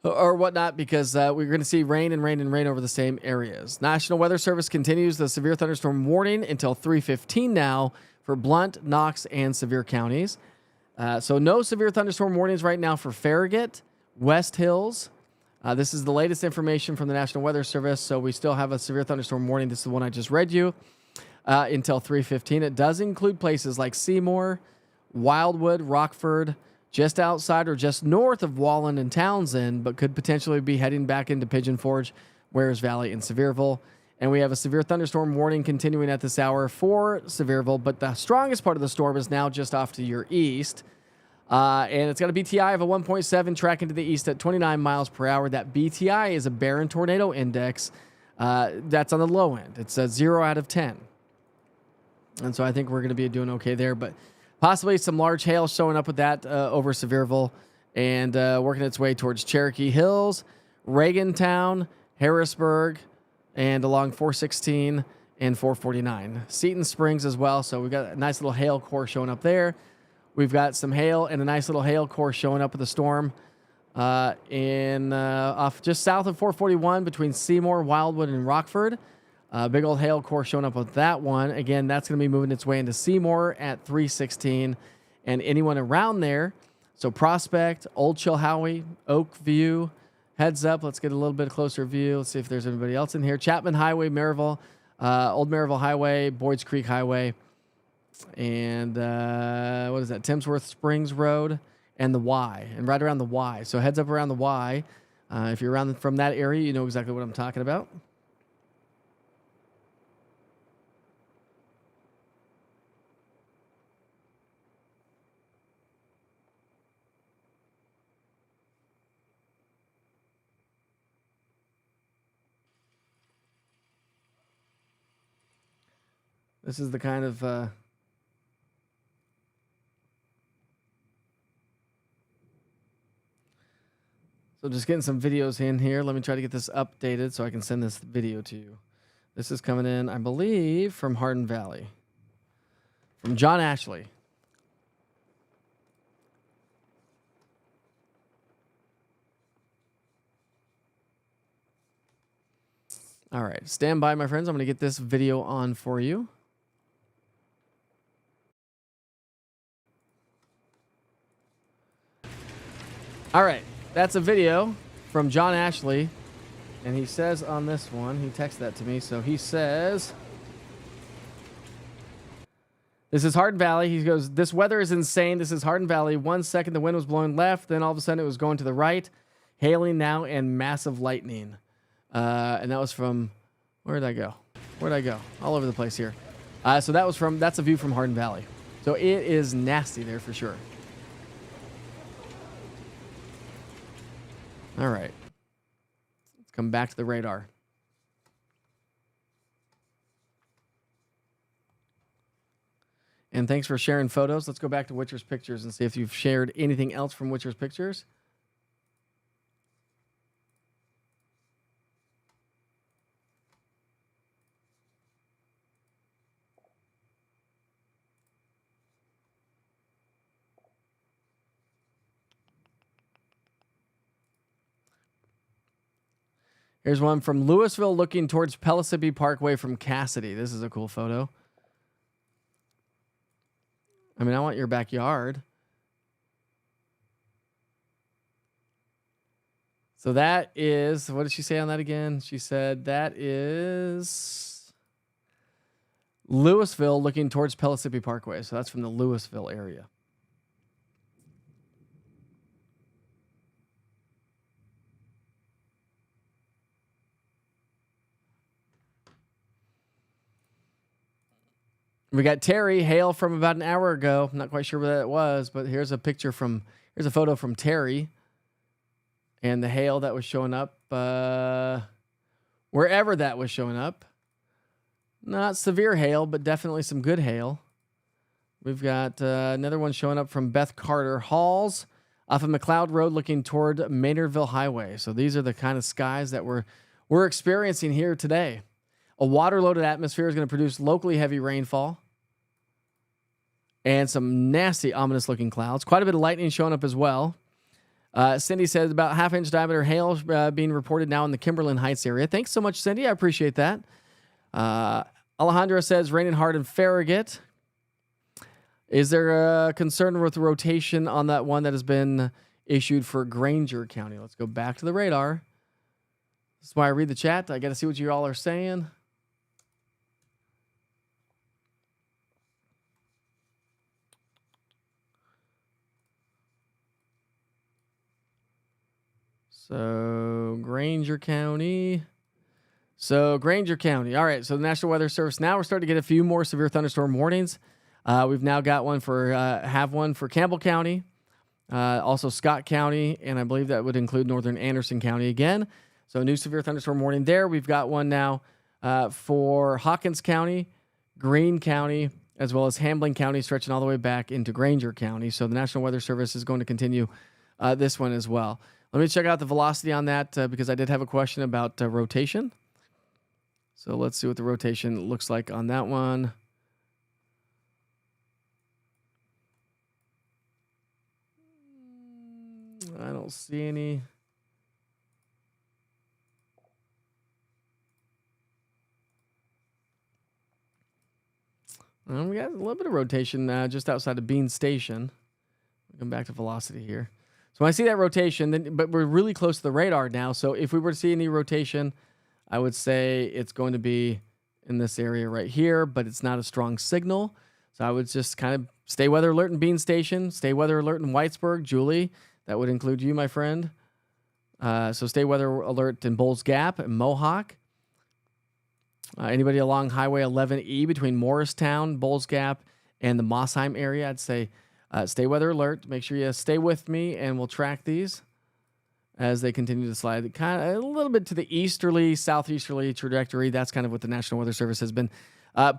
whatnot, because we're going to see rain and rain and rain over the same areas. National Weather Service continues the severe thunderstorm warning until 3:15 now for Blount, Knox, and Sevier counties. So no severe thunderstorm warnings right now for Farragut, West Hills. This is the latest information from the National Weather Service, so we still have a severe thunderstorm warning. This is the one I just read you until 3:15. It does include places like Seymour, Wildwood, Rockford, just outside or just north of Wallen and Townsend, but could potentially be heading back into Pigeon Forge, Wares Valley, and Sevierville. And we have a severe thunderstorm warning continuing at this hour for Sevierville, but the strongest part of the storm is now just off to your east. And it's got a BTI of a 1.7 tracking to the east at 29 miles per hour. That BTI is a Barron Tornado Index. That's on the low end. It's a 0 out of 10. And so I think we're going to be doing okay there, but possibly some large hail showing up with that over Sevierville and working its way towards Cherokee Hills, Reagantown, Harrisburg, and along 416 and 449. Seton Springs as well. So we've got a nice little hail core showing up there. We've got some hail and a nice little hail core showing up with a storm off just south of 441 between Seymour, Wildwood, and Rockford. Big old hail core showing up with that one. Again, that's going to be moving its way into Seymour at 316. And anyone around there, so Prospect, Old Chilhowie, Oak View, heads up. Let's get a little bit closer view. Let's see if there's anybody else in here. Chapman Highway, Maryville, Old Maryville Highway, Boyd's Creek Highway, and what is that? Timsworth Springs Road and the Y, and right around the Y. So heads up around the Y. If you're around from that area, you know exactly what I'm talking about. This is the kind of so just getting some videos in here. Let me try to get this updated so I can send this video to you. This is coming in, I believe, from Harden Valley, from John Ashley. All right, stand by, my friends. I'm going to get this video on for you. All right, that's a video from John Ashley, and he says on this one, he texted that to me, so he says, this is Harden Valley. He goes, this weather is insane. This is Harden Valley. 1 second, the wind was blowing left, then all of a sudden it was going to the right, hailing now and massive lightning. And that was from, where did I go? Where'd I go? All over the place here. So that's a view from Harden Valley. So it is nasty there for sure. All right. Let's come back to the radar. And thanks for sharing photos. Let's go back to Witcher's Pictures and see if you've shared anything else from Witcher's Pictures. Here's one from Louisville looking towards Pellissippi Parkway from Cassidy. This is a cool photo. I mean, I want your backyard. So that is, what did she say on that again? She said that is Louisville looking towards Pellissippi Parkway. So that's from the Louisville area. We got Terry, hail from about an hour ago. I'm not quite sure where that was, but here's a photo from Terry. And the hail that was showing up, wherever that was showing up. Not severe hail, but definitely some good hail. We've got another one showing up from Beth Carter Halls off of McLeod Road looking toward Maynardville Highway. So these are the kind of skies that we're experiencing here today. A water-loaded atmosphere is going to produce locally heavy rainfall and some nasty, ominous-looking clouds. Quite a bit of lightning showing up as well. Cindy says about half-inch diameter hail being reported now in the Kimberlin Heights area. Thanks so much, Cindy. I appreciate that. Alejandro says rain in Harden, Farragut. Is there a concern with rotation on that one that has been issued for Granger County? Let's go back to the radar. This is why I read the chat. I got to see what you all are saying. So Granger County. All right. So the National Weather Service. Now we're starting to get a few more severe thunderstorm warnings. We've now got one for Campbell County, also Scott County, and I believe that would include northern Anderson County again. So a new severe thunderstorm warning there. We've got one now for Hawkins County, Greene County, as well as Hambling County, stretching all the way back into Granger County. So the National Weather Service is going to continue this one as well. Let me check out the velocity on that because I did have a question about rotation. So let's see what the rotation looks like on that one. I don't see any. We got a little bit of rotation just outside of Bean Station. We'll come back to velocity here. So when I see that rotation, but we're really close to the radar now. So if we were to see any rotation, I would say it's going to be in this area right here, but it's not a strong signal. So I would just kind of stay weather alert in Bean Station, stay weather alert in Whitesburg. Julie, that would include you, my friend. So stay weather alert in Bulls Gap and Mohawk. Anybody along Highway 11E between Morristown, Bulls Gap, and the Mossheim area, I'd say stay weather alert. Make sure you stay with me, and we'll track these as they continue to slide kind of a little bit to the easterly, southeasterly trajectory. That's kind of what the National Weather Service has been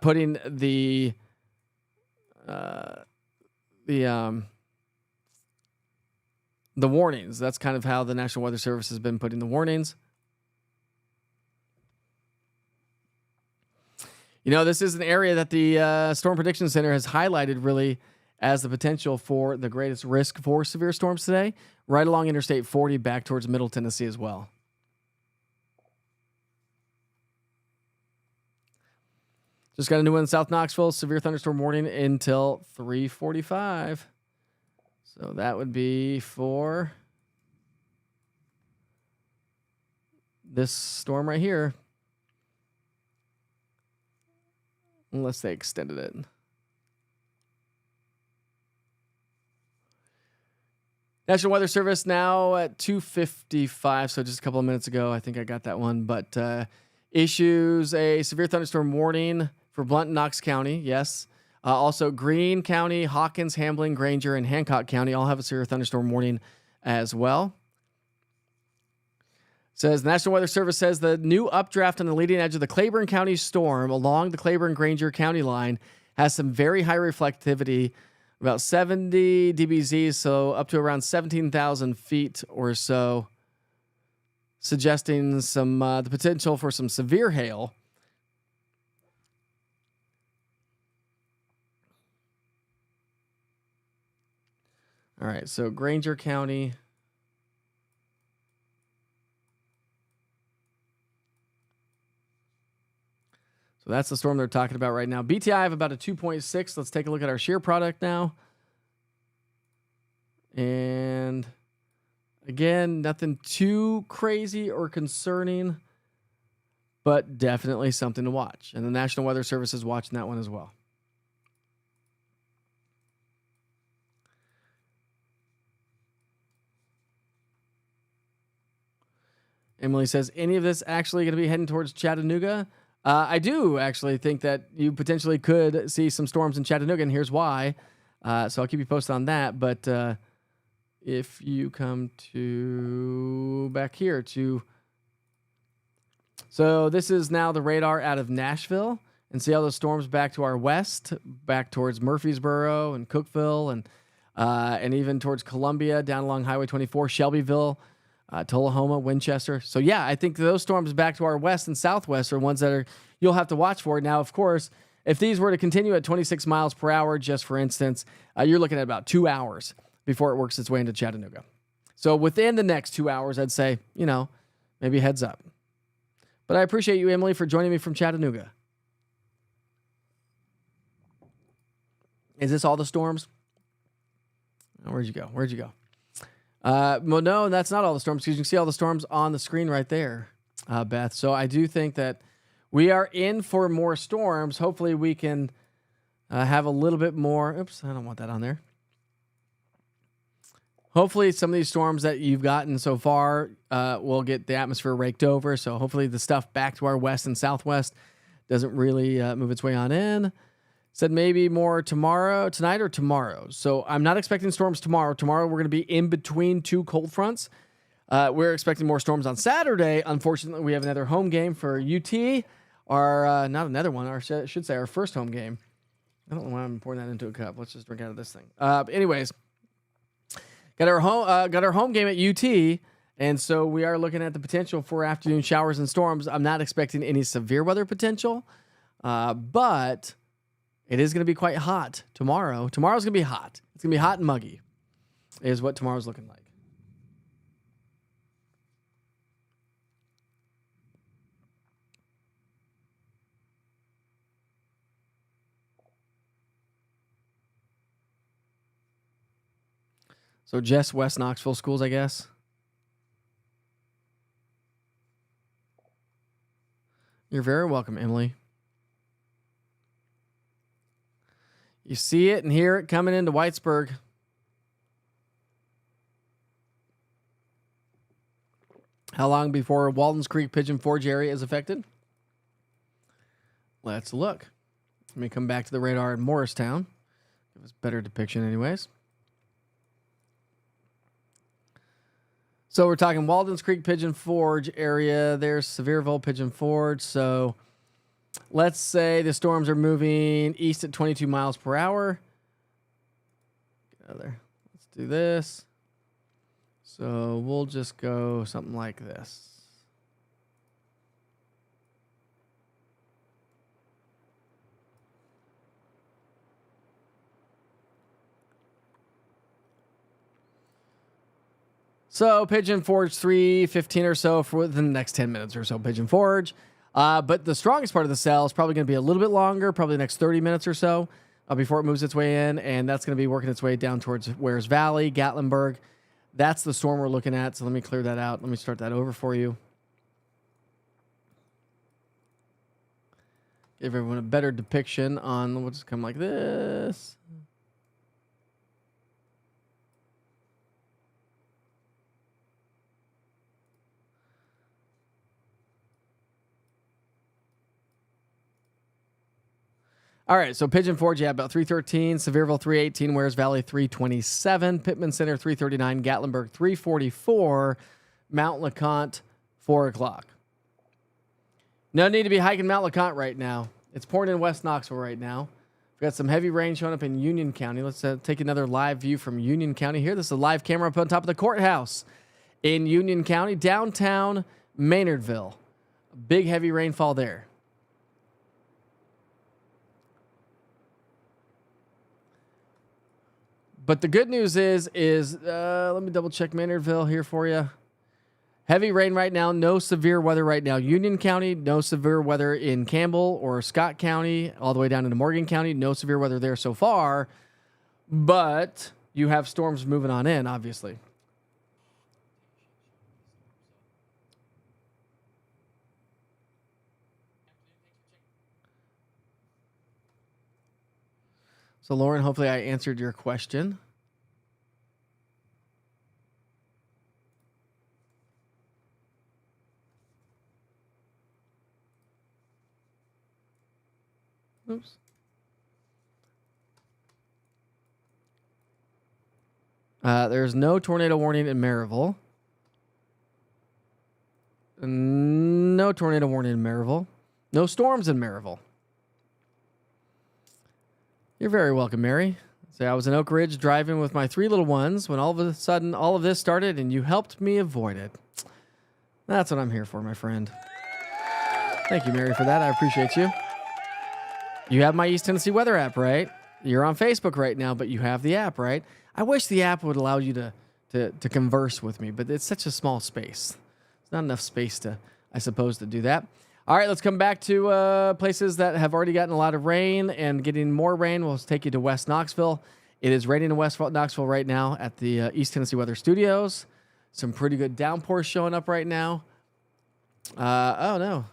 putting the warnings. That's kind of how the National Weather Service has been putting the warnings. You know, this is an area that the Storm Prediction Center has highlighted really as the potential for the greatest risk for severe storms today, right along Interstate 40 back towards Middle Tennessee as well. Just got a new one in South Knoxville, severe thunderstorm warning until 3:45. So that would be for this storm right here. Unless they extended it. National Weather Service now at 2:55, so just a couple of minutes ago, I think I got that one, but issues a severe thunderstorm warning for Blount and Knox County, yes. Also, Greene County, Hawkins, Hambling, Granger, and Hancock County all have a severe thunderstorm warning as well. Says the National Weather Service says the new updraft on the leading edge of the Claiborne County storm along the Claiborne-Granger County line has some very high reflectivity, about 70 dBz, so up to around 17,000 feet or so, suggesting some the potential for some severe hail. All right, so Granger County. So that's the storm they're talking about right now. BTI of about a 2.6. Let's take a look at our shear product now. And again, nothing too crazy or concerning, but definitely something to watch. And the National Weather Service is watching that one as well. Emily says, any of this actually going to be heading towards Chattanooga? I do actually think that you potentially could see some storms in Chattanooga, and here's why. So I'll keep you posted on that. But if you come to back here to, so this is now the radar out of Nashville, and see all those storms back to our west, back towards Murfreesboro and Cookeville, and even towards Columbia, down along Highway 24, Shelbyville, Tullahoma, Winchester. So yeah, I think those storms back to our west and southwest are ones that you'll have to watch for. Now, of course, if these were to continue at 26 miles per hour, just for instance, you're looking at about 2 hours before it works its way into Chattanooga. So within the next 2 hours, I'd say, maybe heads up. But I appreciate you, Emily, for joining me from Chattanooga. Is this all the storms? Where'd you go? Well, no, that's not all the storms, because you can see all the storms on the screen right there, Beth. So I do think that we are in for more storms. Hopefully we can have a little bit more. Oops, I don't want that on there. Hopefully some of these storms that you've gotten so far will get the atmosphere raked over. So hopefully the stuff back to our west and southwest doesn't really move its way on in. Said maybe more tonight or tomorrow. So I'm not expecting storms tomorrow. Tomorrow we're going to be in between two cold fronts. We're expecting more storms on Saturday. Unfortunately, we have another home game for UT. Not another one. I should say our first home game. I don't know why I'm pouring that into a cup. Let's just drink out of this thing. Anyways, got our home game at UT, and so we are looking at the potential for afternoon showers and storms. I'm not expecting any severe weather potential, but it is going to be quite hot tomorrow. Tomorrow's going to be hot. It's going to be hot and muggy, is what tomorrow's looking like. So Jess, West Knoxville schools, I guess. You're very welcome, Emily. You see it and hear it coming into Whitesburg. How long before Walden's Creek Pigeon Forge area is affected? Let's look. Let me come back to the radar in Morristown. Give us a better depiction anyways. So we're talking Walden's Creek Pigeon Forge area. There's Sevierville Pigeon Forge. So let's say the storms are moving east at 22 miles per hour. Get out of there. Let's do this. So we'll just go something like this. So Pigeon Forge 315 or so for within the next 10 minutes or so, Pigeon Forge. But the strongest part of the cell is probably going to be a little bit longer, probably the next 30 minutes or so before it moves its way in. And that's going to be working its way down towards Wares Valley, Gatlinburg. That's the storm we're looking at. So let me clear that out. Let me start that over for you. Give everyone a better depiction on what's come like this. All right, so Pigeon Forge, yeah, about 313, Sevierville 318, Wares Valley 327, Pittman Center 339, Gatlinburg 344, Mount LeConte 4 o'clock. No need to be hiking Mount LeConte right now. It's pouring in West Knoxville right now. We've got some heavy rain showing up in Union County. Let's take another live view from Union County here. This is a live camera up on top of the courthouse in Union County, downtown Maynardville. Big heavy rainfall there. But the good news is let me double check Maynardville here for you. Heavy rain right now, no severe weather right now. Union County, no severe weather in Campbell or Scott County, all the way down into Morgan County. No severe weather there so far, but you have storms moving on in, obviously. So, Lauren, hopefully I answered your question. Oops. There's no tornado warning in Maryville. No tornado warning in Maryville. No storms in Maryville. You're very welcome, Mary. So I was in Oak Ridge driving with my 3 little ones when all of a sudden all of this started and you helped me avoid it. That's what I'm here for, my friend. Thank you, Mary, for that. I appreciate you. You have my East Tennessee weather app, right? You're on Facebook right now, but you have the app, right? I wish the app would allow you to converse with me, but it's such a small space. It's not enough space to, I suppose, to do that. All right, let's come back to places that have already gotten a lot of rain and getting more rain. We'll take you to West Knoxville. It is raining in West Knoxville right now at the East Tennessee Weather Studios. Some pretty good downpours showing up right now. Oh, no.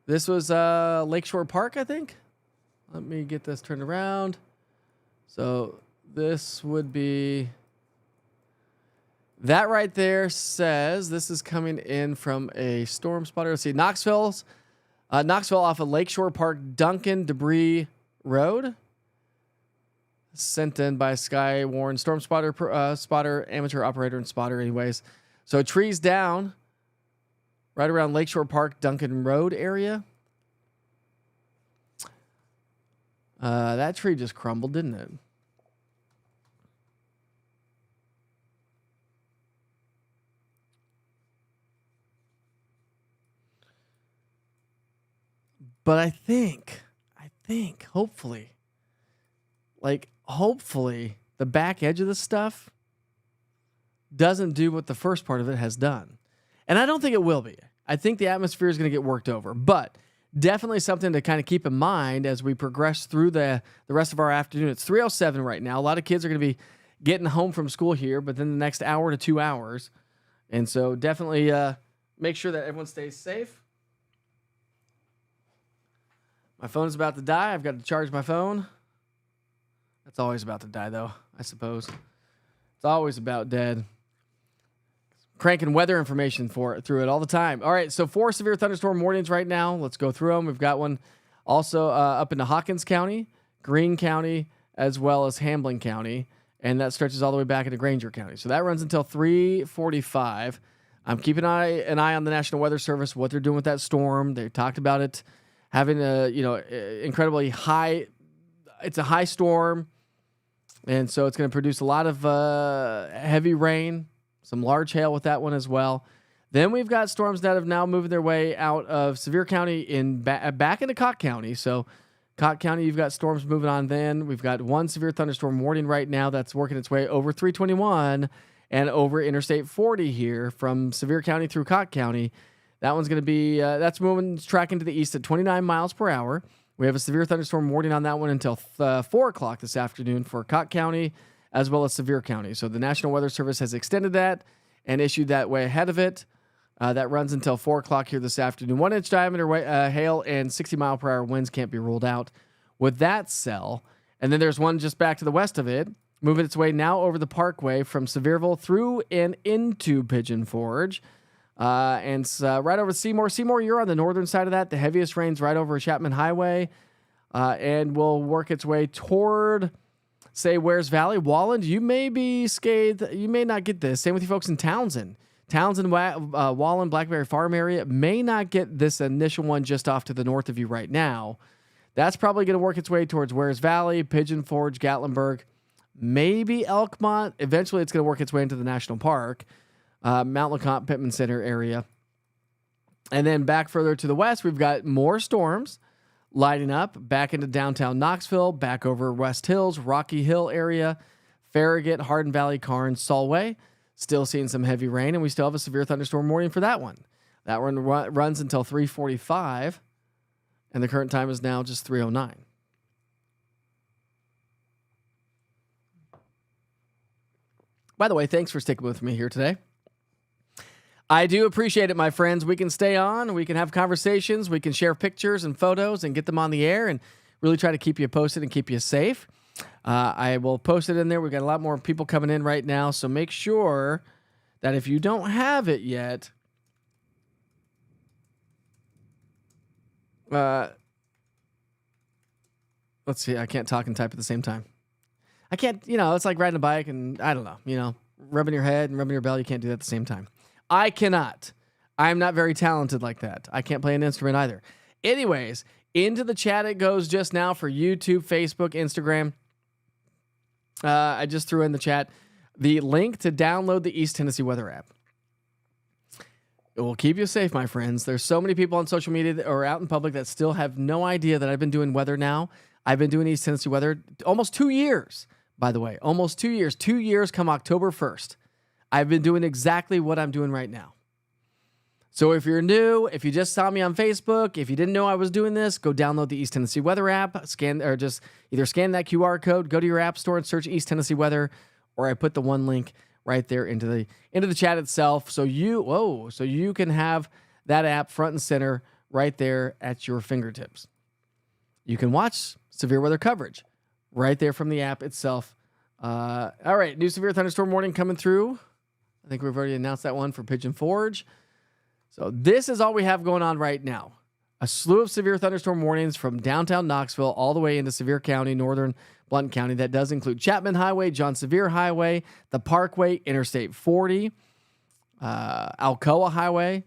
This was Lakeshore Park, I think. Let me get this turned around. So this would be... That right there says this is coming in from a storm spotter. Let's see, Knoxville off of Lakeshore Park, Duncan Debris Road. Sent in by Sky Warren Storm Spotter, amateur operator and spotter anyways. So trees down right around Lakeshore Park, Duncan Road area. That tree just crumbled, didn't it? But I think, hopefully, the back edge of this stuff doesn't do what the first part of it has done. And I don't think it will be. I think the atmosphere is going to get worked over. But definitely something to kind of keep in mind as we progress through the rest of our afternoon. It's 3:07 right now. A lot of kids are going to be getting home from school here, but then the next hour to 2 hours. And so definitely make sure that everyone stays safe. My phone is about to die. I've got to charge my phone. That's always about to die, though, I suppose. It's always about dead. Cranking weather information through it all the time. All right, so 4 severe thunderstorm warnings right now. Let's go through them. We've got one also up into Hawkins County, Greene County, as well as Hamblen County, and that stretches all the way back into Granger County. So that runs until 3:45. I'm keeping an eye on the National Weather Service, what they're doing with that storm. They talked about it having a incredibly high. It's a high storm, and so it's going to produce a lot of heavy rain, some large hail with that one as well. Then we've got storms that have now moved their way out of Sevier County back into Cott County. So Cott County, you've got storms moving on. Then we've got one severe thunderstorm warning right now that's working its way over 321 and over Interstate 40 here from Sevier County through Cott County. That one's going to be, that's moving, tracking to the east at 29 miles per hour. We have a severe thunderstorm warning on that one until 4 o'clock this afternoon for Cott County as well as Sevier County. So the National Weather Service has extended that and issued that way ahead of it. That runs until 4 o'clock here this afternoon. 1-inch diameter hail and 60 mile per hour winds can't be ruled out with that cell. And then there's one just back to the west of it, moving its way now over the Parkway from Sevierville through and into Pigeon Forge. And right over Seymour. Seymour, you're on the northern side of that. The heaviest rain's right over Chapman Highway. And will work its way toward, say, Wares Valley. Walland, you may be scathed. You may not get this. Same with you folks in Townsend. Townsend, Walland, Blackberry Farm area may not get this initial one just off to the north of you right now. That's probably going to work its way towards Wares Valley, Pigeon Forge, Gatlinburg, maybe Elkmont. Eventually, it's going to work its way into the national park. Mount LeConte, Pittman Center area. And then back further to the west, we've got more storms lighting up back into downtown Knoxville, back over West Hills, Rocky Hill area, Farragut, Harden Valley, Karnes, Solway. Still seeing some heavy rain, and we still have a severe thunderstorm warning for that one. That one runs until 3:45, and the current time is now just 3:09. By the way, thanks for sticking with me here today. I do appreciate it, my friends. We can stay on, we can have conversations, we can share pictures and photos and get them on the air and really try to keep you posted and keep you safe. I will post it in there. We've got a lot more people coming in right now, so make sure that if you don't have it yet, let's see, I can't talk and type at the same time. I can't, it's like riding a bike and I don't know, rubbing your head and rubbing your belly. You can't do that at the same time. I cannot. I'm not very talented like that. I can't play an instrument either. Anyways, into the chat it goes just now for YouTube, Facebook, Instagram. I just threw in the chat the link to download the East Tennessee Weather app. It will keep you safe, my friends. There's so many people on social media or out in public that still have no idea that I've been doing weather now. I've been doing East Tennessee weather almost 2 years, by the way. Almost 2 years. 2 years come October 1st. I've been doing exactly what I'm doing right now. So if you're new, if you just saw me on Facebook, if you didn't know I was doing this, go download the East Tennessee Weather app, scan or just either scan that QR code, go to your app store and search East Tennessee Weather, or I put the one link right there into the chat itself. So you can have that app front and center right there at your fingertips. You can watch severe weather coverage right there from the app itself. All right, new severe thunderstorm warning coming through. I think we've already announced that one for Pigeon Forge. So this is all we have going on right now. A slew of severe thunderstorm warnings from downtown Knoxville all the way into Sevier County, northern Blount County. That does include Chapman Highway, John Sevier Highway, the Parkway, Interstate 40, Alcoa Highway.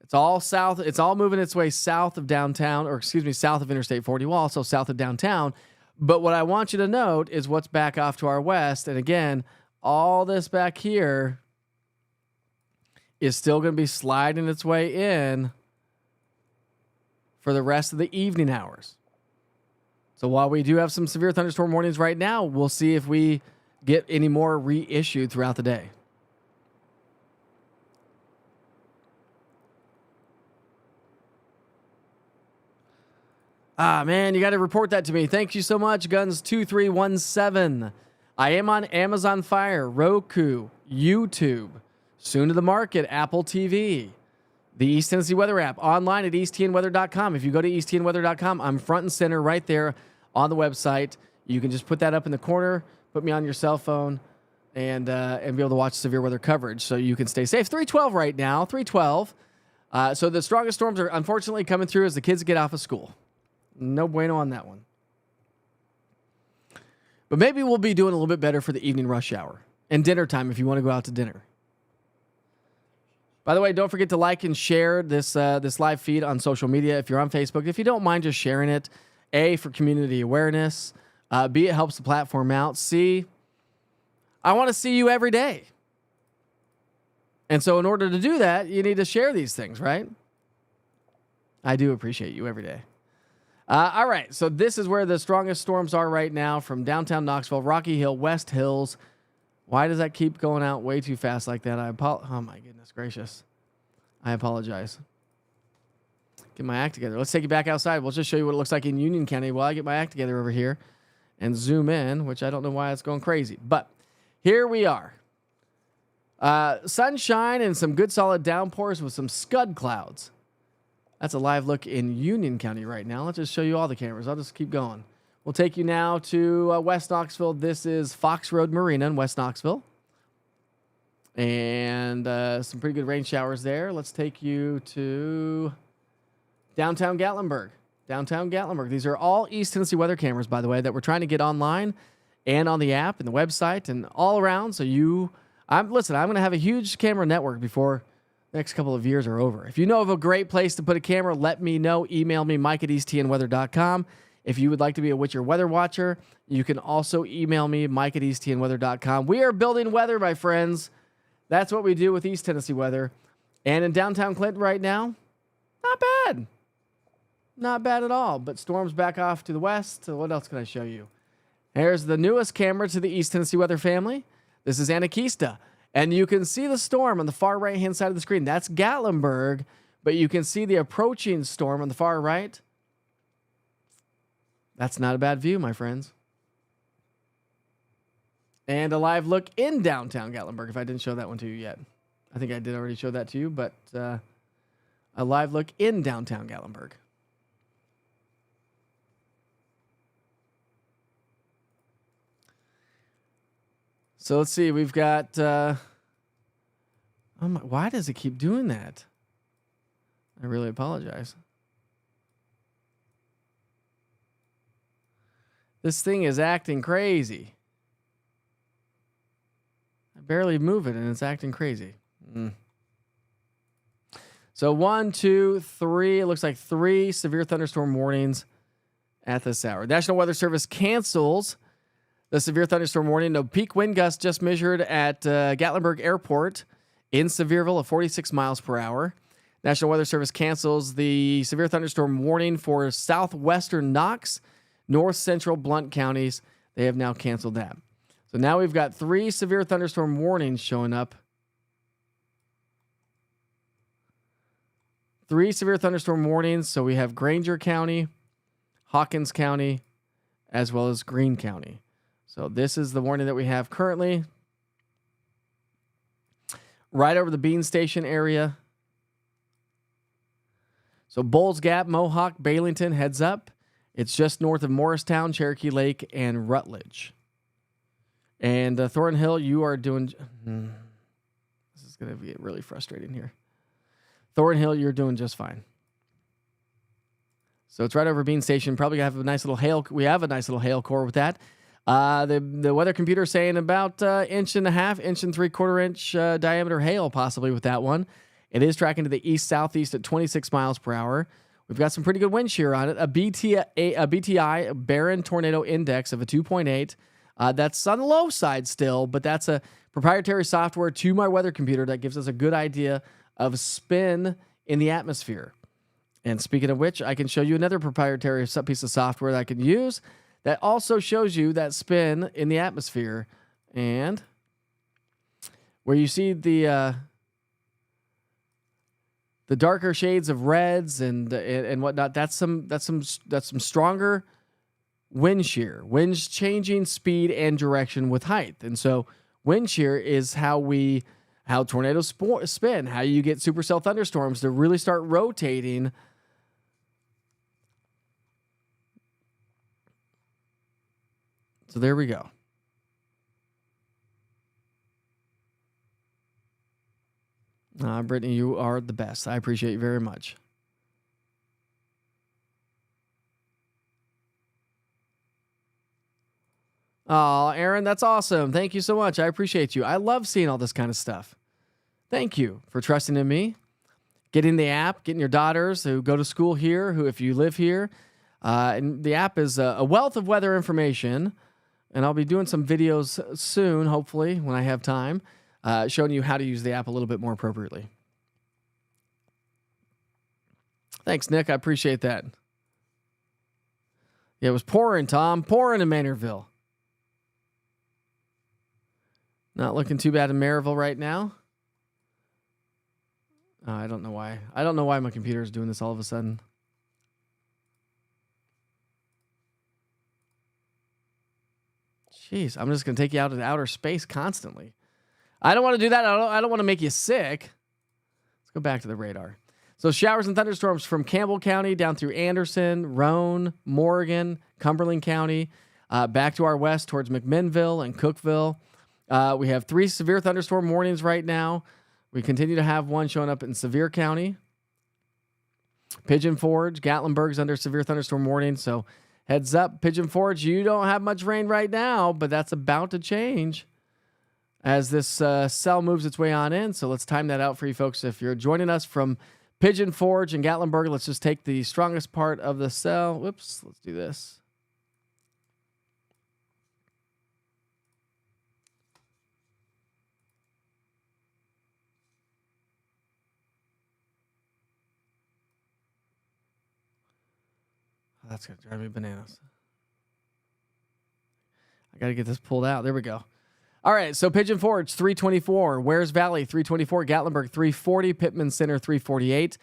It's all south. It's all moving its way south of downtown, south of Interstate 40. Well, also south of downtown. But what I want you to note is what's back off to our west. And again, all this back here is still going to be sliding its way in for the rest of the evening hours. So while we do have some severe thunderstorm warnings right now, we'll see if we get any more reissued throughout the day. Ah, man, you got to report that to me. Thank you so much, Guns2317. I am on Amazon Fire, Roku, YouTube, soon to the market, Apple TV, the East Tennessee Weather app, online at easttnweather.com. If you go to easttnweather.com, I'm front and center right there on the website. You can just put that up in the corner, put me on your cell phone, and be able to watch severe weather coverage so you can stay safe. 312 right now, 312. So the strongest storms are unfortunately coming through as the kids get off of school. No bueno on that one. But maybe we'll be doing a little bit better for the evening rush hour and dinner time if you want to go out to dinner. By the way, don't forget to like and share this live feed on social media if you're on Facebook. If you don't mind just sharing it, A, for community awareness, B, it helps the platform out, C, I want to see you every day. And so in order to do that, you need to share these things, right? I do appreciate you every day. All right, so this is where the strongest storms are right now from downtown Knoxville, Rocky Hill, West Hills. Why does that keep going out way too fast like that? Oh, my goodness gracious. I apologize. Get my act together. Let's take you back outside. We'll just show you what it looks like in Union County while I get my act together over here and zoom in, which I don't know why it's going crazy. But here we are. Sunshine and some good solid downpours with some scud clouds. That's a live look in Union County right now. Let's just show you all the cameras. I'll just keep going. We'll take you now to West Knoxville. This is Fox Road Marina in West Knoxville. And some pretty good rain showers there. Let's take you to downtown Gatlinburg. Downtown Gatlinburg. These are all East Tennessee weather cameras, by the way, that we're trying to get online and on the app and the website and all around. So I'm going to have a huge camera network before the next couple of years are over. If you know of a great place to put a camera, let me know. Email me, mike@easttnweather.com. If you would like to be a Witcher weather watcher, you can also email me, mike@easttnweather.com. We are building weather, my friends. That's what we do with East Tennessee weather. And in downtown Clinton right now, not bad. Not bad at all. But storms back off to the west. So what else can I show you? Here's the newest camera to the East Tennessee weather family. This is Anakista. And you can see the storm on the far right-hand side of the screen. That's Gatlinburg, but you can see the approaching storm on the far right. That's not a bad view, my friends. And a live look in downtown Gatlinburg, if I didn't show that one to you yet. I think I did already show that to you, but a live look in downtown Gatlinburg. So let's see. We've got... why does it keep doing that? I really apologize. This thing is acting crazy. I barely move it and it's acting crazy. So 1, 2, 3. It looks like 3 severe thunderstorm warnings at this hour. National Weather Service cancels the severe thunderstorm warning. No peak wind gust just measured at Gatlinburg Airport in Sevierville of 46 miles per hour. National Weather Service cancels the severe thunderstorm warning for southwestern Knox, north central Blount counties. They have now canceled that. So now we've got 3 severe thunderstorm warnings showing up. 3 severe thunderstorm warnings. So we have Granger County, Hawkins County, as well as Greene County. So this is the warning that we have currently. Right over the Bean Station area. So Bowles Gap, Mohawk, Baileyton, heads up. It's just north of Morristown, Cherokee Lake, and Rutledge. And Thornhill, you are doing... This is going to get really frustrating here. Thornhill, you're doing just fine. So it's right over Bean Station. Probably have a nice little hail. We have a nice little hail core with that. The weather computer saying about 1.5 inch, 1 3/4 inch diameter hail possibly with that one. It is tracking to the east-southeast at 26 miles per hour. We've got some pretty good wind shear on it. A BTI, Barron Tornado Index of a 2.8. That's on the low side still, but that's a proprietary software to my weather computer that gives us a good idea of spin in the atmosphere. And speaking of which, I can show you another proprietary piece of software that I can use that also shows you that spin in the atmosphere. And where you see the darker shades of reds and whatnot, that's some stronger wind shear. Winds changing speed and direction with height. And so wind shear is how tornadoes spin, how you get supercell thunderstorms to really start rotating. So there we go. Brittany, you are the best. I appreciate you very much. Oh, Aaron, that's awesome. Thank you so much. I appreciate you. I love seeing all this kind of stuff. Thank you for trusting in me. Getting the app, getting your daughters who go to school here, who if you live here. And the app is a wealth of weather information. And I'll be doing some videos soon, hopefully, when I have time, showing you how to use the app a little bit more appropriately. Thanks, Nick. I appreciate that. Yeah, it was pouring, Tom. Pouring in Maynardville. Not looking too bad in Maryville right now. I don't know why. I don't know why my computer is doing this all of a sudden. Jeez, I'm just going to take you out into outer space constantly. I don't want to do that. I don't want to make you sick. Let's go back to the radar. So showers and thunderstorms from Campbell County down through Anderson, Roane, Morgan, Cumberland County, back to our west towards McMinnville and Cookville. We have 3 severe thunderstorm warnings right now. We continue to have one showing up in Sevier County. Pigeon Forge, Gatlinburg's under severe thunderstorm warning. So heads up, Pigeon Forge, you don't have much rain right now, but that's about to change as this cell moves its way on in. So let's time that out for you folks. If you're joining us from Pigeon Forge and Gatlinburg, let's just take the strongest part of the cell. Whoops, let's do this. That's going to drive me bananas. I got to get this pulled out. There we go. All right, so Pigeon Forge 324, Wares Valley 324, Gatlinburg 340, Pittman Center 348,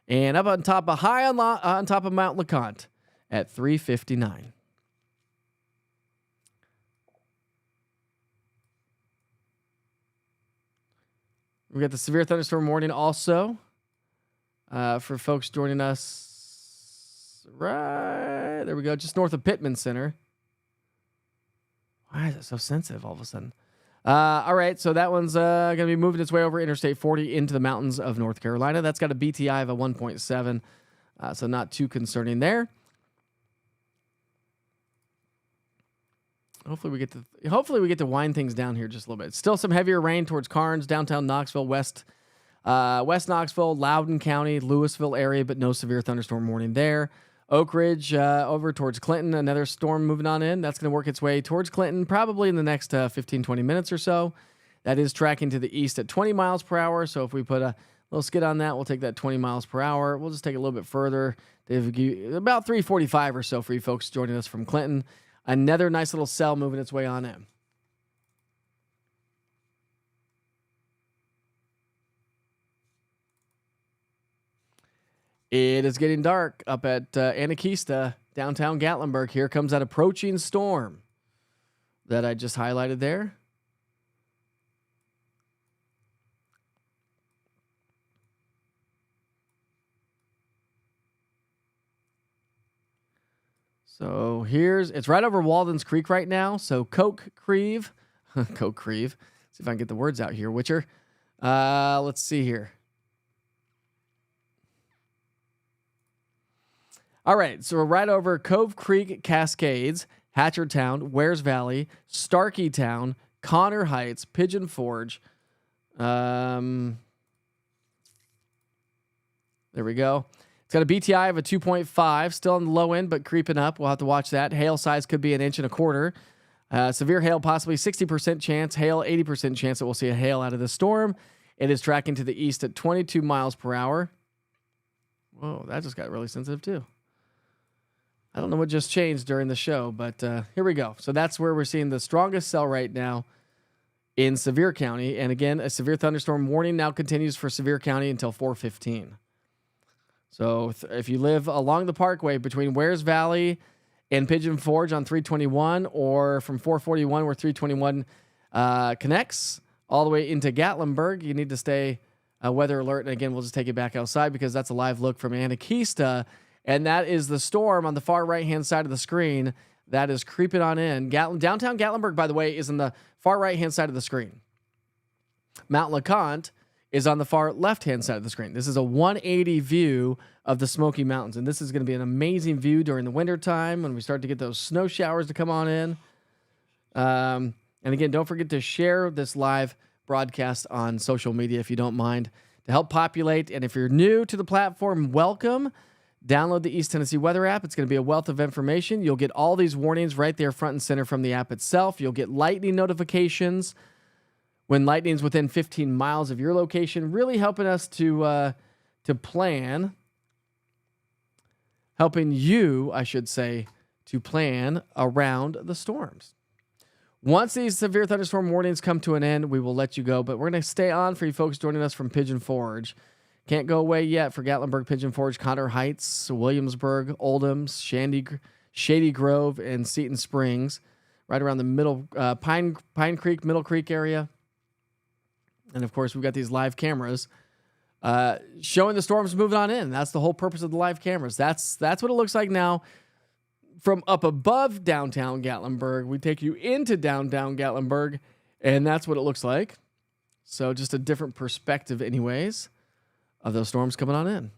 and up on top of on top of Mount LeConte at 359. We got the severe thunderstorm warning also for folks joining us right there. We go, just north of Pittman Center. Why is it so sensitive all of a sudden? All right, so that one's going to be moving its way over Interstate 40 into the mountains of North Carolina. That's got a BTI of a 1.7, so not too concerning there. Hopefully we get to wind things down here just a little bit. Still some heavier rain towards Carnes, downtown Knoxville, West Knoxville, Loudoun County, Louisville area, but no severe thunderstorm warning there. Oak Ridge over towards Clinton, another storm moving on in. That's going to work its way towards Clinton probably in the next 15, 20 minutes or so. That is tracking to the east at 20 miles per hour. So if we put a little skid on that, we'll take that 20 miles per hour. We'll just take it a little bit further. About 345 or so for you folks joining us from Clinton. Another nice little cell moving its way on in. It is getting dark up at Anakista, downtown Gatlinburg. Here comes that approaching storm that I just highlighted there. So it's right over Walden's Creek right now. So Coke Creve. See if I can get the words out here, Witcher. Let's see here. All right, so we're right over Cove Creek Cascades, Hatchertown, Wares Valley, Starkeytown, Connor Heights, Pigeon Forge. There we go. It's got a BTI of a 2.5, still on the low end, but creeping up. We'll have to watch that. Hail size could be 1.25 inches. Severe hail, possibly 60% chance. Hail, 80% chance that we'll see a hail out of the storm. It is tracking to the east at 22 miles per hour. Whoa, that just got really sensitive too. I don't know what just changed during the show, but here we go. So that's where we're seeing the strongest cell right now in Sevier County. And again, a severe thunderstorm warning now continues for Sevier County until 4:15. So if you live along the parkway between Wares Valley and Pigeon Forge on 321, or from 441 where 321 connects all the way into Gatlinburg, you need to stay weather alert. And again, we'll just take it back outside because that's a live look from Anakista. And that is the storm on the far right-hand side of the screen that is creeping on in. Downtown Gatlinburg, by the way, is on the far right-hand side of the screen. Mount LeConte is on the far left-hand side of the screen. This is a 180 view of the Smoky Mountains, and this is going to be an amazing view during the wintertime when we start to get those snow showers to come on in. And again, don't forget to share this live broadcast on social media if you don't mind, to help populate. And if you're new to the platform, welcome. Download the East Tennessee Weather app. It's going to be a wealth of information. You'll get all these warnings right there front and center from the app itself. You'll get lightning notifications when lightning's within 15 miles of your location, really helping us to plan, helping you, I should say, to plan around the storms. Once these severe thunderstorm warnings come to an end, we will let you go, but we're going to stay on for you folks joining us from Pigeon Forge. Can't go away yet for Gatlinburg, Pigeon Forge, Connor Heights, Williamsburg, Oldham, Shady Grove, and Seton Springs, right around the middle, Pine Creek, Middle Creek area. And of course, we've got these live cameras showing the storms moving on in. That's the whole purpose of the live cameras. That's what it looks like now from up above downtown Gatlinburg. We take you into downtown Gatlinburg, and that's what it looks like. So just a different perspective, anyways, of those storms coming on in.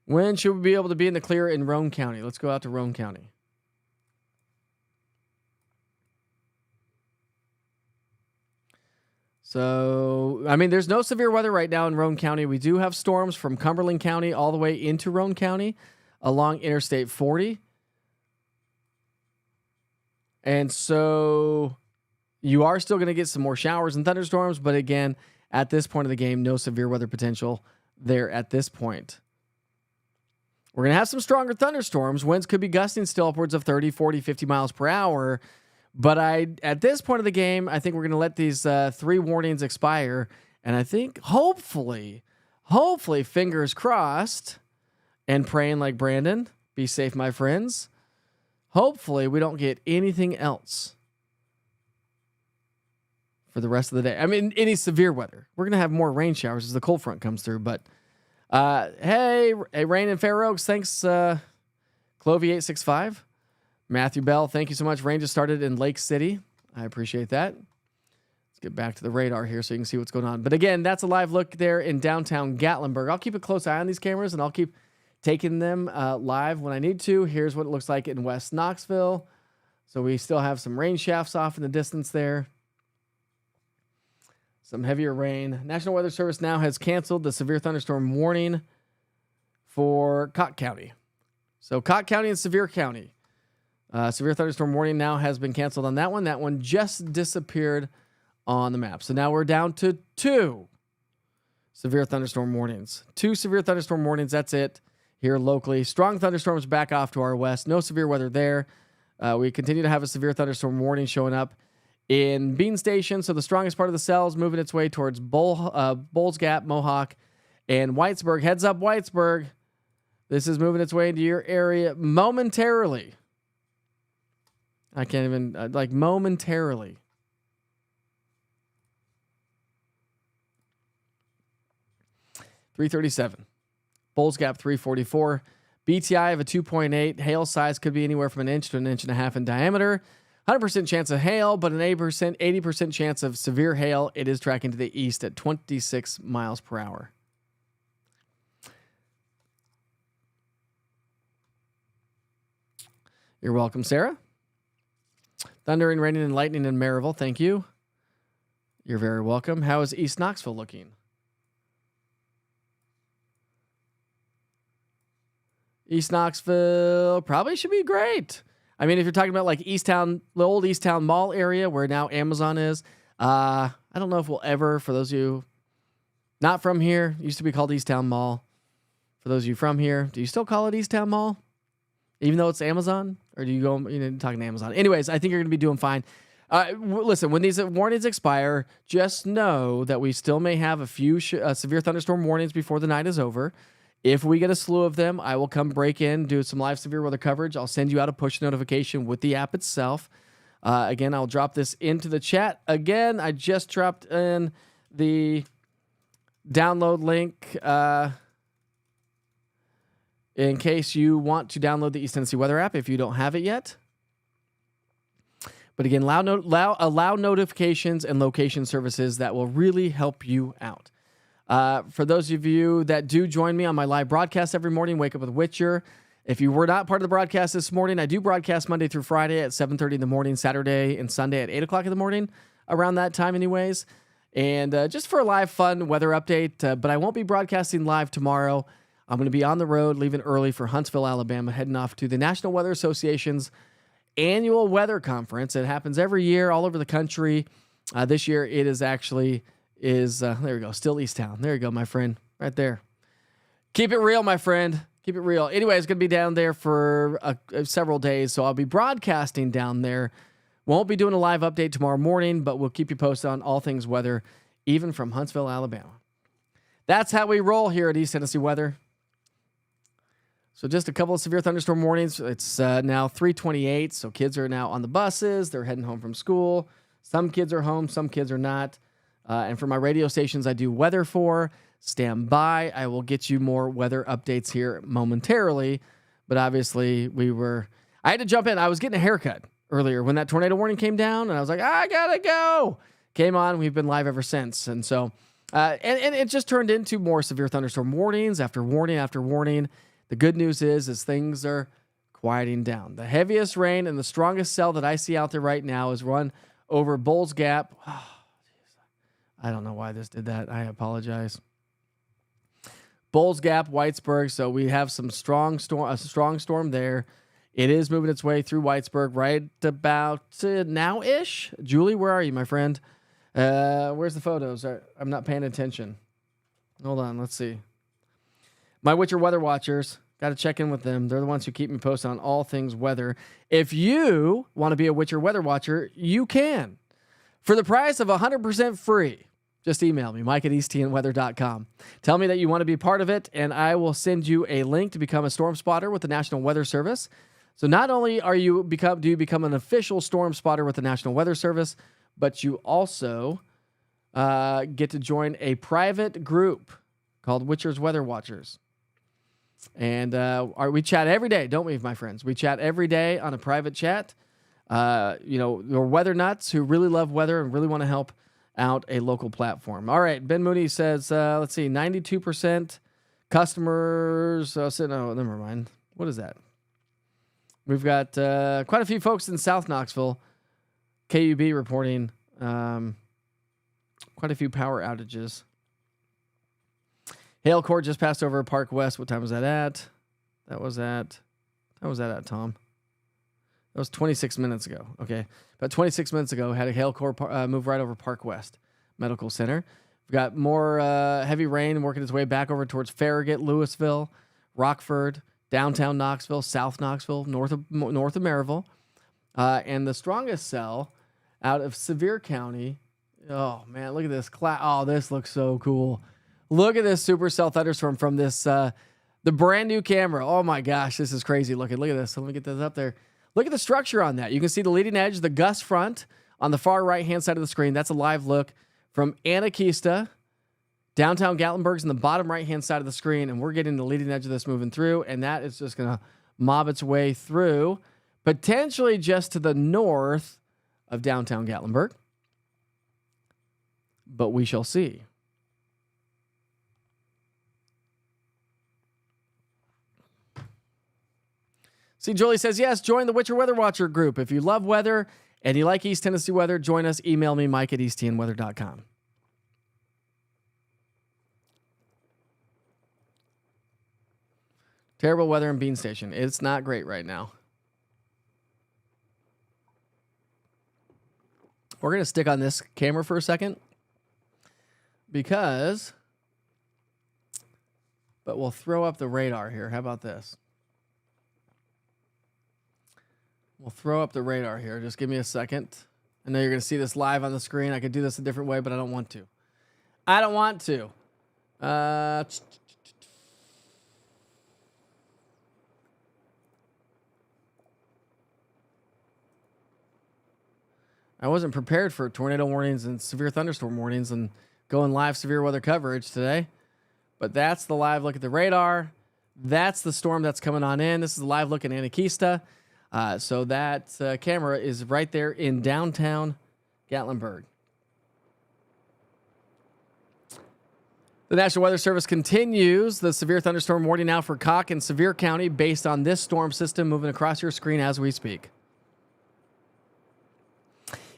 When should we be able to be in the clear in Roane County? Let's go out to Roane County. So, I mean, there's no severe weather right now in Roane County. We do have storms from Cumberland County all the way into Roane County along Interstate 40. And so you are still going to get some more showers and thunderstorms. But again, at this point of the game, no severe weather potential there at this point. We're going to have some stronger thunderstorms. Winds could be gusting still upwards of 30, 40, 50 miles per hour. But at this point of the game, I think we're going to let these 3 warnings expire. And I think hopefully, fingers crossed and praying like Brandon, be safe, my friends. Hopefully we don't get anything else for the rest of the day. I mean, any severe weather. We're going to have more rain showers as the cold front comes through. But hey, Rain in Fair Oaks. Thanks, Clovey865. Matthew Bell, thank you so much. Rain just started in Lake City. I appreciate that. Let's get back to the radar here so you can see what's going on. But again, that's a live look there in downtown Gatlinburg. I'll keep a close eye on these cameras, and I'll keep taking them live when I need to. Here's what it looks like in West Knoxville. So we still have some rain shafts off in the distance there. Some heavier rain. National Weather Service now has canceled the severe thunderstorm warning for Cott County. So Cott County and Sevier County. Severe thunderstorm warning now has been canceled on that one. That one just disappeared on the map. So now we're down to 2 severe thunderstorm warnings. 2 severe thunderstorm warnings. That's it here locally. Strong thunderstorms back off to our west. No severe weather there. We continue to have a severe thunderstorm warning showing up in Bean Station. So the strongest part of the cell is moving its way towards Bowles Gap, Mohawk, and Whitesburg. Heads up, Whitesburg. This is moving its way into your area momentarily. I can't even, momentarily. .337. Bowles Gap 344. BTI of a 2.8. Hail size could be anywhere from 1 inch to 1.5 inches in diameter. 100% chance of hail, but an 80% chance of severe hail. It is tracking to the east at 26 miles per hour. You're welcome, Sarah. Thundering, raining, and lightning in Maryville. Thank you. You're very welcome. How is East Knoxville looking? East Knoxville probably should be great. I mean, if you're talking about like Easttown, the old Easttown Mall area where now Amazon is, I don't know if we'll ever, for those of you not from here, it used to be called Easttown Mall. For those of you from here, do you still call it Easttown Mall? Even though it's Amazon? Or do you go, talking to Amazon? Anyways, I think you're going to be doing fine. Listen, when these warnings expire, just know that we still may have a few severe thunderstorm warnings before the night is over. If we get a slew of them, I will come break in, do some live severe weather coverage. I'll send you out a push notification with the app itself. Again, I'll drop this into the chat. Again, I just dropped in the download link in case you want to download the East Tennessee Weather app if you don't have it yet. But again, allow notifications and location services that will really help you out. For those of you that do join me on my live broadcast every morning, Wake Up with Witcher. If you were not part of the broadcast this morning, I do broadcast Monday through Friday at 7:30 in the morning, Saturday and Sunday at 8 o'clock in the morning, around that time anyways. And just for a live fun weather update, but I won't be broadcasting live tomorrow. I'm going to be on the road, leaving early for Huntsville, Alabama, heading off to the National Weather Association's annual weather conference. It happens every year all over the country. This year it is actually... there we go, still Easttown. There you go, my friend, right there. Keep it real, my friend. Keep it real. Anyway, it's going to be down there for several days, so I'll be broadcasting down there. Won't be doing a live update tomorrow morning, but we'll keep you posted on all things weather, even from Huntsville, Alabama. That's how we roll here at East Tennessee Weather. So just a couple of severe thunderstorm warnings. It's now 3:28, so kids are now on the buses. They're heading home from school. Some kids are home, some kids are not. And for my radio stations I do weather for, stand by. I will get you more weather updates here momentarily. But obviously I had to jump in. I was getting a haircut earlier when that tornado warning came down, and I was like, I gotta go. Came on. We've been live ever since. And so, and it just turned into more severe thunderstorm warnings after warning after warning. The good news is things are quieting down. The heaviest rain and the strongest cell that I see out there right now is run over Bowles Gap. I don't know why this did that. I apologize. Bowles Gap, Whitesburg. So we have a strong storm there. It is moving its way through Whitesburg right about now-ish. Julie, where are you, my friend? Where's the photos? I'm not paying attention. Hold on. Let's see. My Witcher Weather Watchers. Got to check in with them. They're the ones who keep me posted on all things weather. If you want to be a Witcher weather watcher, you can. For the price of 100% free, just email me, mike@eastnweather.com. Tell me that you want to be part of it, and I will send you a link to become a storm spotter with the National Weather Service. So not only do you become an official storm spotter with the National Weather Service, but you also get to join a private group called Witcher's Weather Watchers. And we chat every day, don't we, my friends? We chat every day on a private chat. Your weather nuts who really love weather and really want to help out a local platform. All right, Ben Mooney says, let's see, 92% customers. Never mind. What is that? We've got quite a few folks in South Knoxville. KUB reporting quite a few power outages. Hail core just passed over Park West. What time was that at? That was at Tom? That was 26 minutes ago. Okay. About 26 minutes ago, had a hail core move right over Park West Medical Center. We've got more heavy rain working its way back over towards Farragut, Louisville, Rockford, downtown Knoxville, South Knoxville, north of Maryville. And the strongest cell out of Sevier County. Oh, man, look at this. This looks so cool. Look at this supercell thunderstorm from this, the brand new camera. Oh my gosh, this is crazy looking. Look at this. So let me get this up there. Look at the structure on that. You can see the leading edge, the gust front on the far right-hand side of the screen. That's a live look from Anakista. Downtown Gatlinburg's in the bottom right-hand side of the screen, and we're getting the leading edge of this moving through, and that is just going to mob its way through, potentially just to the north of downtown Gatlinburg. But we shall see. See, Julie says, yes, join the Witcher Weather Watcher group. If you love weather and you like East Tennessee weather, join us. Email me, mike@eastnweather.com. Terrible weather in Bean Station. It's not great right now. We're going to stick on this camera for a second but we'll throw up the radar here. How about this? We'll throw up the radar here. Just give me a second. I know you're going to see this live on the screen. I could do this a different way, but I don't want to. I wasn't prepared for tornado warnings and severe thunderstorm warnings and going live severe weather coverage today. But that's the live look at the radar. That's the storm that's coming on in. This is a live look at Anakista. So that camera is right there in downtown Gatlinburg. The National Weather Service continues the severe thunderstorm warning now for Cock and Sevier County based on this storm system moving across your screen as we speak.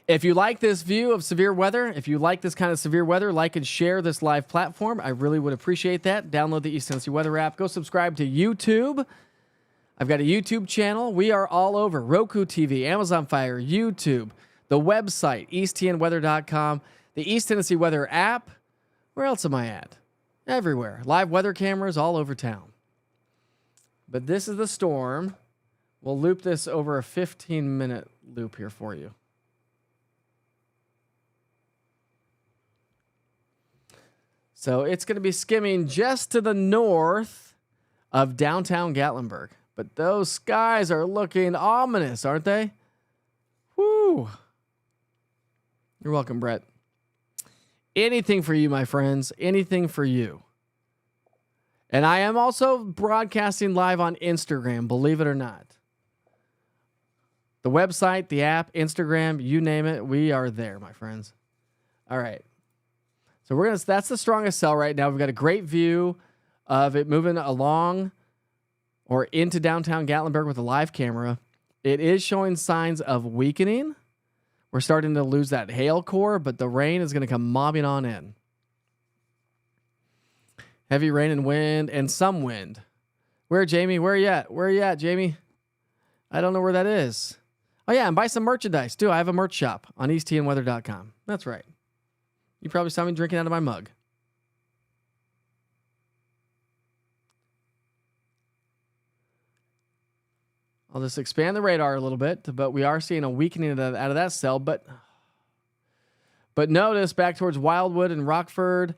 If you like this view of severe weather, if you like this kind of severe weather, like and share this live platform. I really would appreciate that. Download the East Tennessee Weather app. Go subscribe to YouTube. I've got a YouTube channel. We are all over. Roku TV, Amazon Fire, YouTube, the website, easttnweather.com, the East Tennessee Weather app. Where else am I at? Everywhere. Live weather cameras all over town. But this is the storm. We'll loop this over a 15-minute loop here for you. So it's going to be skimming just to the north of downtown Gatlinburg. But those skies are looking ominous, aren't they? Woo. You're welcome, Brett. Anything for you, my friends. Anything for you. And I am also broadcasting live on Instagram, believe it or not. The website, the app, Instagram, you name it, we are there, my friends. All right. So that's the strongest cell right now. We've got a great view of it moving along or into downtown Gatlinburg with a live camera. It is showing signs of weakening. We're starting to lose that hail core, but the rain is going to come mobbing on in. Heavy rain and wind and some wind. Where, Jamie? Where are you at? Where are you at, Jamie? I don't know where that is. Oh, yeah, and buy some merchandise, too. I have a merch shop on easttnweather.com. That's right. You probably saw me drinking out of my mug. I'll just expand the radar a little bit, but we are seeing a weakening out of that cell. But notice back towards Wildwood and Rockford,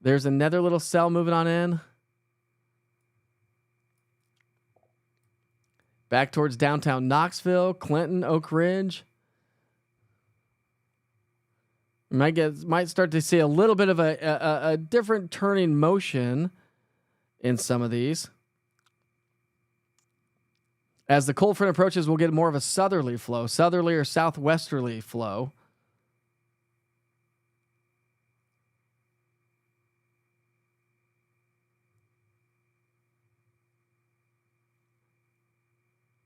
there's another little cell moving on in. Back towards downtown Knoxville, Clinton, Oak Ridge. Might start to see a little bit of a different turning motion in some of these. As the cold front approaches, we'll get more of a southerly flow, southerly or southwesterly flow.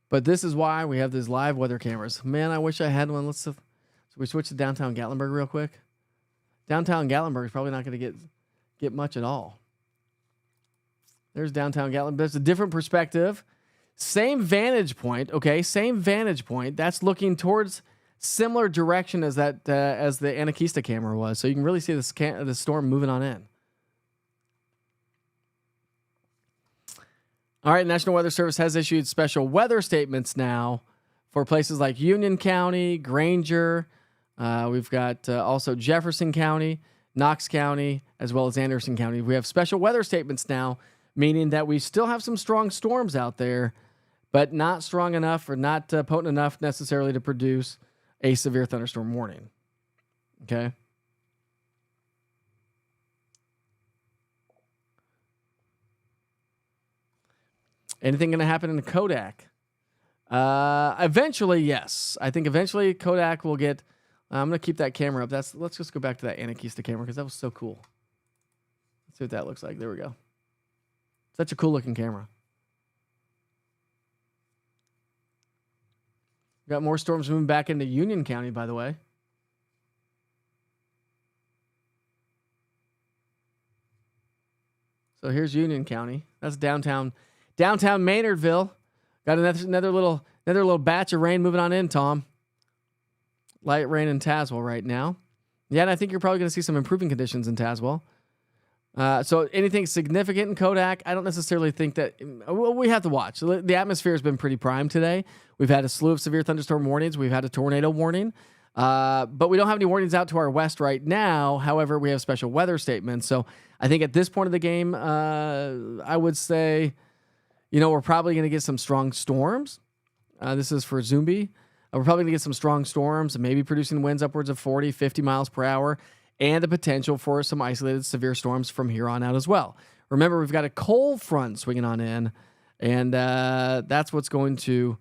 But this is why we have these live weather cameras. Man, I wish I had one. So we switch to downtown Gatlinburg real quick. Downtown Gatlinburg is probably not going to get much at all. There's downtown Gatlinburg. There's a different perspective. Same vantage point, okay? Same vantage point. That's looking towards similar direction as that as the Anakista camera was. So you can really see the storm moving on in. All right, National Weather Service has issued special weather statements now for places like Union County, Granger. We've got also Jefferson County, Knox County, as well as Anderson County. We have special weather statements now, meaning that we still have some strong storms out there, but not strong enough or not potent enough necessarily to produce a severe thunderstorm warning. Okay. Anything going to happen in the Kodak? Eventually, yes. I think eventually Kodak will get. I'm going to keep that camera up. Let's just go back to that Anakista camera because that was so cool. Let's see what that looks like. There we go. Such a cool looking camera. Got more storms moving back into Union County, by the way. So here's Union County. That's downtown Maynardville. Got another little batch of rain moving on in, Tom. Light rain in Tazewell right now. Yeah, and I think you're probably going to see some improving conditions in Tazewell. So anything significant in Kodak, I don't necessarily think that. We have to watch. The atmosphere has been pretty prime today. We've had a slew of severe thunderstorm warnings. We've had a tornado warning. But we don't have any warnings out to our west right now. However, we have special weather statements. So I think at this point of the game, I would say, we're probably going to get some strong storms. This is for Zumbi. We're probably going to get some strong storms, maybe producing winds upwards of 40, 50 miles per hour, and the potential for some isolated severe storms from here on out as well. Remember, we've got a cold front swinging on in, and that's what's going to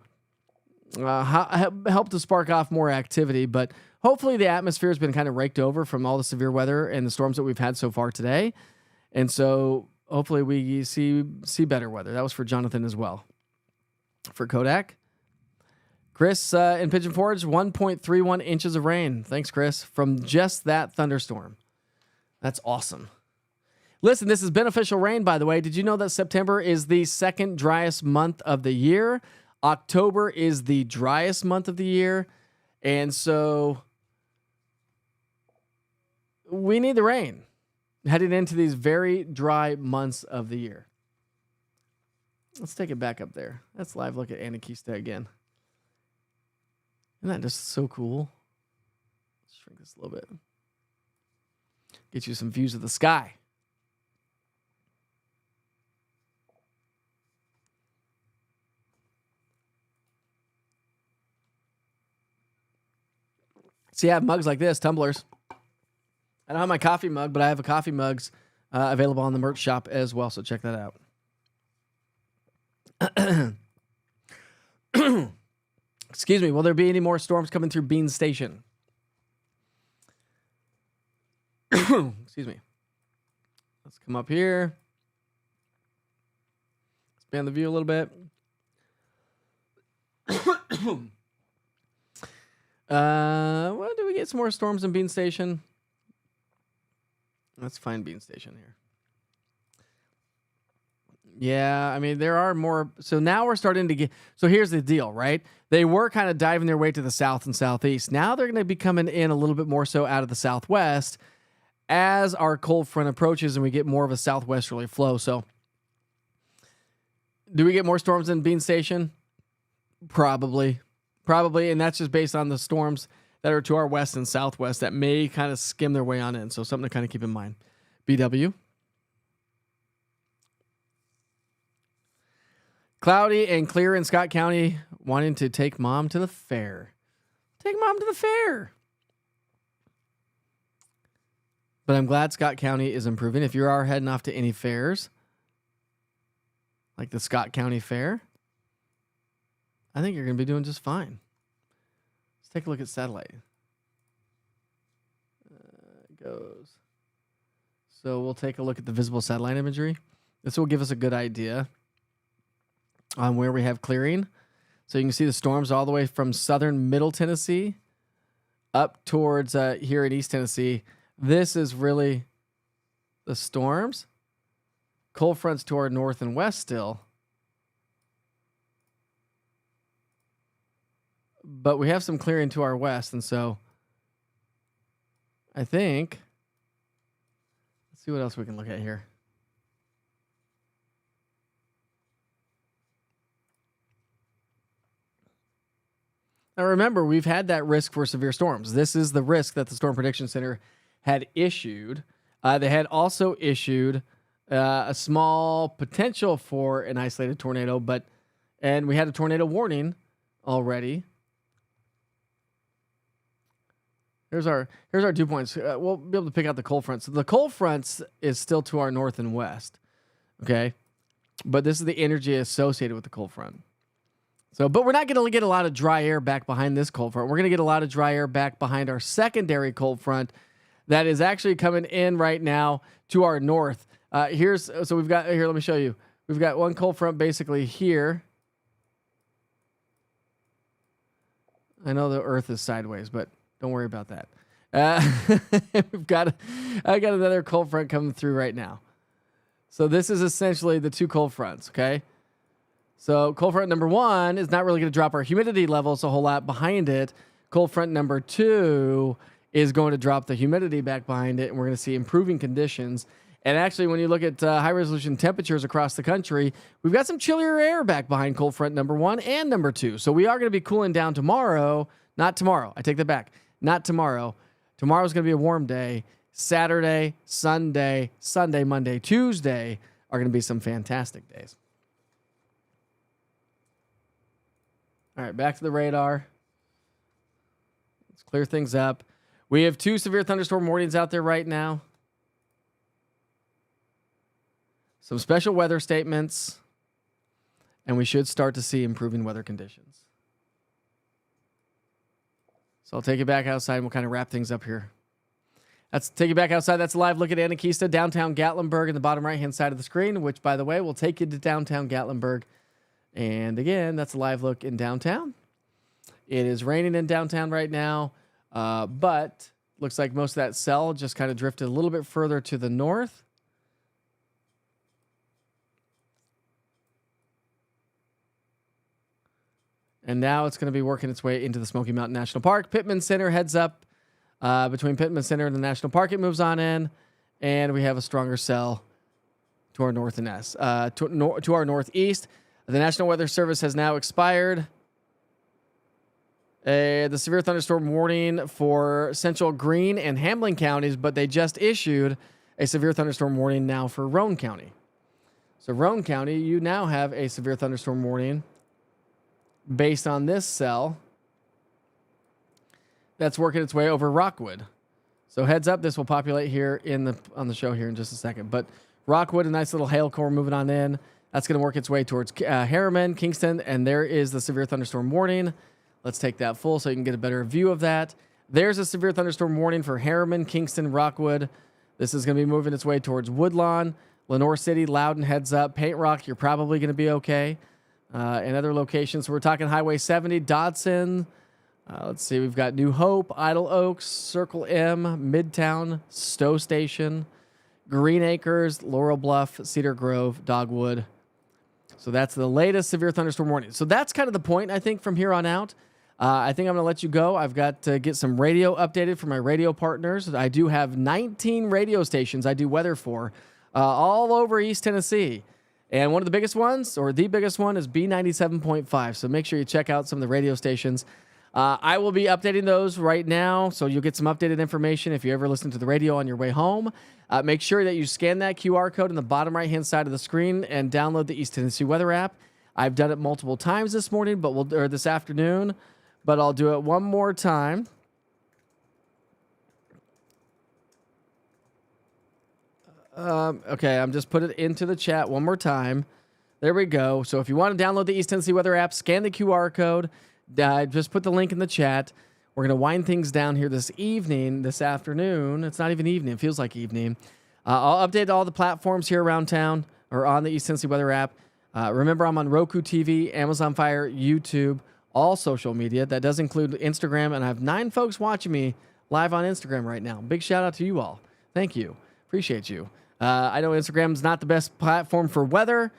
help to spark off more activity. But hopefully the atmosphere has been kind of raked over from all the severe weather and the storms that we've had so far today. And so hopefully we see better weather. That was for Jonathan as well. For Kodak. Chris in Pigeon Forge, 1.31 inches of rain. Thanks, Chris, from just that thunderstorm. That's awesome. Listen, this is beneficial rain, by the way. Did you know that September is the second driest month of the year? October is the driest month of the year. And so we need the rain heading into these very dry months of the year. Let's take it back up there. Let's live look at Anakista again. Isn't that just so cool? Let's shrink this a little bit. Get you some views of the sky. See, I have mugs like this, tumblers. I don't have my coffee mug, but I have a coffee mugs available on the merch shop as well, so check that out. Excuse me, will there be any more storms coming through Bean Station? Excuse me. Let's come up here. Expand the view a little bit. Well, do we get some more storms in Bean Station? Let's find Bean Station here. Yeah, I mean, there are more. So now we're starting to get. So here's the deal, right? They were kind of diving their way to the south and southeast. Now they're going to be coming in a little bit more so out of the southwest as our cold front approaches and we get more of a southwesterly flow. So do we get more storms in Bean Station? Probably, and that's just based on the storms that are to our west and southwest that may kind of skim their way on in. So something to kind of keep in mind. BW. Cloudy and clear in Scott County, wanting to take mom to the fair. Take mom to the fair. But I'm glad Scott County is improving. If you are heading off to any fairs, like the Scott County Fair, I think you're going to be doing just fine. Let's take a look at satellite. Goes. So we'll take a look at the visible satellite imagery. This will give us a good idea on where we have clearing. So you can see the storms all the way from southern middle Tennessee up towards here in East Tennessee. This is really the storms. Cold fronts to our north and west still. But we have some clearing to our west, and so I think, let's see what else we can look at here. Now remember, we've had that risk for severe storms. This is the risk that the Storm Prediction Center had issued. They had also issued a small potential for an isolated tornado, and we had a tornado warning already. Here's our dew points. We'll be able to pick out the cold fronts. So the cold fronts is still to our north and west, okay? But this is the energy associated with the cold front. So, but we're not going to get a lot of dry air back behind this cold front. We're going to get a lot of dry air back behind our secondary cold front that is actually coming in right now to our north. So we've got here. Let me show you. We've got one cold front basically here. I know the Earth is sideways, but don't worry about that. I got another cold front coming through right now. So this is essentially the two cold fronts, okay? So cold front number 1 is not really going to drop our humidity levels a whole lot behind it. Cold front number 2 is going to drop the humidity back behind it, and we're going to see improving conditions. And actually, when you look at high-resolution temperatures across the country, we've got some chillier air back behind cold front number 1 and number 2. So we are going to be cooling down tomorrow. Not tomorrow. I take that back. Not tomorrow. Tomorrow's going to be a warm day. Saturday, Sunday, Monday, Tuesday are going to be some fantastic days. All right, back to the radar. Let's clear things up. We have 2 severe thunderstorm warnings out there right now. Some special weather statements. And we should start to see improving weather conditions. So I'll take you back outside and we'll kind of wrap things up here. Let's take you back outside. That's a live look at Anakista, downtown Gatlinburg in the bottom right-hand side of the screen, which, by the way, will take you to downtown Gatlinburg. And again, that's a live look in downtown. It is raining in downtown right now, but looks like most of that cell just kind of drifted a little bit further to the north. And now it's going to be working its way into the Smoky Mountain National Park. Pittman Center heads up. Between Pittman Center and the National Park, it moves on in. And we have a stronger cell to our north and to our northeast. The National Weather Service has now expired the severe thunderstorm warning for Central Greene and Hamlin counties, but they just issued a severe thunderstorm warning now for Roane County. So Roane County, you now have a severe thunderstorm warning based on this cell that's working its way over Rockwood. So heads up, this will populate here on the show here in just a second. But Rockwood, a nice little hail core moving on in. That's going to work its way towards Harriman, Kingston, and there is the severe thunderstorm warning. Let's take that full so you can get a better view of that. There's a severe thunderstorm warning for Harriman, Kingston, Rockwood. This is going to be moving its way towards Woodlawn. Lenore City, Loudon, heads up. Paint Rock, you're probably going to be okay. And other locations. So we're talking Highway 70, Dodson. Let's see, we've got New Hope, Idle Oaks, Circle M, Midtown, Stowe Station, Green Acres, Laurel Bluff, Cedar Grove, Dogwood. So that's the latest severe thunderstorm warning. So that's kind of the point, I think, from here on out. I think I'm going to let you go. I've got to get some radio updated for my radio partners. I do have 19 radio stations I do weather for all over East Tennessee. And one of the biggest ones, or the biggest one, is B97.5. So make sure you check out some of the radio stations. I will be updating those right now, so you'll get some updated information if you ever listen to the radio on your way home. Make sure that you scan that QR code in the bottom right-hand side of the screen and download the East Tennessee Weather app. I've done it multiple times this morning, or this afternoon, but I'll do it one more time. Okay, I'm just put it into the chat one more time. There we go. So if you want to download the East Tennessee Weather app, scan the QR code. Just put the link in the chat. We're going to wind things down here this afternoon. It's not even evening. It feels like evening. I'll update all the platforms here around town or on the East Tennessee Weather app. Remember, I'm on Roku TV, Amazon Fire, YouTube, all social media. That does include Instagram, and I have 9 folks watching me live on Instagram right now. Big shout out to you all. Thank you. Appreciate you. I know Instagram is not the best platform for weather,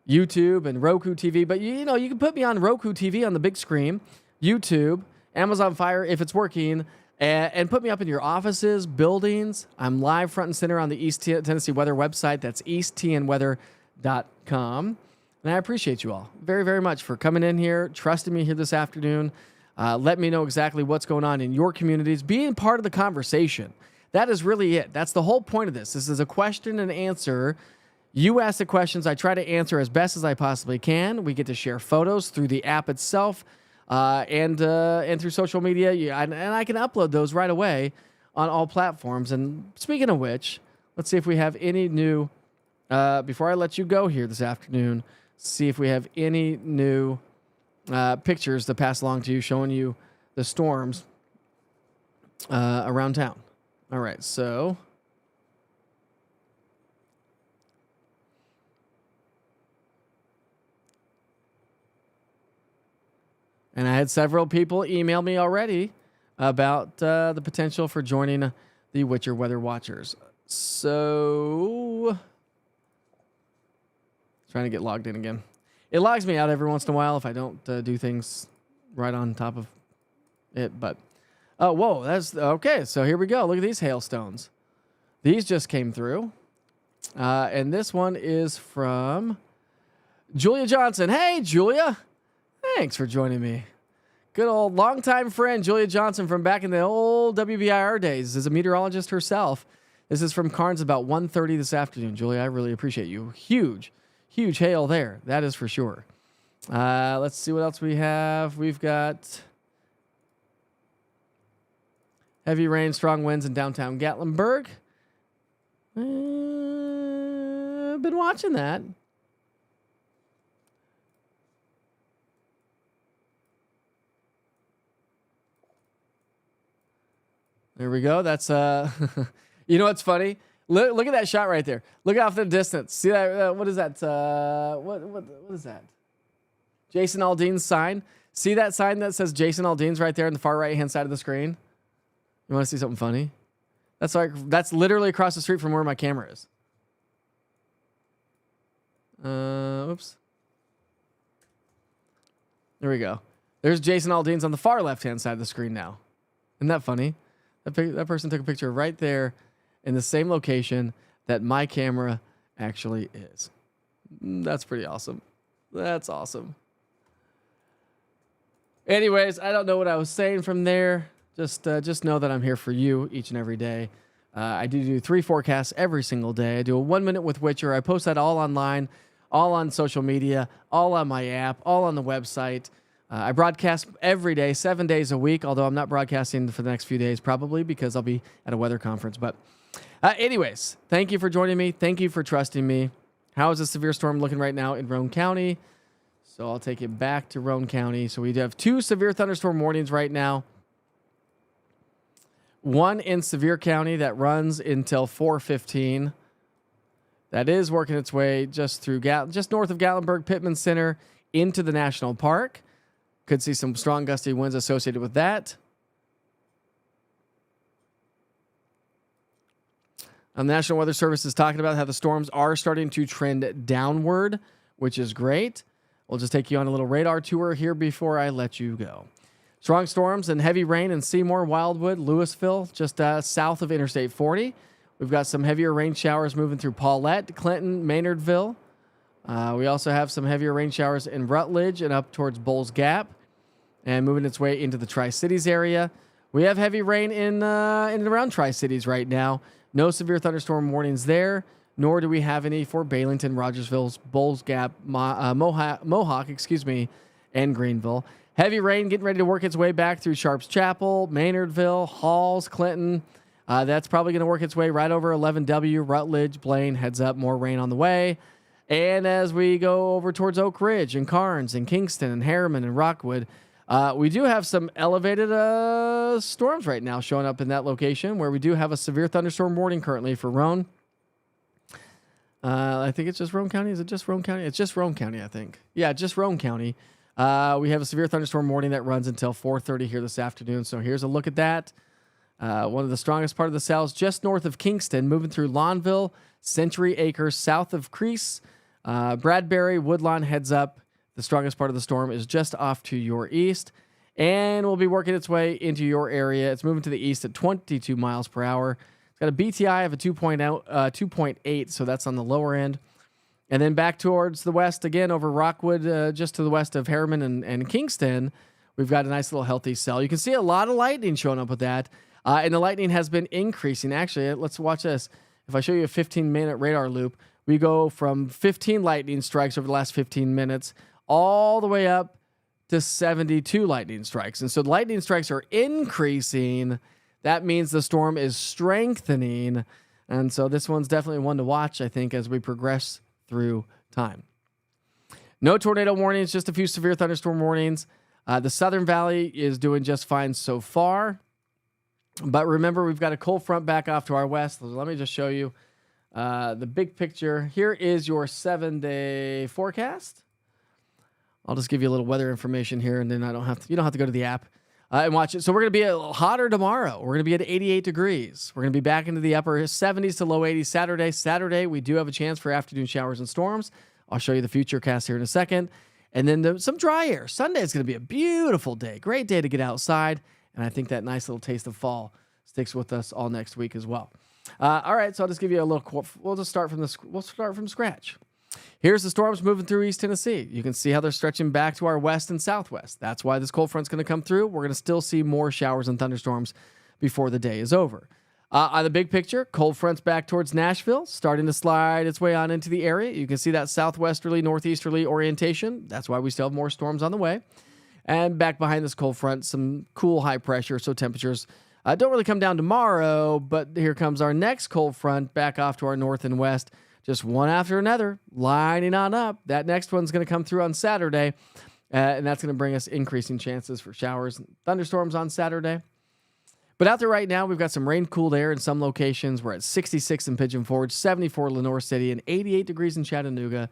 YouTube and Roku TV, but you can put me on Roku TV on the big screen, YouTube, Amazon Fire if it's working, and put me up in your offices, buildings. I'm live front and center on the East Tennessee Weather website. That's easttnweather.com. And I appreciate you all very, very much for coming in here, trusting me here this afternoon. Let me know exactly what's going on in your communities, being part of the conversation. That is really it. That's the whole point of this. This is a question and answer. You ask the questions. I try to answer as best as I possibly can. We get to share photos through the app itself and through social media. And I can upload those right away on all platforms. And speaking of which, let's see if we have any new, before I let you go here this afternoon, see if we have any new pictures to pass along to you showing you the storms around town. All right, so and I had several people email me already about the potential for joining the Witcher Weather Watchers. So trying to get logged in again. It logs me out every once in a while if I don't do things right on top of it, but oh, whoa, that's okay. So here we go. Look at these hailstones. These just came through. And this one is from Julia Johnson. Hey, Julia. Thanks for joining me. Good old longtime friend, Julia Johnson from back in the old WBIR days as a meteorologist herself. This is from Carnes about 1:30 this afternoon. Julia, I really appreciate you. Huge hail there. That is for sure. Let's see what else we have. We've got heavy rain, strong winds in downtown Gatlinburg. I've been watching that. There we go. That's you know what's funny? Look at that shot right there. Look off the distance. See that? What is that? What is that? Jason Aldean's sign. See that sign that says Jason Aldean's right there on the far right hand side of the screen? You want to see something funny? That's literally across the street from where my camera is. Oops. There we go. There's Jason Aldean's on the far left-hand side of the screen now. Isn't that funny? That person took a picture right there in the same location that my camera actually is. That's pretty awesome. That's awesome. Anyways, I don't know what I was saying from there. Just know that I'm here for you each and every day. I do 3 forecasts every single day. I do a 1 minute with Witcher. I post that all online, all on social media, all on my app, all on the website. I broadcast every day, 7 days a week, although I'm not broadcasting for the next few days probably because I'll be at a weather conference. But anyways, thank you for joining me. Thank you for trusting me. How is the severe storm looking right now in Roane County? So I'll take it back to Roane County. So we have 2 severe thunderstorm warnings right now. One in Sevier County that runs until 4:15. That is working its way just through just north of Gatlinburg Pittman Center into the national park. Could see some strong gusty winds associated with that. The National Weather Service is talking about how the storms are starting to trend downward, which is great. We'll just take you on a little radar tour here before I let you go. Strong storms and heavy rain in Seymour, Wildwood, Louisville, just south of Interstate 40. We've got some heavier rain showers moving through Paulette, Clinton, Maynardville, We also have some heavier rain showers in Rutledge and up towards Bowles Gap, and moving its way into the Tri-Cities area. We have heavy rain in and around Tri-Cities right now. No severe thunderstorm warnings there, nor do we have any for Baileyton, Rogersville, Bowles Gap, Mohawk, and Greeneville. Heavy rain getting ready to work its way back through Sharps Chapel, Maynardville, Halls, Clinton. That's probably going to work its way right over 11W, Rutledge, Blaine. Heads up, more rain on the way. And as we go over towards Oak Ridge and Carnes and Kingston and Harriman and Rockwood, we do have some elevated storms right now showing up in that location where we do have a severe thunderstorm warning currently for Roane. I think it's just Roane County. Is it just Roane County? It's just Roane County, I think. Yeah, just Roane County. We have a severe thunderstorm warning that runs until 4:30 here this afternoon. So here's a look at that. One of the strongest part of the cells just north of Kingston, moving through Lawnville, Century Acres, south of Crease, Bradbury, Woodlawn. Heads up. The strongest part of the storm is just off to your east and will be working its way into your area. It's moving to the east at 22 miles per hour. It's got a BTI of a 2.8, so that's on the lower end. And then back towards the west again over Rockwood, just to the west of Harriman and Kingston, we've got a nice little healthy cell. You can see a lot of lightning showing up with that. And the lightning has been increasing. Actually, let's watch this. If I show you a 15-minute radar loop, we go from 15 lightning strikes over the last 15 minutes all the way up to 72 lightning strikes. And so the lightning strikes are increasing. That means the storm is strengthening. And so this one's definitely one to watch, I think, as we progress through time. No tornado warnings, just a few severe thunderstorm warnings. The Southern Valley is doing just fine so far. But remember, we've got a cold front back off to our west. Let me just show you the big picture. Here is your 7-day forecast. I'll just give you a little weather information here, and then you don't have to go to the app and watch it. So we're going to be a little hotter tomorrow. We're going to be at 88 degrees. We're going to be back into the upper 70s to low 80s Saturday. We do have a chance for afternoon showers and storms. I'll show you the Futurecast here in a second. And then some dry air. Sunday is going to be a beautiful day. Great day to get outside. And I think that nice little taste of fall sticks with us all next week as well. All right, so I'll just give you a little. We'll start from scratch. Here's the storms moving through East Tennessee. You can see how they're stretching back to our west and southwest. That's why this cold front's going to come through. We're going to still see more showers and thunderstorms before the day is over. On the big picture, cold front's back towards Nashville, starting to slide its way on into the area. You can see that southwesterly, northeasterly orientation. That's why we still have more storms on the way. And back behind this cold front, some cool high pressure, so temperatures don't really come down tomorrow, but here comes our next cold front back off to our north and west, just one after another, lining on up. That next one's going to come through on Saturday, and that's going to bring us increasing chances for showers and thunderstorms on Saturday. But out there right now, we've got some rain-cooled air in some locations. We're at 66 in Pigeon Forge, 74 in Lenore City, and 88 degrees in Chattanooga.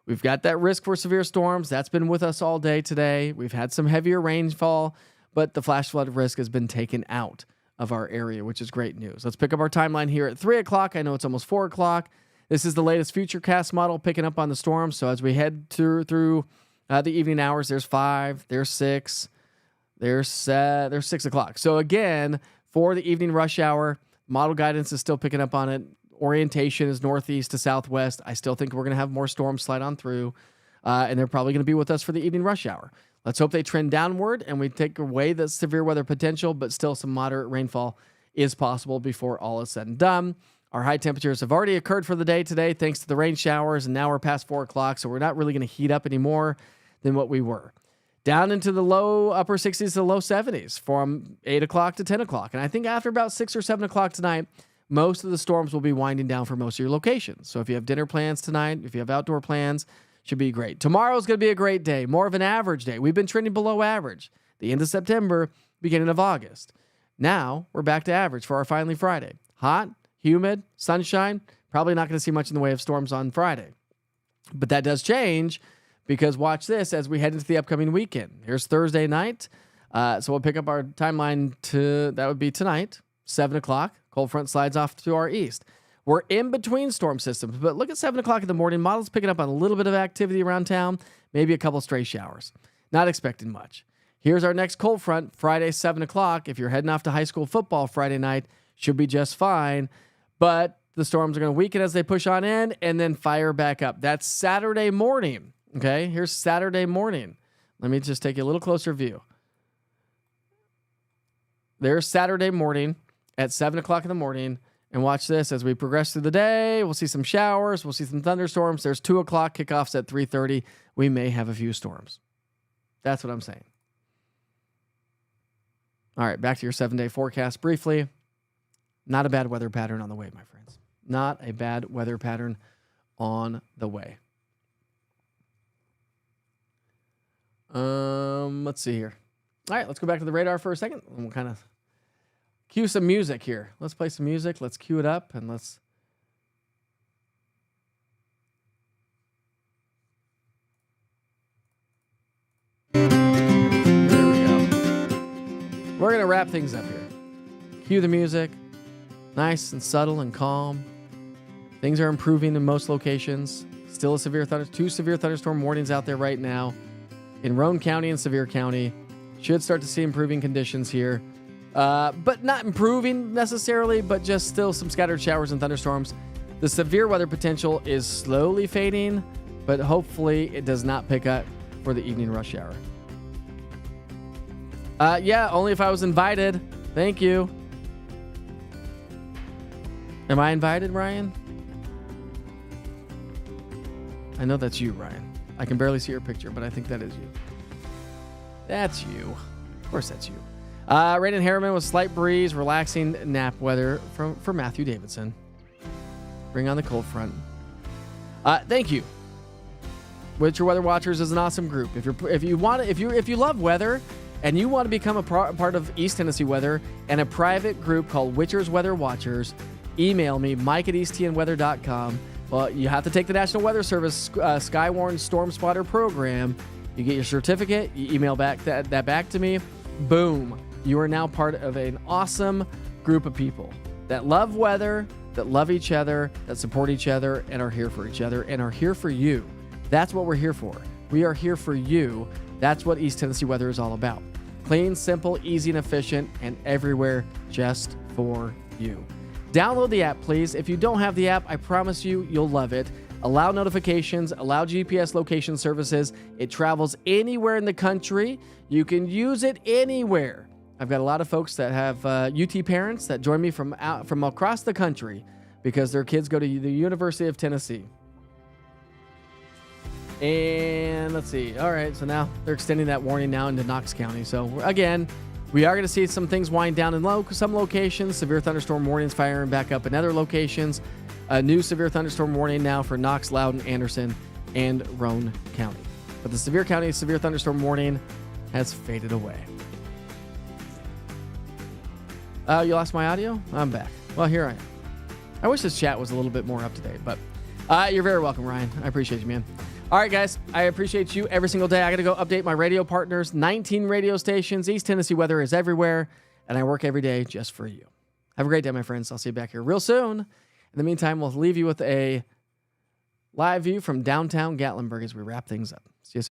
We've got that risk for severe storms. That's been with us all day today. We've had some heavier rainfall, but the flash flood risk has been taken out of our area, which is great news. Let's pick up our timeline here at 3 o'clock. I know it's almost 4 o'clock. This is the latest Futurecast model picking up on the storms. So as we head through the evening hours, there's 5, there's 6, there's 6 o'clock. So again, for the evening rush hour, model guidance is still picking up on it. Orientation is northeast to southwest. I still think we're going to have more storms slide on through, and they're probably going to be with us for the evening rush hour. Let's hope they trend downward and we take away the severe weather potential, but still some moderate rainfall is possible before all is said and done. Our high temperatures have already occurred for the day today thanks to the rain showers, and now we're past 4 o'clock, so we're not really going to heat up any more than what we were. Down into the upper 60s to low 70s from 8 o'clock to 10 o'clock. And I think after about 6 or 7 o'clock tonight, most of the storms will be winding down for most of your locations. So if you have dinner plans tonight, if you have outdoor plans, should be great. Tomorrow's going to be a great day, more of an average day. We've been trending below average. The end of September, beginning of August. Now we're back to average for our Finally Friday. Hot, humid, sunshine. Probably not going to see much in the way of storms on Friday. But that does change because watch this as we head into the upcoming weekend. Here's Thursday night. So we'll pick up our timeline that would be tonight, 7 o'clock. Cold front slides off to our east. We're in between storm systems, but look at 7 o'clock in the morning. Model's picking up on a little bit of activity around town, maybe a couple stray showers. Not expecting much. Here's our next cold front, Friday, 7 o'clock. If you're heading off to high school football Friday night, should be just fine. But The storms are going to weaken as they push on in and then fire back up. That's Saturday morning. Okay, here's Saturday morning. Let me just take a little closer view. There's Saturday morning at 7 o'clock in the morning. And watch this as we progress through the day. We'll see some showers. We'll see some thunderstorms. There's 2 o'clock kickoffs at 3:30. We may have a few storms. That's what I'm saying. All right, back to your 7-day forecast briefly. Not a bad weather pattern on the way, my friends. Not a bad weather pattern on the way. Let's see here. All right, let's go back to the radar for a second. And we'll kind of cue some music here. Let's play some music. Let's cue it up and let's. There we go. We're going to wrap things up here. Cue the music. Nice and subtle and calm. Things are improving in most locations. Still two severe thunderstorm warnings out there right now. In Roane County and Sevier County. Should start to see improving conditions here. But not improving necessarily, but just still some scattered showers and thunderstorms. The severe weather potential is slowly fading, but hopefully it does not pick up for the evening rush hour. Yeah, only if I was invited. Thank you. Am I invited, Ryan? I know that's you, Ryan. I can barely see your picture, but I think that is you. That's you. Of course that's you. Rain and Harriman with slight breeze, relaxing nap weather for Matthew Davidson. Bring on the cold front. Thank you. Winter Weather Watchers is an awesome group. If you love weather and you want to become a part of East Tennessee Weather and a private group called Winter Weather Watchers, email me, mike@easttnweather.com. Well, you have to take the National Weather Service Skywarn Storm Spotter program. You get your certificate. You email that back to me. Boom. You are now part of an awesome group of people that love weather, that love each other, that support each other, and are here for each other, and are here for you. That's what we're here for. We are here for you. That's what East Tennessee Weather is all about. Clean, simple, easy, and efficient, and everywhere just for you. Download the app, please. If you don't have the app, I promise you'll love it. Allow notifications, allow GPS location services. It travels anywhere in the country. You can use it anywhere. I've got a lot of folks that have UT parents that join me from across the country because their kids go to the University of Tennessee. And let's see. All right, so now they're extending that warning now into Knox County. So again, we are going to see some things wind down in some locations. Severe thunderstorm warnings firing back up in other locations. A new severe thunderstorm warning now for Knox, Loudon, Anderson, and Roane County. But the severe thunderstorm warning has faded away. You lost my audio? I'm back. Well, here I am. I wish this chat was a little bit more up to date, but you're very welcome, Ryan. I appreciate you, man. All right, guys. I appreciate you every single day. I got to go update my radio partners. 19 radio stations. East Tennessee Weather is everywhere, and I work every day just for you. Have a great day, my friends. I'll see you back here real soon. In the meantime, we'll leave you with a live view from downtown Gatlinburg as we wrap things up. See you soon.